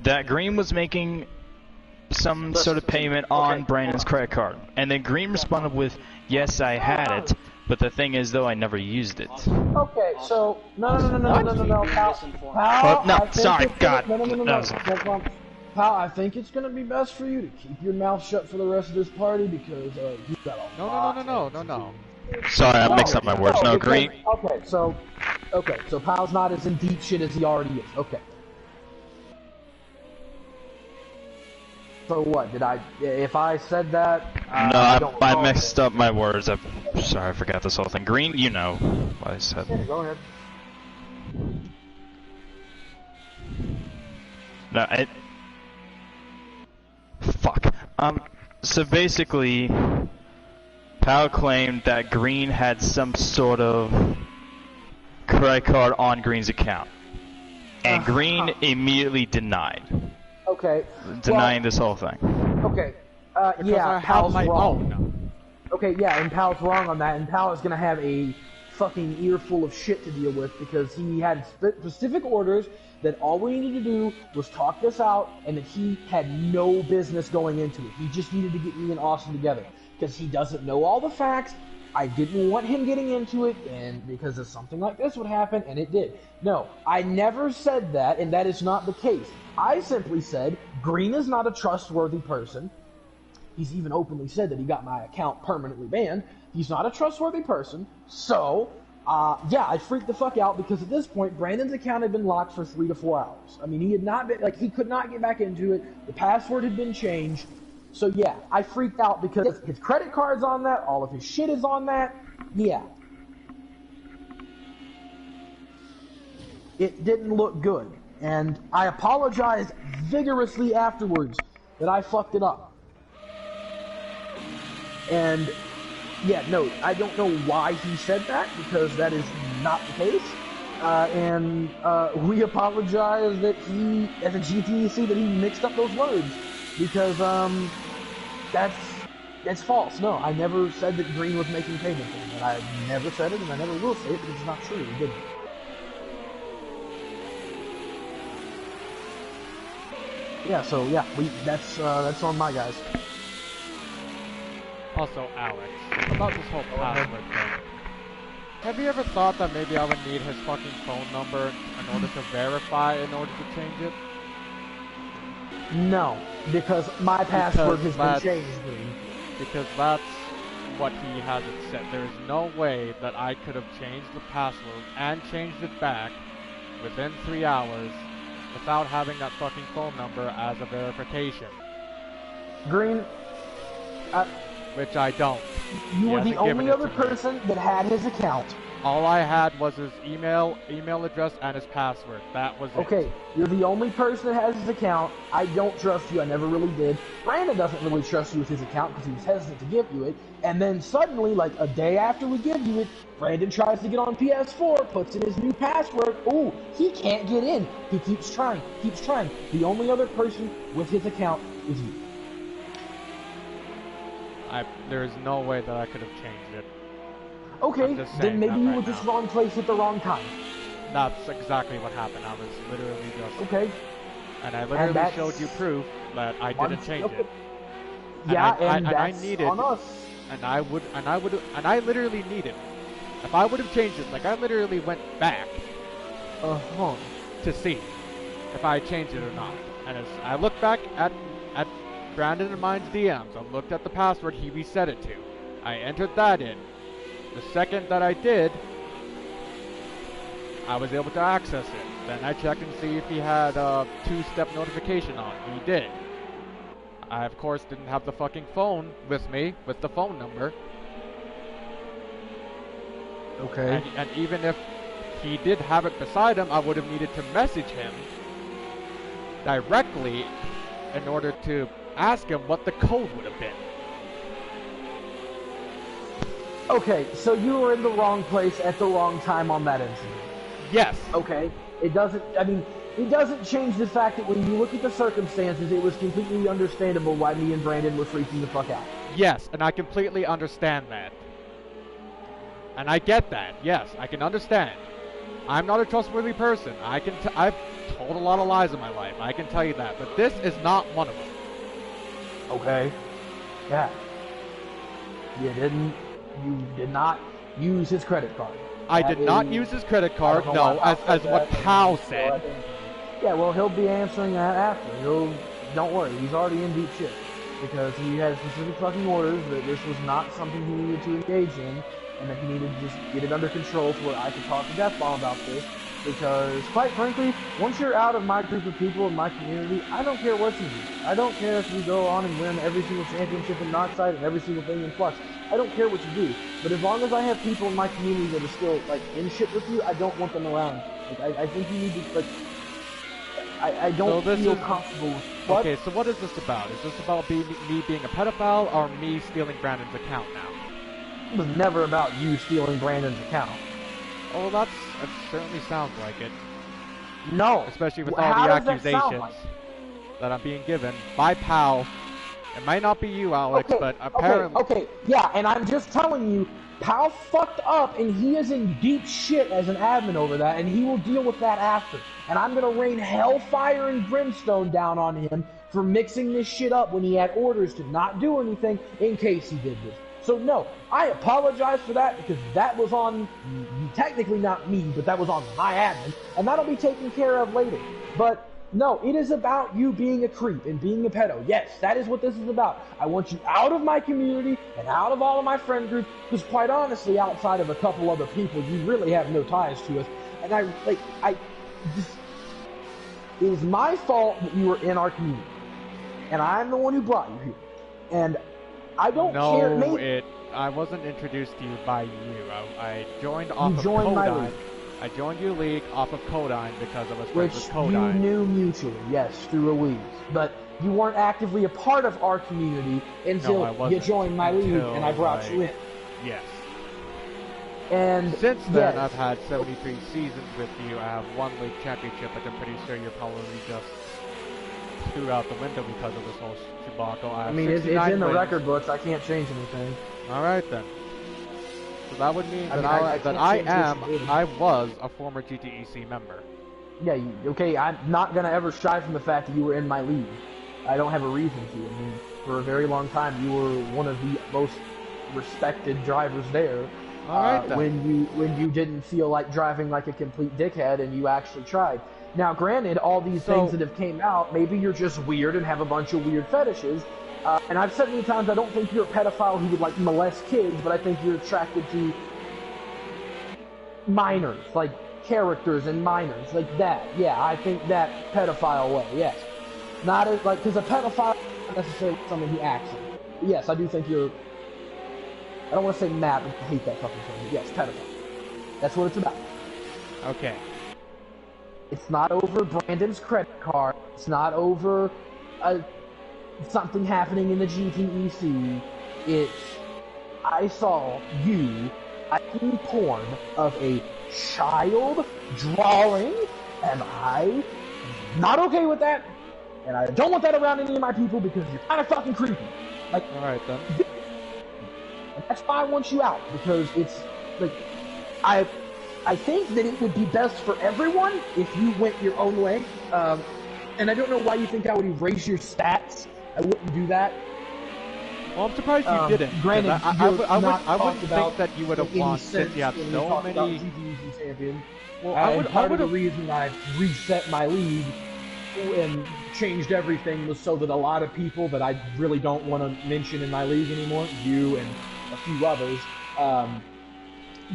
that Green was making some sort of payment on Brandon's credit card. And then Green responded with, yes, I had it, but the thing is, though, I never used it. Okay, so, no, Pal, No, I think sorry, it's- God. No, pal, I think it's gonna be best for you to keep your mouth shut for the rest of this party because you've got a lot. No. Sorry, I mixed up my words. No, Green. Okay, so pal's not as in deep shit as he already is. Okay. So what did I? If I said that, No, I mixed up my words. I'm sorry, I forgot this whole thing. Green, you know what I said. Yeah, go ahead. No, fuck. So basically, Pal claimed that Green had some sort of credit card on Green's account, and Green immediately denied. Okay. Denying this whole thing. Okay. Yeah, Pal's wrong. Okay, yeah, and Pal's wrong on that, and Pal is gonna have a fucking earful of shit to deal with because he had specific orders that all we needed to do was talk this out, and that he had no business going into it. He just needed to get me and Austin together because he doesn't know all the facts. I didn't want him getting into it, and because of something like this would happen, and it did. No, I never said that, and that is not the case. I simply said Green is not a trustworthy person. He's even openly said that he got my account permanently banned. He's not a trustworthy person, so yeah, I freaked the fuck out because at this point, Brandon's account had been locked for 3 to 4 hours. I mean, he had not been, he could not get back into it. The password had been changed. So yeah, I freaked out because his credit card's on that, all of his shit is on that. Yeah. It didn't look good. And I apologized vigorously afterwards that I fucked it up. And yeah, no, I don't know why he said that, because that is not the case. And we apologize that he, as a GTEC, that he mixed up those words, because that's false. No, I never said that Green was making payments, and I never said it, and I never will say it because it's not true. He didn't. Yeah, so yeah, that's on my guys. Also, Alex, about this whole password thing. Have you ever thought that maybe I would need his fucking phone number in order to verify, in order to change it? No, because my password has been changed. Because that's what he has it set. There is no way that I could have changed the password and changed it back within 3 hours without having that fucking phone number as a verification. Green, which I don't. You were the only other person that had his account. All I had was his email address, and his password. That was it. Okay, you're the only person that has his account. I don't trust you. I never really did. Brandon doesn't really trust you with his account because he was hesitant to give you it. And then suddenly, like a day after we give you it, Brandon tries to get on PS4, puts in his new password. Ooh, he can't get in. He keeps trying. The only other person with his account is you. There is no way that I could have changed it. Okay, then maybe you were just wrong place at the wrong time. That's exactly what happened. I was literally just... Okay. And I literally showed you proof that I didn't change it. Yeah, and I needed, on us. And I literally needed. If I would have changed it, like I literally went back to see if I changed it or not. And as I looked back at Brandon and mine's DMs, I looked at the password he reset it to. I entered that in. The second that I did, I was able to access it. Then I checked and see if he had a 2-step notification on. He did. I, of course, didn't have the fucking phone with me, with the phone number. Okay. And even if he did have it beside him, I would have needed to message him directly in order to ask him what the code would have been. Okay, so you were in the wrong place at the wrong time on that incident. Yes. Okay. It doesn't change the fact that when you look at the circumstances, it was completely understandable why me and Brandon were freaking the fuck out. Yes, and I completely understand that. And I get that. Yes, I can understand. I'm not a trustworthy person. I've told a lot of lies in my life. I can tell you that. But this is not one of them. Okay. Yeah. You did not use his credit card. I did not use his credit card, no, as what Pal said. Yeah, well, he'll be answering that after. don't worry, he's already in deep shit. Because he had specific fucking orders that this was not something he needed to engage in, and that he needed to just get it under control to where I could talk to Deathball about this. Because, quite frankly, once you're out of my group of people in my community, I don't care what you do. I don't care if you go on and win every single championship in Noxide and every single thing in Flux. I don't care what you do. But as long as I have people in my community that are still, like, in shit with you, I don't want them around. Like, I think you need to, like... I don't feel comfortable with... What? Okay, so what is this about? Is this about me being a pedophile, or me stealing Brandon's account now? It was never about you stealing Brandon's account. Oh, that certainly sounds like it. No. Especially with all the accusations that I'm being given by Pal. It might not be you, Alex, but apparently... Okay, yeah, and I'm just telling you, Pal fucked up, and he is in deep shit as an admin over that, and he will deal with that after. And I'm gonna rain hellfire and brimstone down on him for mixing this shit up when he had orders to not do anything in case he did this. So no, I apologize for that because that was on, technically not me, but that was on my admin, and that'll be taken care of later. But no, it is about you being a creep and being a pedo. Yes, that is what this is about. I want you out of my community and out of all of my friend groups, because quite honestly, outside of a couple other people, you really have no ties to us. And it is my fault that you were in our community. And I'm the one who brought you here. And I don't care. No, I wasn't introduced to you by you. I joined off of Codine. I joined your league off of Codine because I was friends with Codine. Which you knew mutually, yes, through a league. But you weren't actively a part of our community until you joined my league and I brought you in. Yes. And since then, I've had 73 seasons with you. I have one league championship, but I'm pretty sure you're probably just threw out the window because of this whole debacle. I mean, it's in the record books. I can't change anything. All right then. So that would mean that I was a former GTEC member. Yeah. Okay. I'm not gonna ever shy from the fact that you were in my league. I don't have a reason to. I mean, for a very long time, you were one of the most respected drivers there. All right, then. When you didn't feel like driving like a complete dickhead and you actually tried. Now, granted, all these things that have came out, maybe you're just weird and have a bunch of weird fetishes. And I've said many times, I don't think you're a pedophile who would like molest kids, but I think you're attracted to minors, like characters and minors, like that. Yeah, I think that pedophile way. Yes, not as like because a pedophile is not necessarily someone who acts in it. But yes, I do think you're. I don't want to say mad, but I hate that fucking term. But yes, pedophile. That's what it's about. Okay. It's not over Brandon's credit card. It's not over something happening in the GTEC. It's I saw you liking porn of a child drawing, and I'm not okay with that. And I don't want that around any of my people because you're kind of fucking creepy. Like, all right then. And that's why I want you out, because it's like I think that it would be best for everyone if you went your own way. And I don't know why you think I would erase your stats. I wouldn't do that. Well, I'm surprised you didn't. Granted, I wouldn't think that you would have won since you had so many. Well, part of the reason I reset my league and changed everything was so that a lot of people that I really don't want to mention in my league anymore, you and a few others,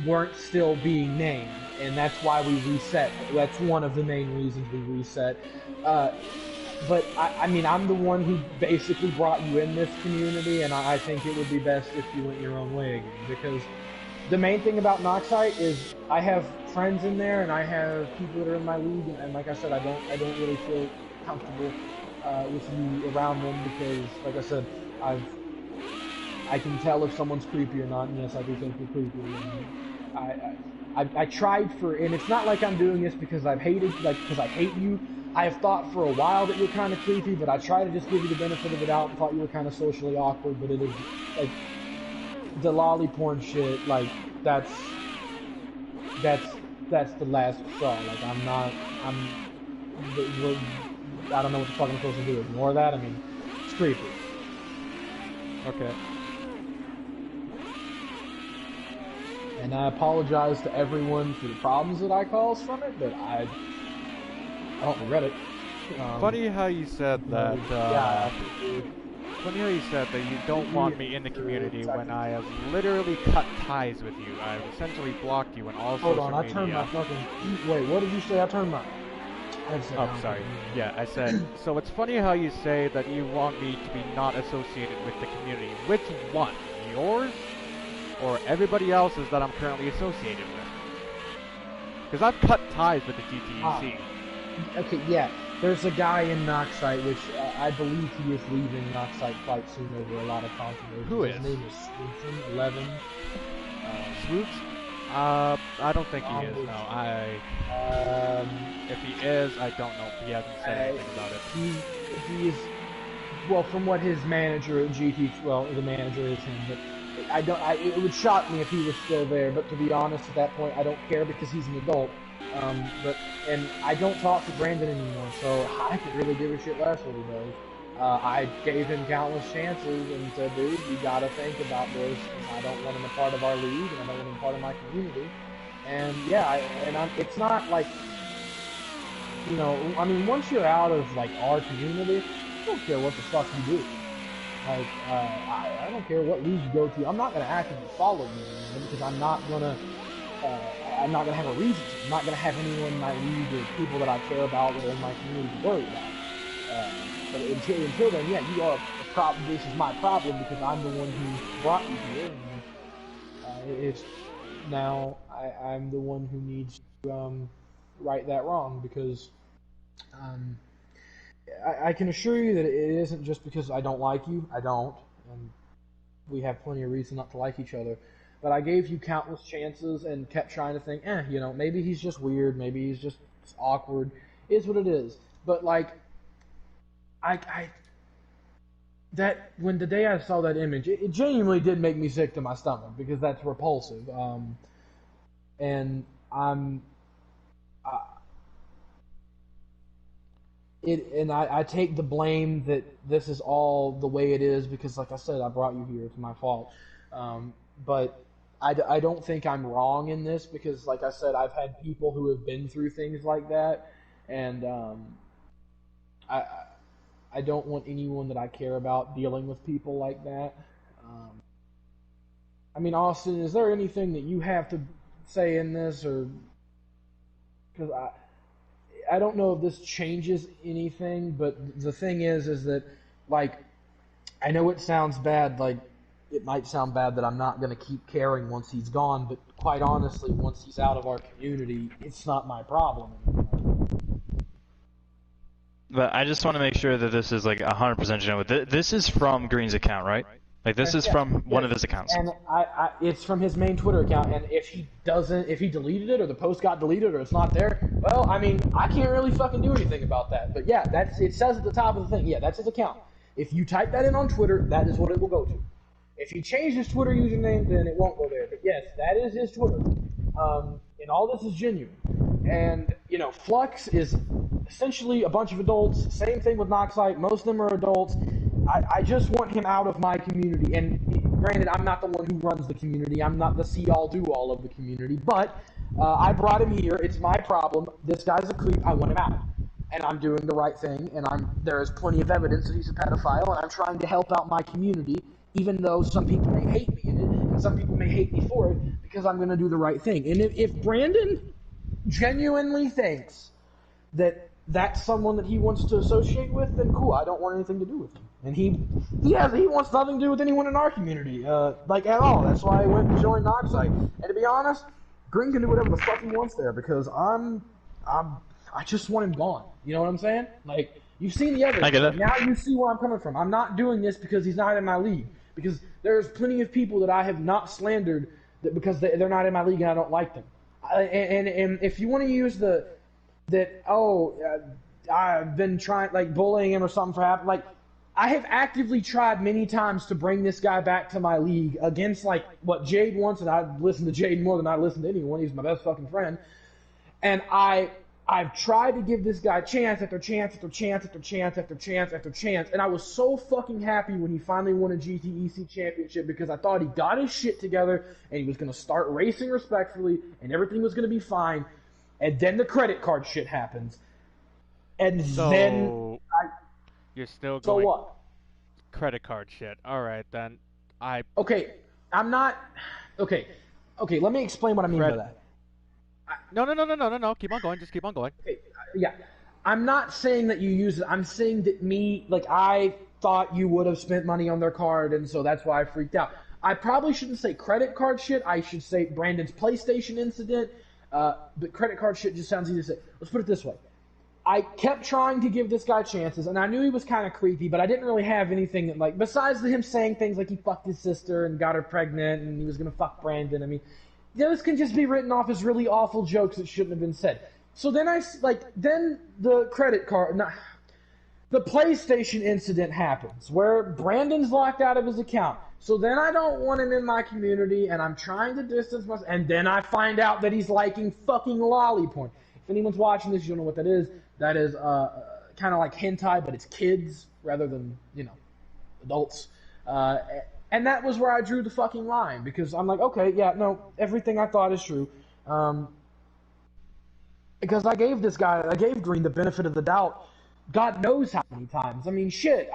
weren't still being named, and that's why we reset. That's one of the main reasons we reset. But I mean, I'm the one who basically brought you in this community, and I think it would be best if you went your own way again, because the main thing about Noxide is I have friends in there, and I have people that are in my league, and like I said, I don't really feel comfortable with you around them, because like I said, I can tell if someone's creepy or not, and yes, I do think you're creepy. I tried for, and it's not like I'm doing this because I've hated, like, because I hate you. I have thought for a while that you're kind of creepy, but I try to just give you the benefit of the doubt and thought you were kind of socially awkward, but it is, like, the lolly porn shit, like, that's the last straw. Like, I don't know what the fuck I'm supposed to do. Ignore that? I mean, it's creepy. Okay. And I apologize to everyone for the problems that I caused from it, but I don't regret it. Funny how you said that. Funny how you said that you don't want me in the community when I have literally cut ties with you. I've essentially blocked you on all social media. Hold on, I turned my fucking... Wait, what did you say? I turned my... Oh, sorry. Yeah, I said... So it's funny how you say that you want me to be not associated with the community. Which one? Yours? Or everybody else's that I'm currently associated with? Because I've cut ties with the GTEC. Okay, yeah. There's a guy in Noxite, which I believe he is leaving Noxite quite soon over a lot of controversy. Who is? His name is Swoopson, 11. Swoops? I don't think he is, no. If he is, I don't know. He hasn't said anything about it. He is, well, from what his manager at GT, well, the manager is him, but it would shock me if he was still there, but to be honest, at that point, I don't care because he's an adult. And I don't talk to Brandon anymore, so I could really give a shit less what he does. I gave him countless chances and said, dude, you gotta think about this, and I don't want him a part of our league, and I don't want him a part of my community. And yeah, it's not like, you know, I mean, once you're out of, like, our community, I don't care what the fuck you do. Like, I don't care what league you go to. I'm not gonna actively follow you anymore because I'm not gonna have a reason to. I'm not gonna have anyone in my league or people that I care about or in my community to worry about. But until then, yeah, you are a problem. This is my problem because I'm the one who brought you here. And, it's now I'm the one who needs to right that wrong because I can assure you that it isn't just because I don't like you. I don't, and we have plenty of reason not to like each other. But I gave you countless chances and kept trying to think, you know, maybe he's just weird, maybe he's just awkward. It is what it is. But like, that when the day I saw that image, it genuinely did make me sick to my stomach because that's repulsive. And I take the blame that this is all the way it is because, like I said, I brought you here. It's my fault. But I don't think I'm wrong in this because, like I said, I've had people who have been through things like that, and I don't want anyone that I care about dealing with people like that. I mean, Austin, is there anything that you have to say in this, or because I don't know if this changes anything, but the thing is that, like, I know it sounds bad, like, it might sound bad that I'm not going to keep caring once he's gone, but quite honestly, once he's out of our community, it's not my problem anymore. But I just want to make sure that this is, like, 100% genuine. This is from Green's account, right? Like, this is from one of his accounts. And it's from his main Twitter account, and if he deleted it, or the post got deleted, or it's not there, well, I mean, I can't really fucking do anything about that. But yeah, it says at the top of the thing, yeah, that's his account. If you type that in on Twitter, that is what it will go to. If he changed his Twitter username, then it won't go there. But yes, that is his Twitter. And all this is genuine. And, you know, Flux is essentially a bunch of adults. Same thing with Noxite. Most of them are adults. I just want him out of my community. And granted, I'm not the one who runs the community. I'm not the see-all, do-all of the community. But I brought him here. It's my problem. This guy's a creep. I want him out. And I'm doing the right thing. And there is plenty of evidence that he's a pedophile. And I'm trying to help out my community, even though some people may hate me in it. And some people may hate me for it, because I'm going to do the right thing. And if Brandon genuinely thinks that that's someone that he wants to associate with, then cool, I don't want anything to do with him. And he wants nothing to do with anyone in our community, like at all. That's why I went and joined Noxite. And to be honest, Green can do whatever the fuck he wants there, because I just want him gone. You know what I'm saying? Like, you've seen the evidence. I get it. Now you see where I'm coming from. I'm not doing this because he's not in my league. Because there's plenty of people that I have not slandered because they're not in my league and I don't like them. And if you want to use I've been trying, like, bullying him or something for happening, like, I have actively tried many times to bring this guy back to my league against, like, what Jade wants, and I've listened to Jade more than I listen to anyone. He's my best fucking friend. And I've tried to give this guy chance after chance after chance after chance after chance after chance, and I was so fucking happy when he finally won a GTEC championship, because I thought he got his shit together and he was going to start racing respectfully and everything was going to be fine. And then the credit card shit happens. And So then you're still so going what? credit card shit. All right then. Okay, I'm not. Okay, let me explain what I mean by that. No. Keep on going. Just keep on going. Okay, yeah. I'm not saying that you use it. I'm saying that I thought you would have spent money on their card, and so that's why I freaked out. I probably shouldn't say credit card shit. I should say Brandon's PlayStation incident. But credit card shit just sounds easy to say. Let's put it this way. I kept trying to give this guy chances, and I knew he was kind of creepy, but I didn't really have anything that, like, besides him saying things like he fucked his sister and got her pregnant and he was going to fuck Brandon. I mean, those can just be written off as really awful jokes that shouldn't have been said. So then then the credit card, the PlayStation incident happens where Brandon's locked out of his account. So then I don't want him in my community, and I'm trying to distance myself, and then I find out that he's liking fucking Lollyporn. If anyone's watching this, you'll know what that is. That is kind of like hentai, but it's kids rather than, adults. And that was where I drew the fucking line, because I'm like, okay, yeah, no, everything I thought is true. Because I gave Green the benefit of the doubt, God knows how many times. I mean, shit,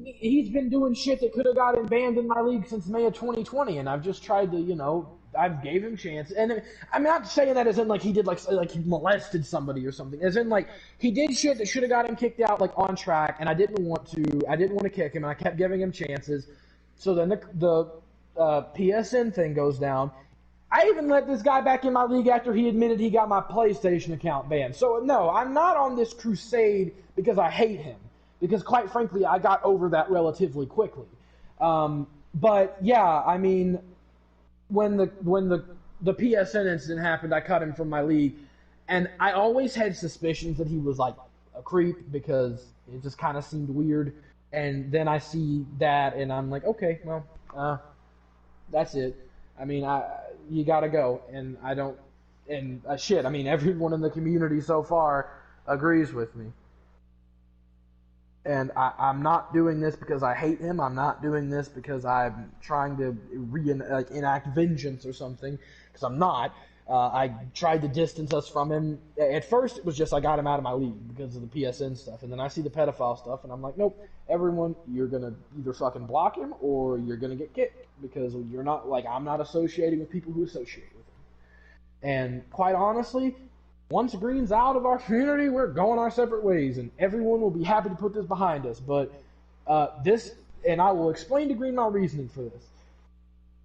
he's been doing shit that could have gotten banned in my league since May of 2020, and I've just tried to, I've gave him chance. And I'm not saying that as in like he did like he molested somebody or something. As in like he did shit that should have got him kicked out like on track, and I didn't want to kick him, and I kept giving him chances. So then the PSN thing goes down. I even let this guy back in my league after he admitted he got my PlayStation account banned. So no, I'm not on this crusade because I hate him. Because quite frankly, I got over that relatively quickly. But yeah, I mean, when the PSN incident happened, I cut him from my league, and I always had suspicions that he was like a creep because it just kind of seemed weird. And then I see that, and I'm like, okay, well, that's it. I mean, you gotta go, and I don't, and shit. I mean, everyone in the community so far agrees with me. And I'm not doing this because I hate him. I'm not doing this because I'm trying to enact vengeance or something, because I'm not. I tried to distance us from him. At first, it was just I got him out of my league because of the PSN stuff. And then I see the pedophile stuff, and I'm like, nope, everyone, you're going to either fucking block him or you're going to get kicked, because you're not, like, I'm not associating with people who associate with him. And quite honestly, once Green's out of our community, we're going our separate ways, and everyone will be happy to put this behind us. But and I will explain to Green my reasoning for this.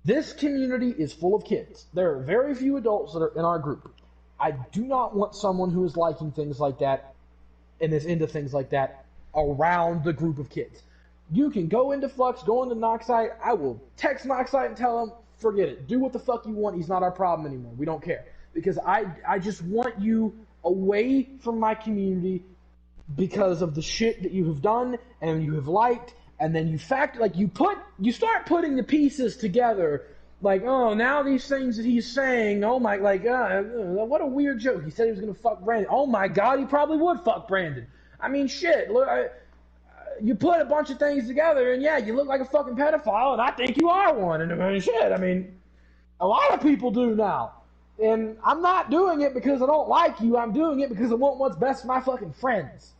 This community is full of kids. There are very few adults that are in our group. I do not want someone who is liking things like that and is into things like that around the group of kids. You can go into Flux, go into Noxite. I will text Noxite and tell him, forget it. Do what the fuck you want. He's not our problem anymore. We don't care. Because I just want you away from my community because of the shit that you have done and you have liked. And then you start putting the pieces together, like, oh, now these things that he's saying, oh my, like, what a weird joke. He said he was gonna fuck Brandon. Oh my God, he probably would fuck Brandon. I mean, shit. Look, you put a bunch of things together, and yeah, you look like a fucking pedophile, and I think you are one. And I mean, shit. I mean, a lot of people do now, and I'm not doing it because I don't like you. I'm doing it because I want what's best for my fucking friends.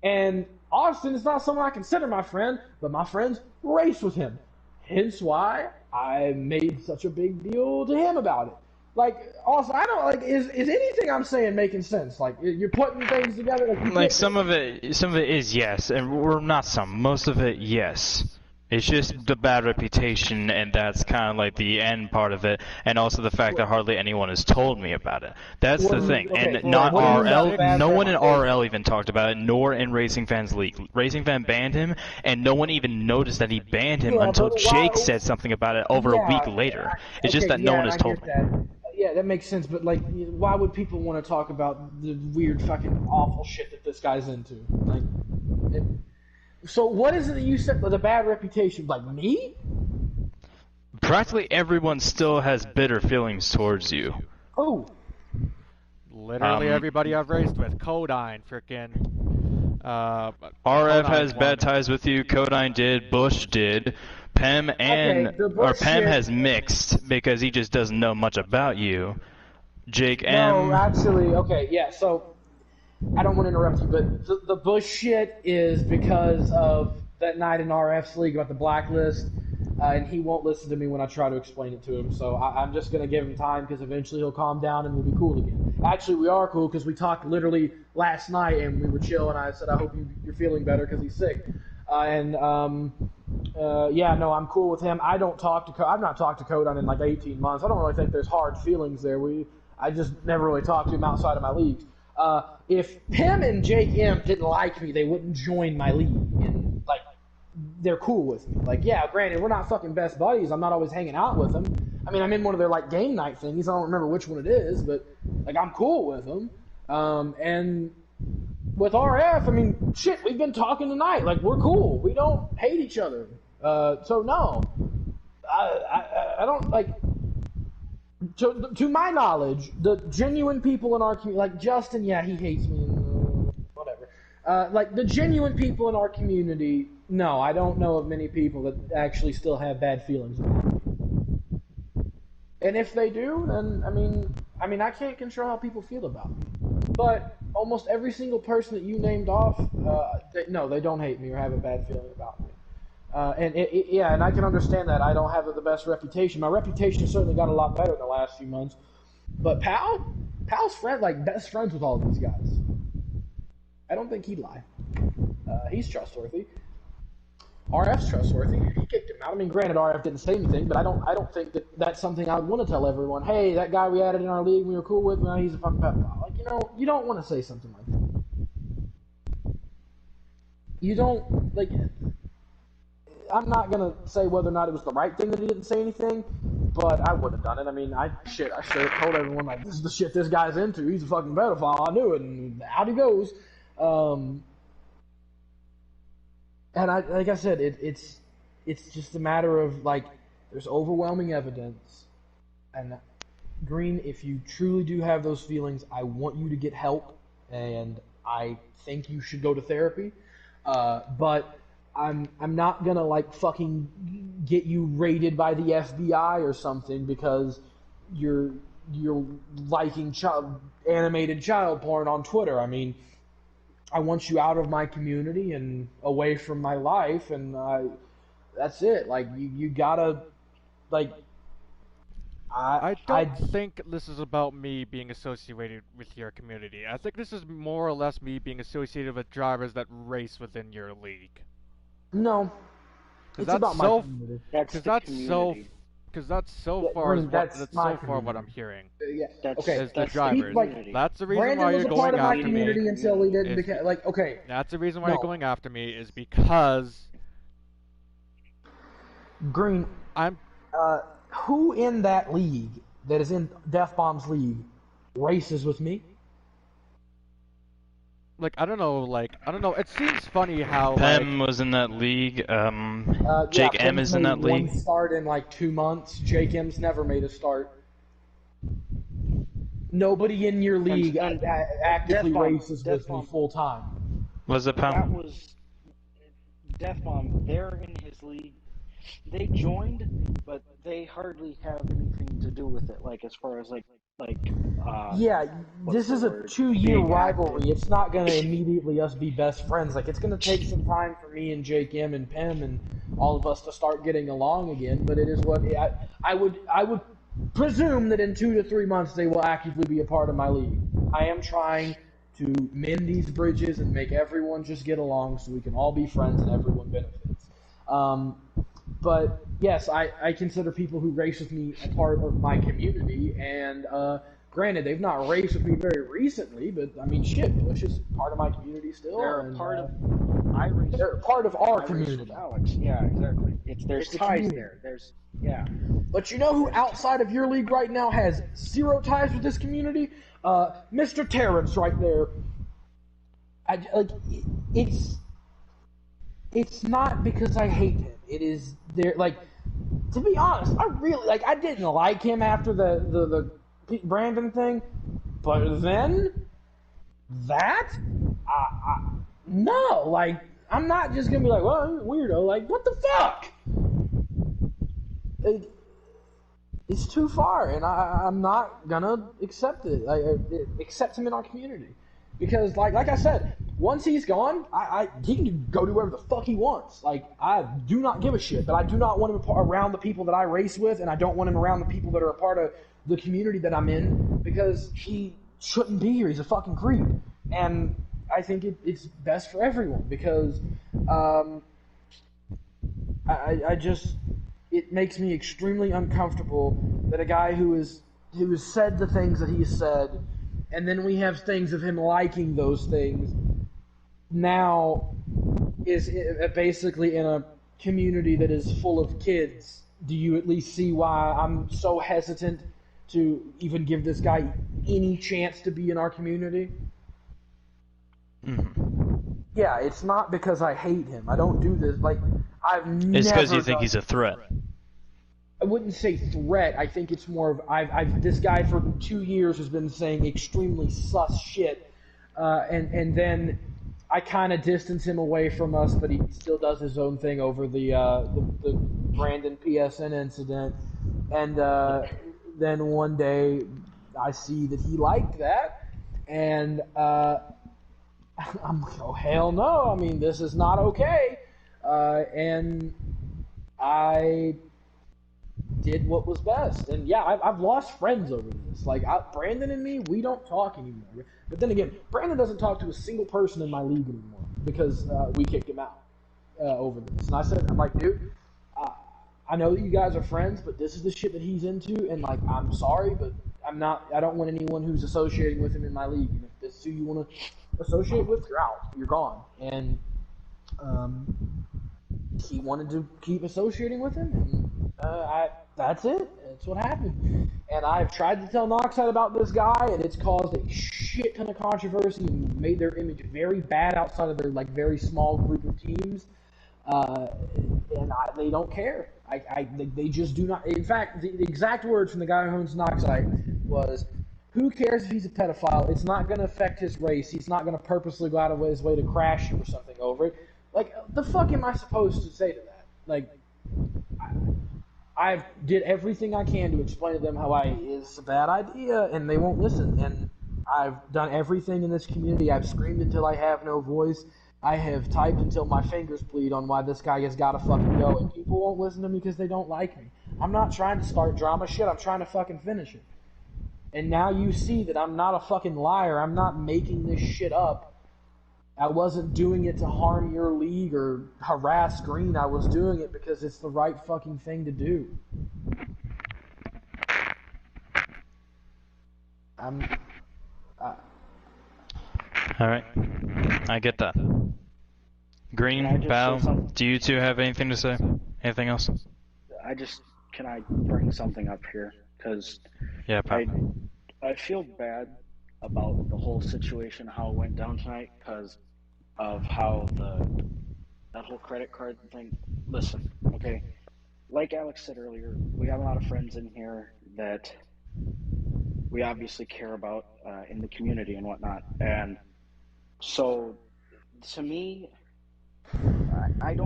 And Austin is not someone I consider my friend, but my friends race with him. Hence why I made such a big deal to him about it. Like, also, I don't, like, is anything I'm saying making sense? Like, you're putting things together. Like some of it is yes, and we're not some. Most of it, yes. It's just the bad reputation, and that's kind of like the end part of it, and also the fact that hardly anyone has told me about it. That's the thing, and not RL. No one in RL even talked about it, nor in Racing Fan's league. Racing Fan banned him, and no one even noticed that he banned him until Jake said something about it over a week later. It's just that no one has told me. Yeah, that makes sense, but, like, why would people want to talk about the weird fucking awful shit that this guy's into? Like, so what is it that you said, the bad reputation? Like, me? Practically everyone still has bitter feelings towards you. Oh. Literally everybody I've raced with. Codine, frickin'. RF has bad ties with you, Codine did, Bush did. Pem Pem has mixed because he just doesn't know much about you. Jake M. No, actually, okay, yeah, so I don't want to interrupt you, but the Bush shit is because of that night in RF's league about the blacklist, and he won't listen to me when I try to explain it to him. So I'm just gonna give him time because eventually he'll calm down and we'll be cool again. Actually, we are cool because we talked literally last night and we were chill, and I said I hope you're feeling better because he's sick. Yeah, no, I'm cool with him. I've not talked to Kodon in like 18 months. I don't really think there's hard feelings there. I just never really talked to him outside of my leagues. If him and Jake M didn't like me, they wouldn't join my league. And like, they're cool with me. Like, yeah, granted, we're not fucking best buddies. I'm not always hanging out with them. I mean, I'm in one of their like game night things. I don't remember which one it is, but like, I'm cool with them. And with RF, I mean, shit, we've been talking tonight. Like, we're cool. We don't hate each other. So no, I don't like. To my knowledge, the genuine people in our community, like Justin, yeah, he hates me, whatever. Like, the genuine people in our community, no, I don't know of many people that actually still have bad feelings about me. And if they do, then, I mean, I can't control how people feel about me. But almost every single person that you named off, no, they don't hate me or have a bad feeling about me. Yeah, and I can understand that. I don't have the best reputation. My reputation certainly got a lot better in the last few months. But Pal's best friends with all of these guys. I don't think he'd lie. He's trustworthy. RF's trustworthy. He kicked him out. I mean, granted, RF didn't say anything, but I don't think that's something I would want to tell everyone. Hey, that guy we added in our league we were cool with, he's a fucking pedophile. Like, you don't want to say something like that. You don't, like... I'm not gonna say whether or not it was the right thing that he didn't say anything, but I would have done it. I mean, I should have told everyone, like, this is the shit this guy's into. He's a fucking pedophile. I knew it, and out he goes. And like I said, it's just a matter of, like, there's overwhelming evidence. And Green, if you truly do have those feelings, I want you to get help, and I think you should go to therapy. But I'm not gonna like fucking get you raided by the FBI or something because you're liking animated child porn on Twitter. I mean, I want you out of my community and away from my life, and that's it. Like, you gotta, like, I don't think this is about me being associated with your community. I think this is more or less me being associated with drivers that race within your league. No, it's about my community. Because that's so far what I'm hearing. Yeah, is the drivers. That's the reason Brandon why you're was a going part of my after community me. until he didn't become, like, okay. That's the reason why you're going after me is because Green, who in that league that is in Death Bomb's league races with me? Like, I don't know. It seems funny how Pem was in that league. Jake M is in that league. One start in like 2 months. Jake M's never made a start. Nobody in your league actively races with me full time. Was it Pem? That was Death Bomb. They're in his league. They joined, but they hardly have anything to do with it. Like, as far as yeah, this is a 2-year rivalry. It's not gonna immediately us be best friends. Like, it's gonna take some time for me and Jake M and Pem and all of us to start getting along again. But it is what I would presume that in 2 to 3 months they will actively be a part of my league. I am trying to mend these bridges and make everyone just get along so we can all be friends and everyone benefits. But yes, I consider people who race with me a part of my community, and granted, they've not raced with me very recently, but I mean, shit, Bush is part of my community still. They're part of our community. Alex, yeah, exactly. There's ties there. But you know who outside of your league right now has zero ties with this community? Mr. Terrence right there. It's not because I hate him. It is there. Like, to be honest, I didn't like him after the Brandon thing, but then no, like, I'm not just gonna be like, well, you're a weirdo. Like, what the fuck? It's too far, and I'm not gonna accept it. Accept him in our community. Because like I said, once he's gone, he can go do whatever the fuck he wants. Like, I do not give a shit, but I do not want him around the people that I race with, and I don't want him around the people that are a part of the community that I'm in, because he shouldn't be here. He's a fucking creep. And I think it's best for everyone, because it makes me extremely uncomfortable that a guy who has said the things that he has said, and then we have things of him liking those things, now is basically in a community that is full of kids. Do you at least see why I'm so hesitant to even give this guy any chance to be in our community? Yeah, it's not because I hate him. I don't do this. Like, It's because you think he's a threat. I wouldn't say threat. I think it's more of this guy for 2 years has been saying extremely sus shit, and then I kind of distance him away from us, but he still does his own thing over the Brandon PSN incident, and then one day I see that he liked that, and I'm like, oh hell no! I mean, this is not okay, and I did what was best. And yeah, I've lost friends over this. Like, Brandon and me, we don't talk anymore. But then again, Brandon doesn't talk to a single person in my league anymore because we kicked him out over this. And I'm like, dude, I know that you guys are friends, but this is the shit that he's into, and like, I'm sorry, but I don't want anyone who's associating with him in my league. And if this is who you want to associate with, you're out. You're gone. And he wanted to keep associating with him, and that's it. That's what happened. And I've tried to tell Noxide about this guy, and it's caused a shit ton of controversy and made their image very bad outside of their like very small group of teams. And they don't care. They just do not. In fact, the exact words from the guy who owns Noxide was, "Who cares if he's a pedophile? It's not going to affect his race. He's not going to purposely go out of his way to crash you or something over it." Like, the fuck am I supposed to say to that? Like, I did everything I can to explain to them how it's a bad idea, and they won't listen. And I've done everything in this community. I've screamed until I have no voice. I have typed until my fingers bleed on why this guy has got to fucking go, and people won't listen to me because they don't like me. I'm not trying to start drama shit. I'm trying to fucking finish it. And now you see that I'm not a fucking liar. I'm not making this shit up. I wasn't doing it to harm your league or harass Green. I was doing it because it's the right fucking thing to do. Alright. I get that. Green, Val, do you two have anything to say? Anything else? Can I bring something up here? Because yeah, I feel bad about the whole situation, how it went down tonight, because of how that whole credit card thing. Listen, okay, like Alex said earlier, we have a lot of friends in here that we obviously care about in the community and whatnot, and so to me, I'm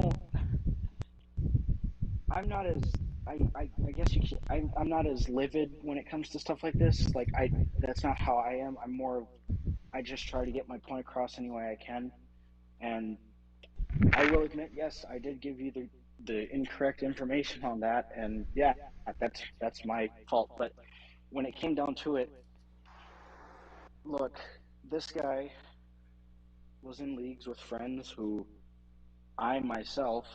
not as livid when it comes to stuff like this. Like, that's not how I am. I just try to get my point across any way I can. And I will admit, yes, I did give you the incorrect information on that, and yeah, that's my fault. But when it came down to it, look, this guy was in leagues with friends who I myself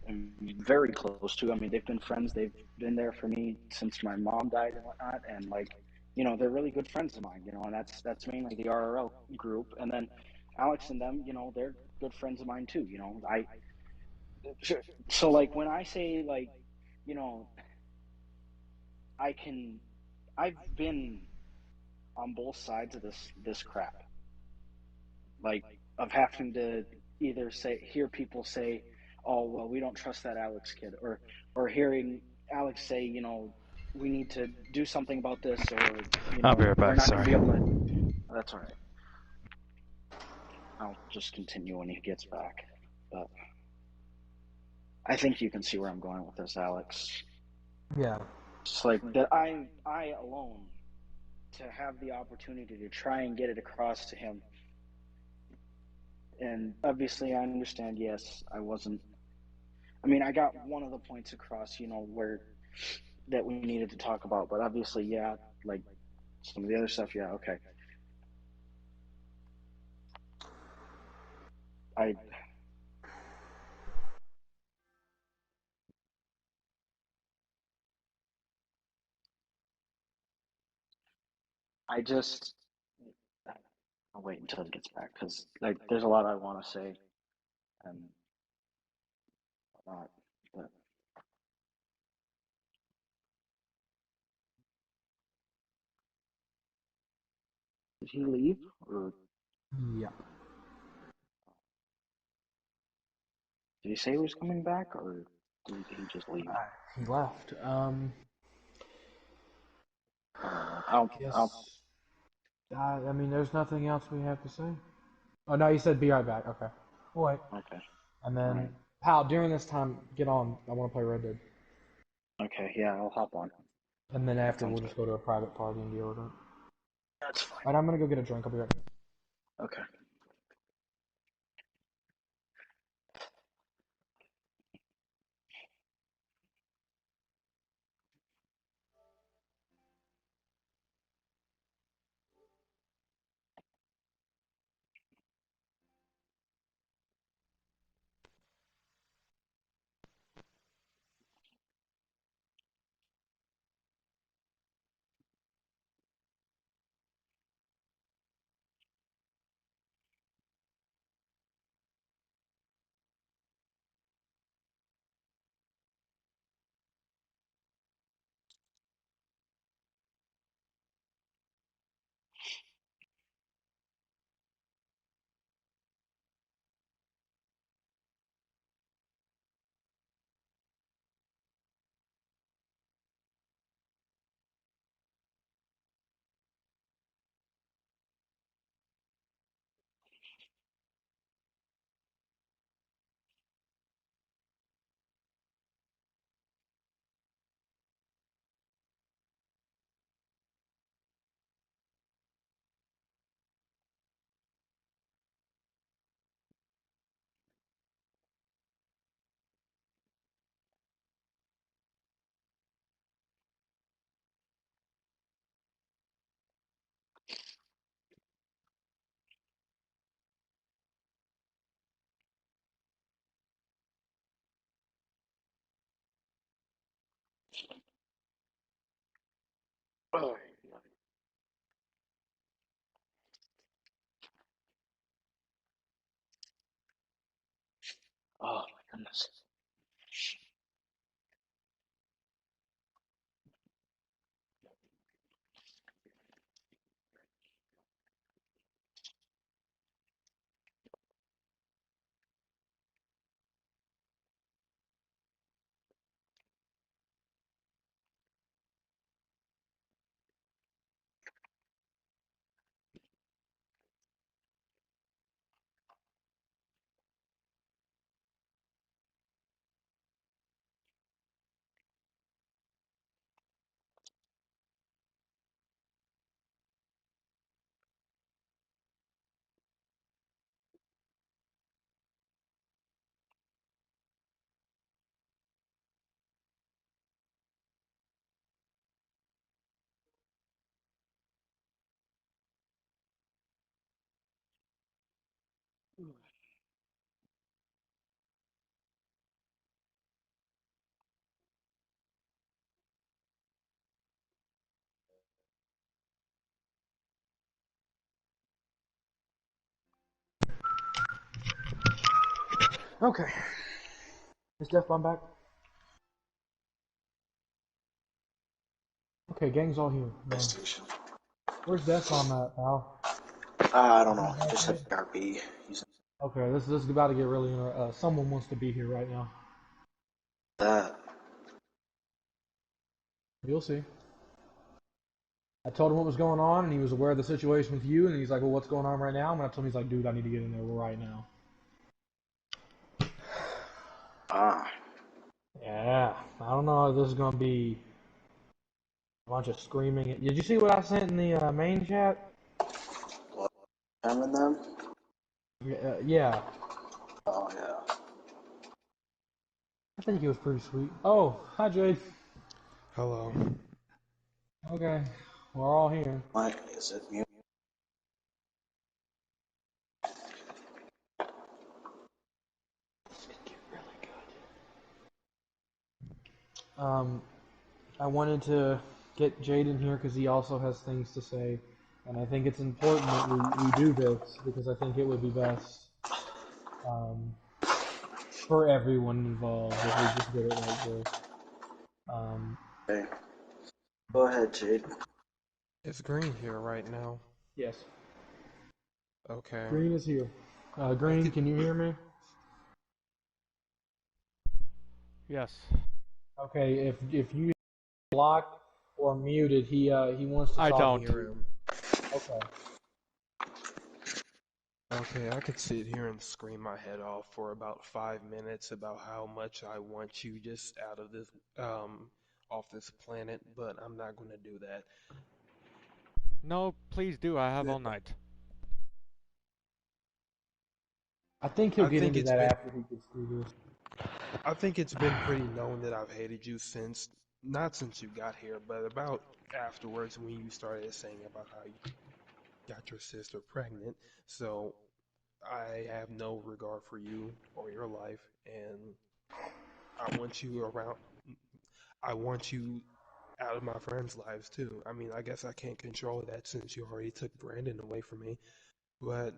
am very close to. I mean, they've been friends. They've been there for me since my mom died and whatnot. And like, they're really good friends of mine. And that's mainly the RRL group. And then Alex and them, they're good friends of mine too. So like when I say like, I've been on both sides of this crap. Like, of having to either hear people say, "Oh, well, we don't trust that Alex kid," or hearing Alex say, we need to do something about this, or I'll be right back. we're not Sorry. going to be able to. That's all right. I'll just continue when he gets back. But I think you can see where I'm going with this, Alex. Yeah. Just like that, I alone to have the opportunity to try and get it across to him. And obviously, I understand. Yes, I wasn't. I mean, I got one of the points across, where that we needed to talk about. But obviously, yeah, like some of the other stuff, yeah, okay. I just, I'll wait until he gets back because like there's a lot I want to say and whatnot. But did he leave or Yeah. did he say he was coming back or did he just leave? He left. I mean, there's nothing else we have to say. Oh no, he said be right back. Okay. We'll wait. Okay. And then, Right. pal, during this time, get on. I want to play Red Dead. Okay, yeah, I'll hop on. And then after, we'll just go to a private party and deal with it. That's fine. Alright, I'm gonna go get a drink. I'll be right back. Okay. Oh, oh my goodness. Okay. Is Death Bomb back? Okay, gang's all here. No. Where's Death Bomb at, pal? I don't know. Just hit RP. Okay, this is about to get really someone wants to be here right now. That. You'll see. I told him what was going on, and he was aware of the situation with you, and he's like, well, what's going on right now? And I told him, he's like, dude, I need to get in there right now. Ah. Yeah, I don't know if this is going to be bunch of screaming. Did you see what I sent in the main chat? What? Them and them? Yeah. Oh, yeah. I think it was pretty sweet. Oh, hi, Jade. Hello. Okay, we're all here. What? Is it mute? I wanted to get Jade in here because he also has things to say, and I think it's important that we do this because I think it would be best for everyone involved if we just did it like this. Okay. Go ahead, Jade. It's Green here right now. Yes. Okay. Green is here. Green, can you hear me? Yes. Okay, if you blocked or muted, he wants to talk. I don't. Hear him. Okay. Okay, I could sit here and scream my head off for about 5 minutes about how much I want you just out of this, off this planet, but I'm not gonna do that. No, please do. I have all night. I think he'll get into that after he gets through this. I think it's been pretty known that I've hated you not since you got here, but about afterwards when you started saying about how you got your sister pregnant. So I have no regard for you or your life, and I want you around. I want you out of my friends' lives too. I mean, I guess I can't control that since you already took Brandon away from me, but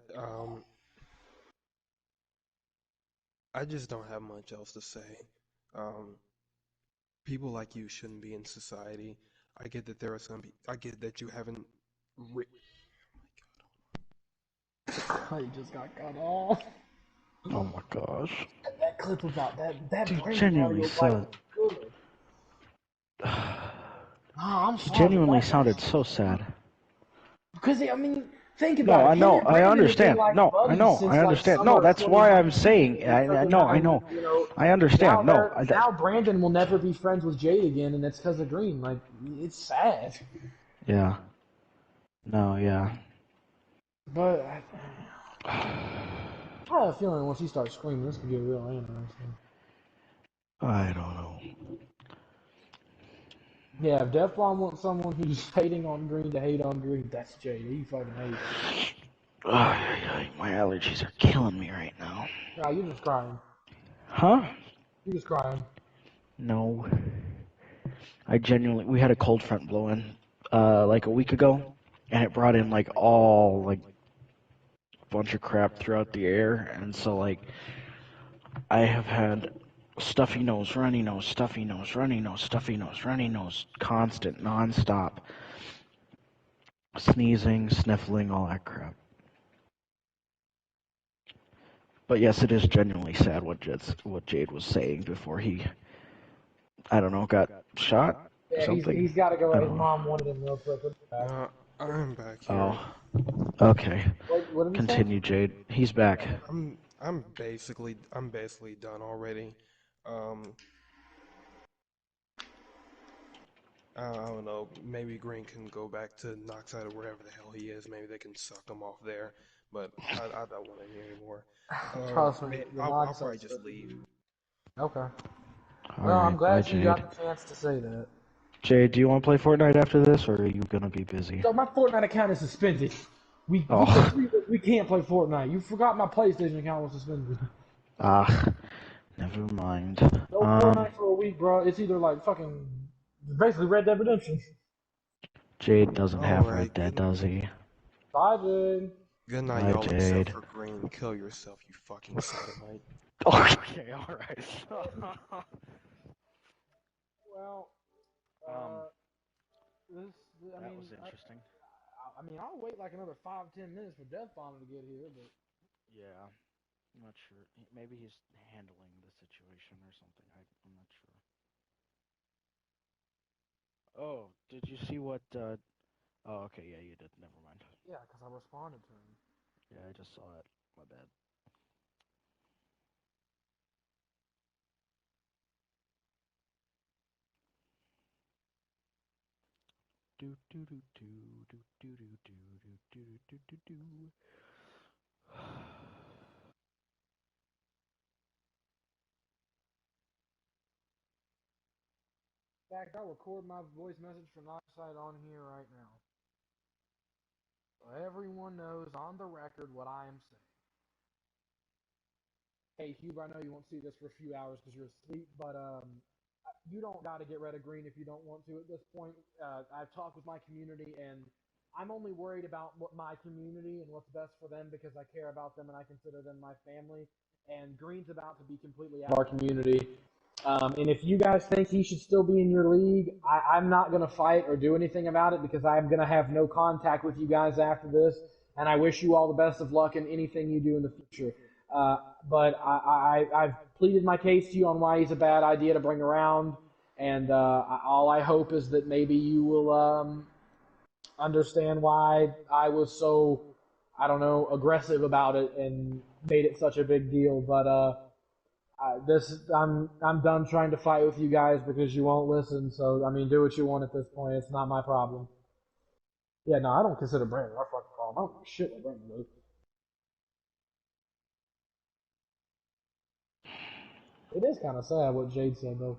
I just don't have much else to say. People like you shouldn't be in society. I get that there are some. I get that you haven't. He just got cut off. Oh my gosh. That clip about that Dude, Brandon genuinely audio was good. I'm He sorry. genuinely sounded so sad. Because I mean, think No, about it. I know, Him and I Brandon understand. have been, like, No, I buddies know, since, I like, understand. summer No, of that's why I'm 2019. saying. I know, I know. You know, I understand. No, now Brandon will never be friends with Jade again, and it's because of Green. Like, it's sad. Yeah. No, yeah. But I have a feeling once he starts screaming, this could get real interesting. I don't know. Yeah, if Def Bomb wants someone who's hating on Green to hate on Green, that's Jade. He fucking hates. My allergies are killing me right now. Nah, you just crying. Huh? You just crying. No. We had a cold front blow in, like a week ago, and it brought in, like, a bunch of crap throughout the air, and so, like, I have had stuffy nose, runny nose, stuffy nose, runny nose, stuffy nose, runny nose, constant, non-stop. Sneezing, sniffling, all that crap. But yes, it is genuinely sad what Jade was saying before he, I don't know, got shot or Yeah, something. he's got to go. His mom wanted him real quick. I'm back here. Oh, okay. What did he Continue, Jade. He's back. I'm basically done already. I don't know. Maybe Green can go back to Knoxide or wherever the hell he is. Maybe they can suck him off there. But I don't want it anymore. Trust me, I'll probably just leave. Okay. All Well, I'm right, glad bye, you Jade. got the chance to say that. Jade, do you want to play Fortnite after this, or are you gonna be busy? So my Fortnite account is suspended. We can't play Fortnite. You forgot my PlayStation account was suspended. Never mind. No Fortnite for a week, bro. It's either like fucking basically Red Dead Redemption. Jade doesn't have Red Dead, does he? Bye, Jade. Good night, Bye, y'all. Jade. Except for Green. Kill yourself, you fucking sodomite. Okay, alright. Well, that was interesting. I mean, I'll wait like another 5-10 minutes for Death Bomb to get here, but Yeah, I'm not sure. Maybe he's handling the situation or something. I'm not sure. Oh, did you see what? Oh, okay, yeah, you did. Never mind. yeah, because I responded to him. Yeah, I just saw it. My bad. In fact, I'll record my voice message from Oxide on here right now. So everyone knows on the record what I am saying. Hey, Hube, I know you won't see this for a few hours because you're asleep, but you don't got to get rid of Green if you don't want to at this point. I've talked with my community, and I'm only worried about what my community and what's best for them because I care about them and I consider them my family. And Green's about to be completely out of our community. And if you guys think he should still be in your league, I'm not going to fight or do anything about it because I'm going to have no contact with you guys after this. And I wish you all the best of luck in anything you do in the future. But I've pleaded my case to you on why he's a bad idea to bring around. And all I hope is that maybe you will understand why I was so, I don't know, aggressive about it and made it such a big deal. But I'm done trying to fight with you guys because you won't listen. So I mean, do what you want at this point. It's not my problem. Yeah, no, I don't consider Brandon our fucking problem. I don't give a shit what Brandon does. It is kind of sad what Jade said though.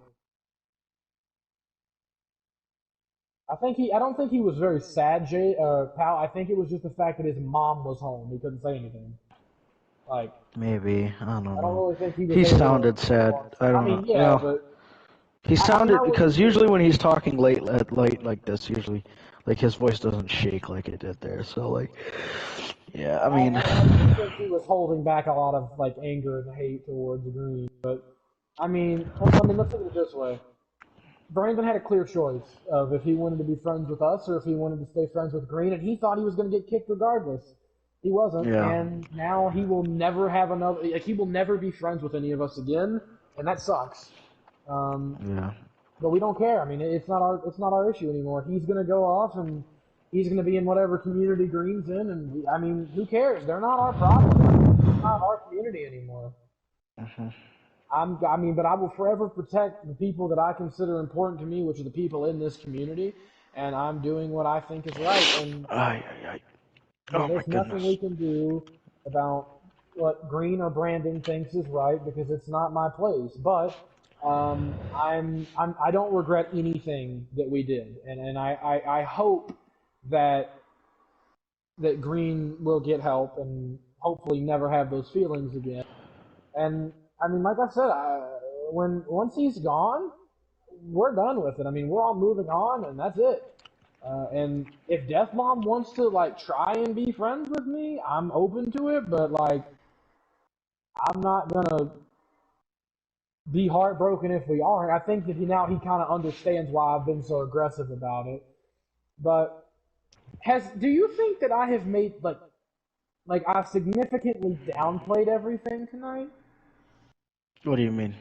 I don't think he was very sad, pal. I think it was just the fact that his mom was home. He couldn't say anything. Like, maybe, I don't know. I don't really think he was He able sounded to, sad. I don't know. yeah, Well, but he sounded, because usually when he's talking late like this, usually, like, his voice doesn't shake like it did there, so, like, yeah, I mean... I think he was holding back a lot of, like, anger and hate towards Green, but, let's look at it this way. Brandon had a clear choice of if he wanted to be friends with us or if he wanted to stay friends with Green, and he thought he was going to get kicked regardless. He wasn't, and now he will never have another. Like, he will never be friends with any of us again, and that sucks. But we don't care. I mean, it's not our issue anymore. He's going to go off and he's going to be in whatever community Green's in, and I mean, who cares? They're not our problem. They're not our community anymore. But I will forever protect the people that I consider important to me, which are the people in this community, and I'm doing what I think is right. And there's nothing we can do about what Green or Brandon thinks is right because it's not my place. But I don't regret anything that we did, and I hope that Green will get help and hopefully never have those feelings again. And I mean, like I said, once he's gone, we're done with it. I mean, we're all moving on, and that's it. And if Death Bomb wants to, like, try and be friends with me, I'm open to it, but, like, I'm not gonna be heartbroken if we aren't. I think that now he kind of understands why I've been so aggressive about it. But do you think that I have made, like I've significantly downplayed everything tonight? What do you mean?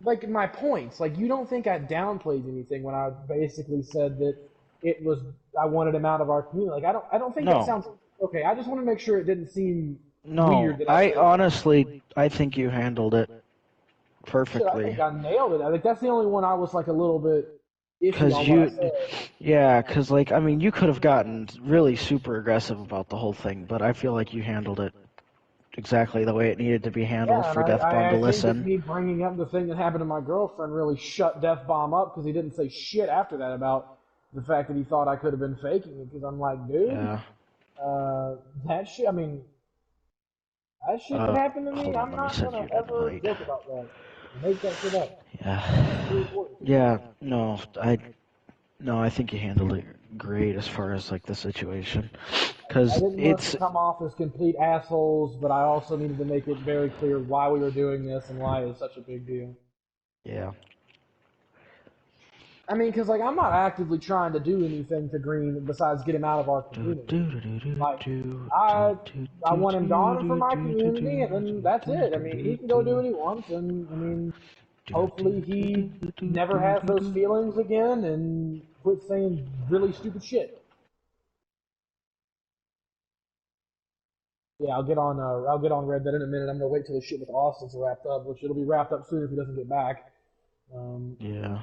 Like, my points. Like, you don't think I downplayed anything when I basically said that I wanted him out of our community. Like, I don't think that sounds okay. I just want to make sure it didn't seem weird. That I honestly, I think you handled it perfectly. I think I nailed it. I think that's the only one I was like a little bit iffy on what I said. because like, I mean, you could have gotten really super aggressive about the whole thing, but I feel like you handled it exactly the way it needed to be handled for Death Bomb to listen. I think me bringing up the thing that happened to my girlfriend really shut Death Bomb up because he didn't say shit after that about the fact that he thought I could have been faking it. Because I'm like, dude, that shit. I mean, that shit that happened to me. I'm not gonna ever joke about that. Make that shit up. I think you handled it great as far as like the situation. Because I didn't want to come off as complete assholes, but I also needed to make it very clear why we were doing this and why it's such a big deal. Yeah. I mean, because like I'm not actively trying to do anything to Green besides get him out of our community. Like I want him gone from my community, and then that's it. I mean, he can go do what he wants, and I mean, hopefully he never has those feelings again and quit saying really stupid shit. Yeah, I'll get on Red Dead in a minute. I'm gonna wait till the shit with Austin's wrapped up, which it'll be wrapped up soon if he doesn't get back. Yeah.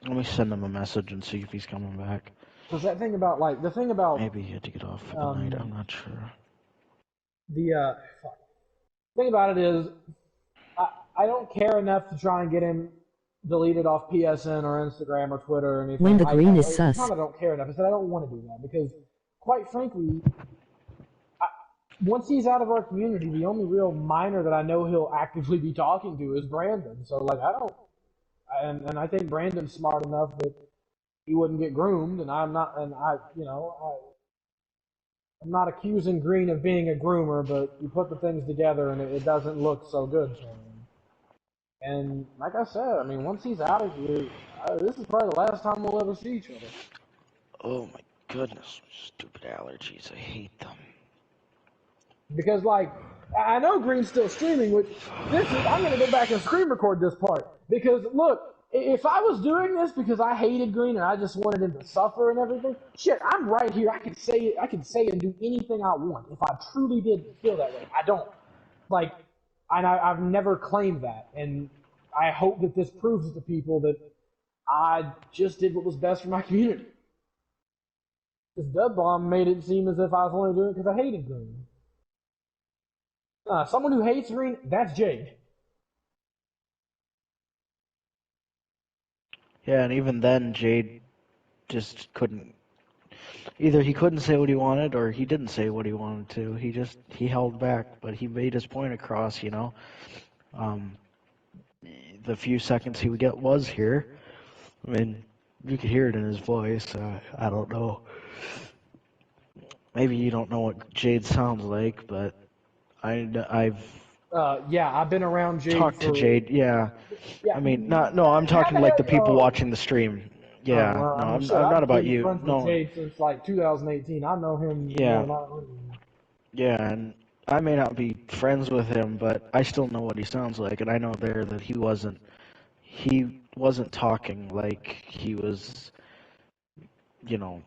Let me send him a message and see if he's coming back. Because that thing about, like, the thing about... Maybe he had to get off for the night, I'm not sure. The thing about it is, I don't care enough to try and get him deleted off PSN or Instagram or Twitter or anything. When the green is I sus. kind of don't care enough. I said I don't want to do that because, quite frankly, once he's out of our community, the only real minor that I know he'll actively be talking to is Brandon. So, like, I don't... And I think Brandon's smart enough that he wouldn't get groomed, and I'm not... And I'm not accusing Green of being a groomer, but you put the things together and it doesn't look so good for him. And like I said, I mean, once he's out of here, this is probably the last time we'll ever see each other. Oh my goodness, stupid allergies, I hate them. Because, like, I know Green's still streaming, which I'm going to go back and screen record this part. Because, look, if I was doing this because I hated Green and I just wanted him to suffer and everything, shit, I'm right here. I can say and do anything I want if I truly did feel that way. I don't. Like, and I've never claimed that. And I hope that this proves to people that I just did what was best for my community. Because Dub Bomb made it seem as if I was only doing it because I hated Green. Someone who hates Green, that's Jade. Yeah, and even then, Jade just couldn't... Either he couldn't say what he wanted, or he didn't say what he wanted to. He held back, but he made his point across, you know. The few seconds he was here, I mean, you could hear it in his voice. I don't know. Maybe you don't know what Jade sounds like, but I've been around Jade. Talked to Jade, yeah. I mean, I'm talking like the people watching the stream. Yeah, I'm not about you. Friends with Jade since like 2018. I know him. Yeah. Yeah, and I may not be friends with him, but I still know what he sounds like, and I know there that he wasn't talking like he was, you know,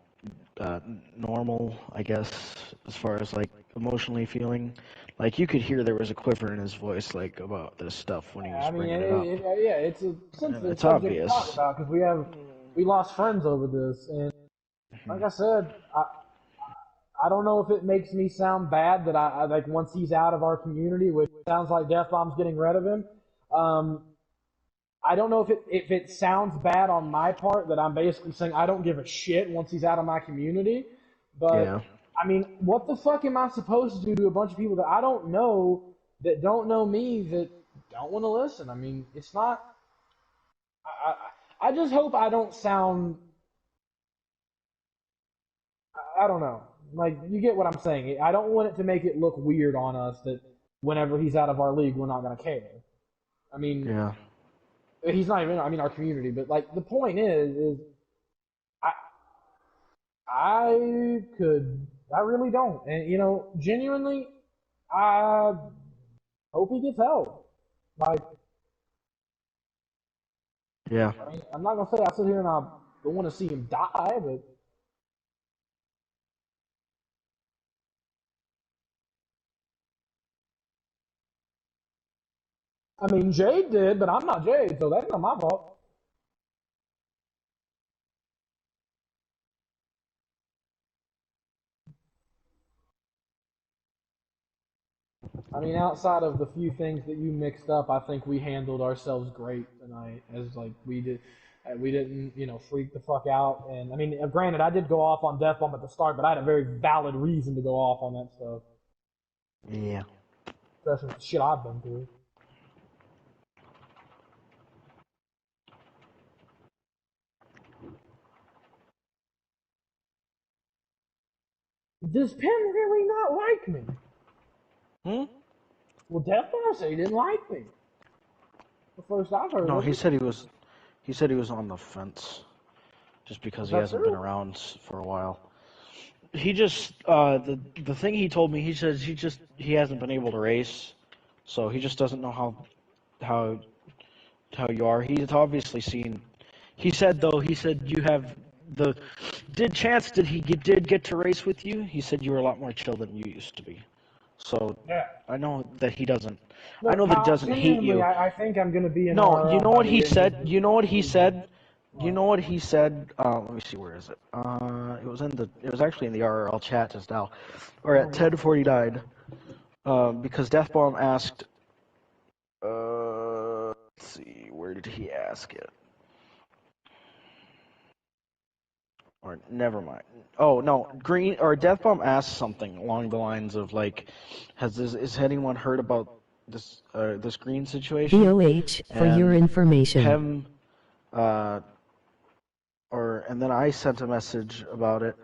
normal, I guess, as far as like emotionally feeling. Like, you could hear there was a quiver in his voice, like, about this stuff when he was bringing it up. It's a sensitive it's subject obvious. to talk about because we lost friends over this, and like I said, I don't know if it makes me sound bad that I like once he's out of our community, which sounds like Death Bomb's getting rid of him. I don't know if it sounds bad on my part that I'm basically saying I don't give a shit once he's out of my community, but. Yeah. I mean, what the fuck am I supposed to do to a bunch of people that I don't know, that don't know me, that don't want to listen? I mean, it's not... I just hope I don't sound... I don't know. Like, you get what I'm saying. I don't want it to make it look weird on us that whenever he's out of our league, we're not going to care. I mean... Yeah. He's not even in our community, but, like, the point is I really don't. And, you know, genuinely, I hope he gets help. Like, yeah. I mean, I'm not going to say I sit here and I don't want to see him die, but... I mean, Jade did, but I'm not Jade, so that's not my fault. I mean, outside of the few things that you mixed up, I think we handled ourselves great tonight. As like we didn't, you know, freak the fuck out. And I mean, granted, I did go off on Death Bomb at the start, but I had a very valid reason to go off on that stuff. Yeah. Especially with the shit I've been through. Does Penn really not like me? Well, Death Bomb said he didn't like me. The first I've heard. No, he said he was on the fence, just because he hasn't been around for a while. He just the thing he told me. He says he hasn't been able to race, so he just doesn't know how you are. He's obviously seen. He said you have the. Did he get to race with you? He said you were a lot more chill than you used to be. So yeah. I know that he doesn't. Look, I know that he doesn't hate you. I think I'm going to be in. No, you know what he said. You know what he said. You know what he said? Let me see. Where is it? It was actually in the RRL chat just now, or at 10:49. Because Death Bomb asked. Let's see. Where did he ask it? Or never mind. Oh no, Green or Death Bomb asked something along the lines of like, has anyone heard about this Green situation? VOH for your information. Pem, and then I sent a message about it,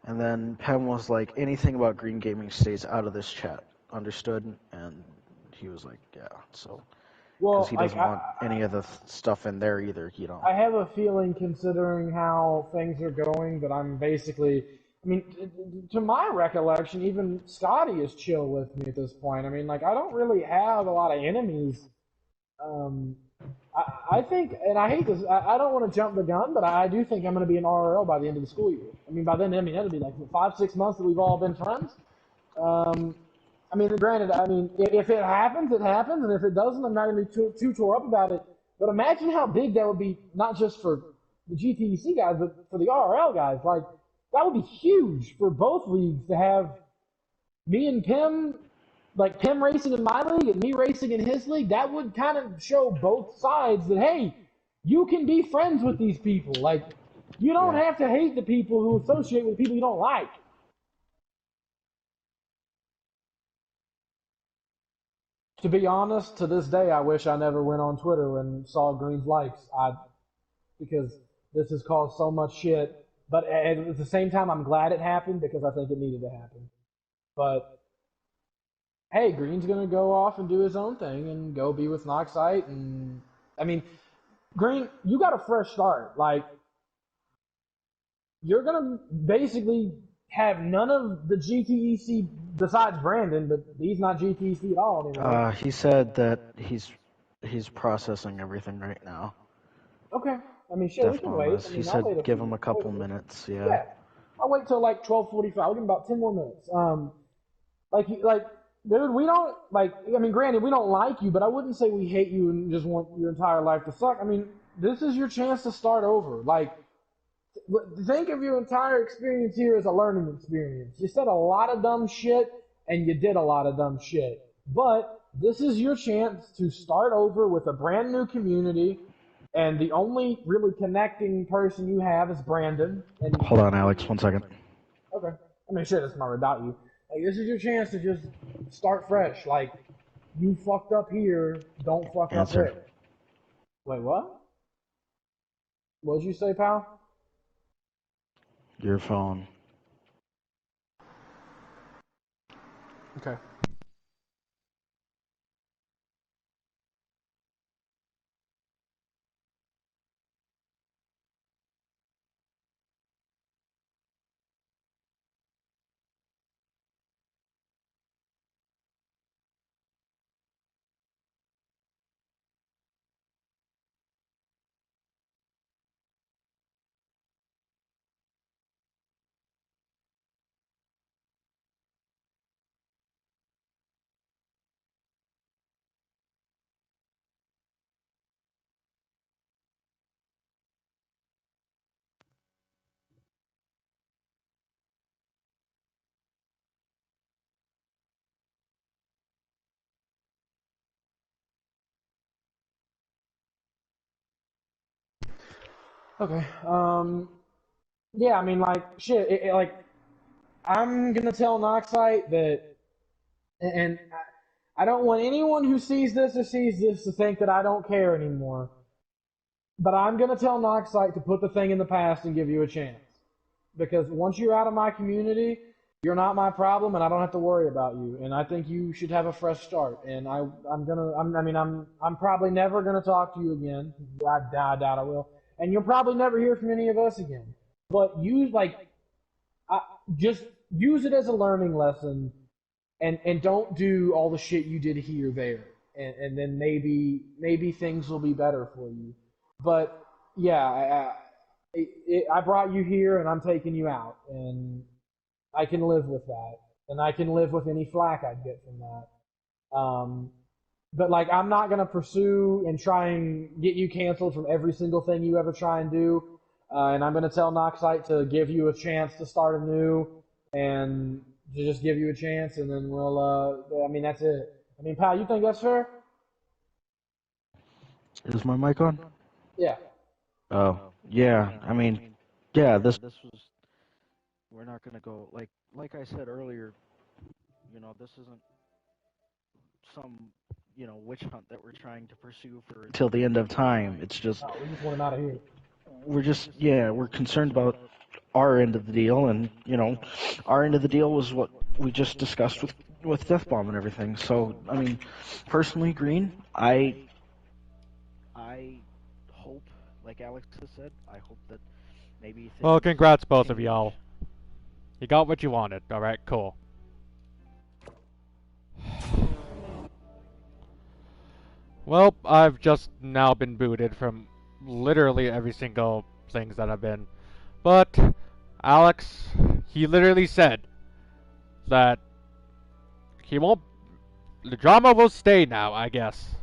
and then Pem was like, anything about Green Gaming stays out of this chat. Understood? And he was like, yeah. So. Because he doesn't want any of the stuff in there either, you know. I have a feeling, considering how things are going, that I'm basically... I mean, to my recollection, even Scotty is chill with me at this point. I mean, like, I don't really have a lot of enemies. I think, and I hate this, I don't want to jump the gun, but I do think I'm going to be in RRL by the end of the school year. I mean, by then, it'll be like 5-6 months that we've all been friends. I mean, granted, I mean, if it happens, it happens, and if it doesn't, I'm not going to be too tore up about it. But imagine how big that would be, not just for the GTEC guys, but for the RRL guys. Like, that would be huge for both leagues to have me and Pim, like Pim racing in my league and me racing in his league. That would kind of show both sides that, hey, you can be friends with these people. Like, you don't have to hate the people who associate with people you don't like. To be honest, to this day, I wish I never went on Twitter and saw Green's likes. Because this has caused so much shit. But at the same time, I'm glad it happened because I think it needed to happen. But hey, Green's gonna go off and do his own thing and go be with Noxite. And I mean, Green, you got a fresh start. Like, you're gonna basically have none of the GTEC besides Brandon, but he's not GTEC at all anymore. He said that he's processing everything right now. Okay. I mean, shit, we can wait. I mean, He said give him a couple minutes, yeah. I'll wait till like 12:45. I'll give him about 10 more minutes. Dude, we don't, like, I mean, granted, we don't like you, but I wouldn't say we hate you and just want your entire life to suck. I mean, this is your chance to start over. Like, think of your entire experience here as a learning experience. You said a lot of dumb shit, and you did a lot of dumb shit. But this is your chance to start over with a brand new community, and the only really connecting person you have is Brandon. And Hold on, Alex, 1 second. Okay. I mean, shit, it's not about you. Like, this is your chance to just start fresh. Like, you fucked up here, don't fuck up there. Wait, what? What did you say, pal? Your phone. Okay. Okay. Yeah, I mean, like, shit, like, I'm gonna tell Noxite that, and I don't want anyone who sees this or sees this to think that I don't care anymore. But I'm gonna tell Noxite to put the thing in the past and give you a chance. Because once you're out of my community, you're not my problem, and I don't have to worry about you. And I think you should have a fresh start. And I'm probably never gonna talk to you again. I doubt I will. And you'll probably never hear from any of us again. But just use it as a learning lesson, and don't do all the shit you did here, there, and then maybe things will be better for you. But yeah, I brought you here, and I'm taking you out, and I can live with that, and I can live with any flack I'd get from that. But like, I'm not gonna pursue and try and get you canceled from every single thing you ever try and do. And I'm gonna tell Noxite to give you a chance to start anew and to just give you a chance, and then we'll. I mean, that's it. I mean, pal, you think that's fair? Is my mic on? Yeah. Oh, yeah. I mean, yeah. This was. We're not gonna go like I said earlier. You know, this isn't some witch hunt that we're trying to pursue for till the end of time. It's just we just want him out of here. We're concerned about our end of the deal, and our end of the deal was what we just discussed with Death Bomb and everything. So I mean, personally, Green, I hope, like Alex has said, I hope that maybe. Well, congrats both of y'all. You got what you wanted. All right, cool. Well, I've just now been booted from literally every single things that I've been. But Alex, he literally said that he won't. The drama will stay now, I guess.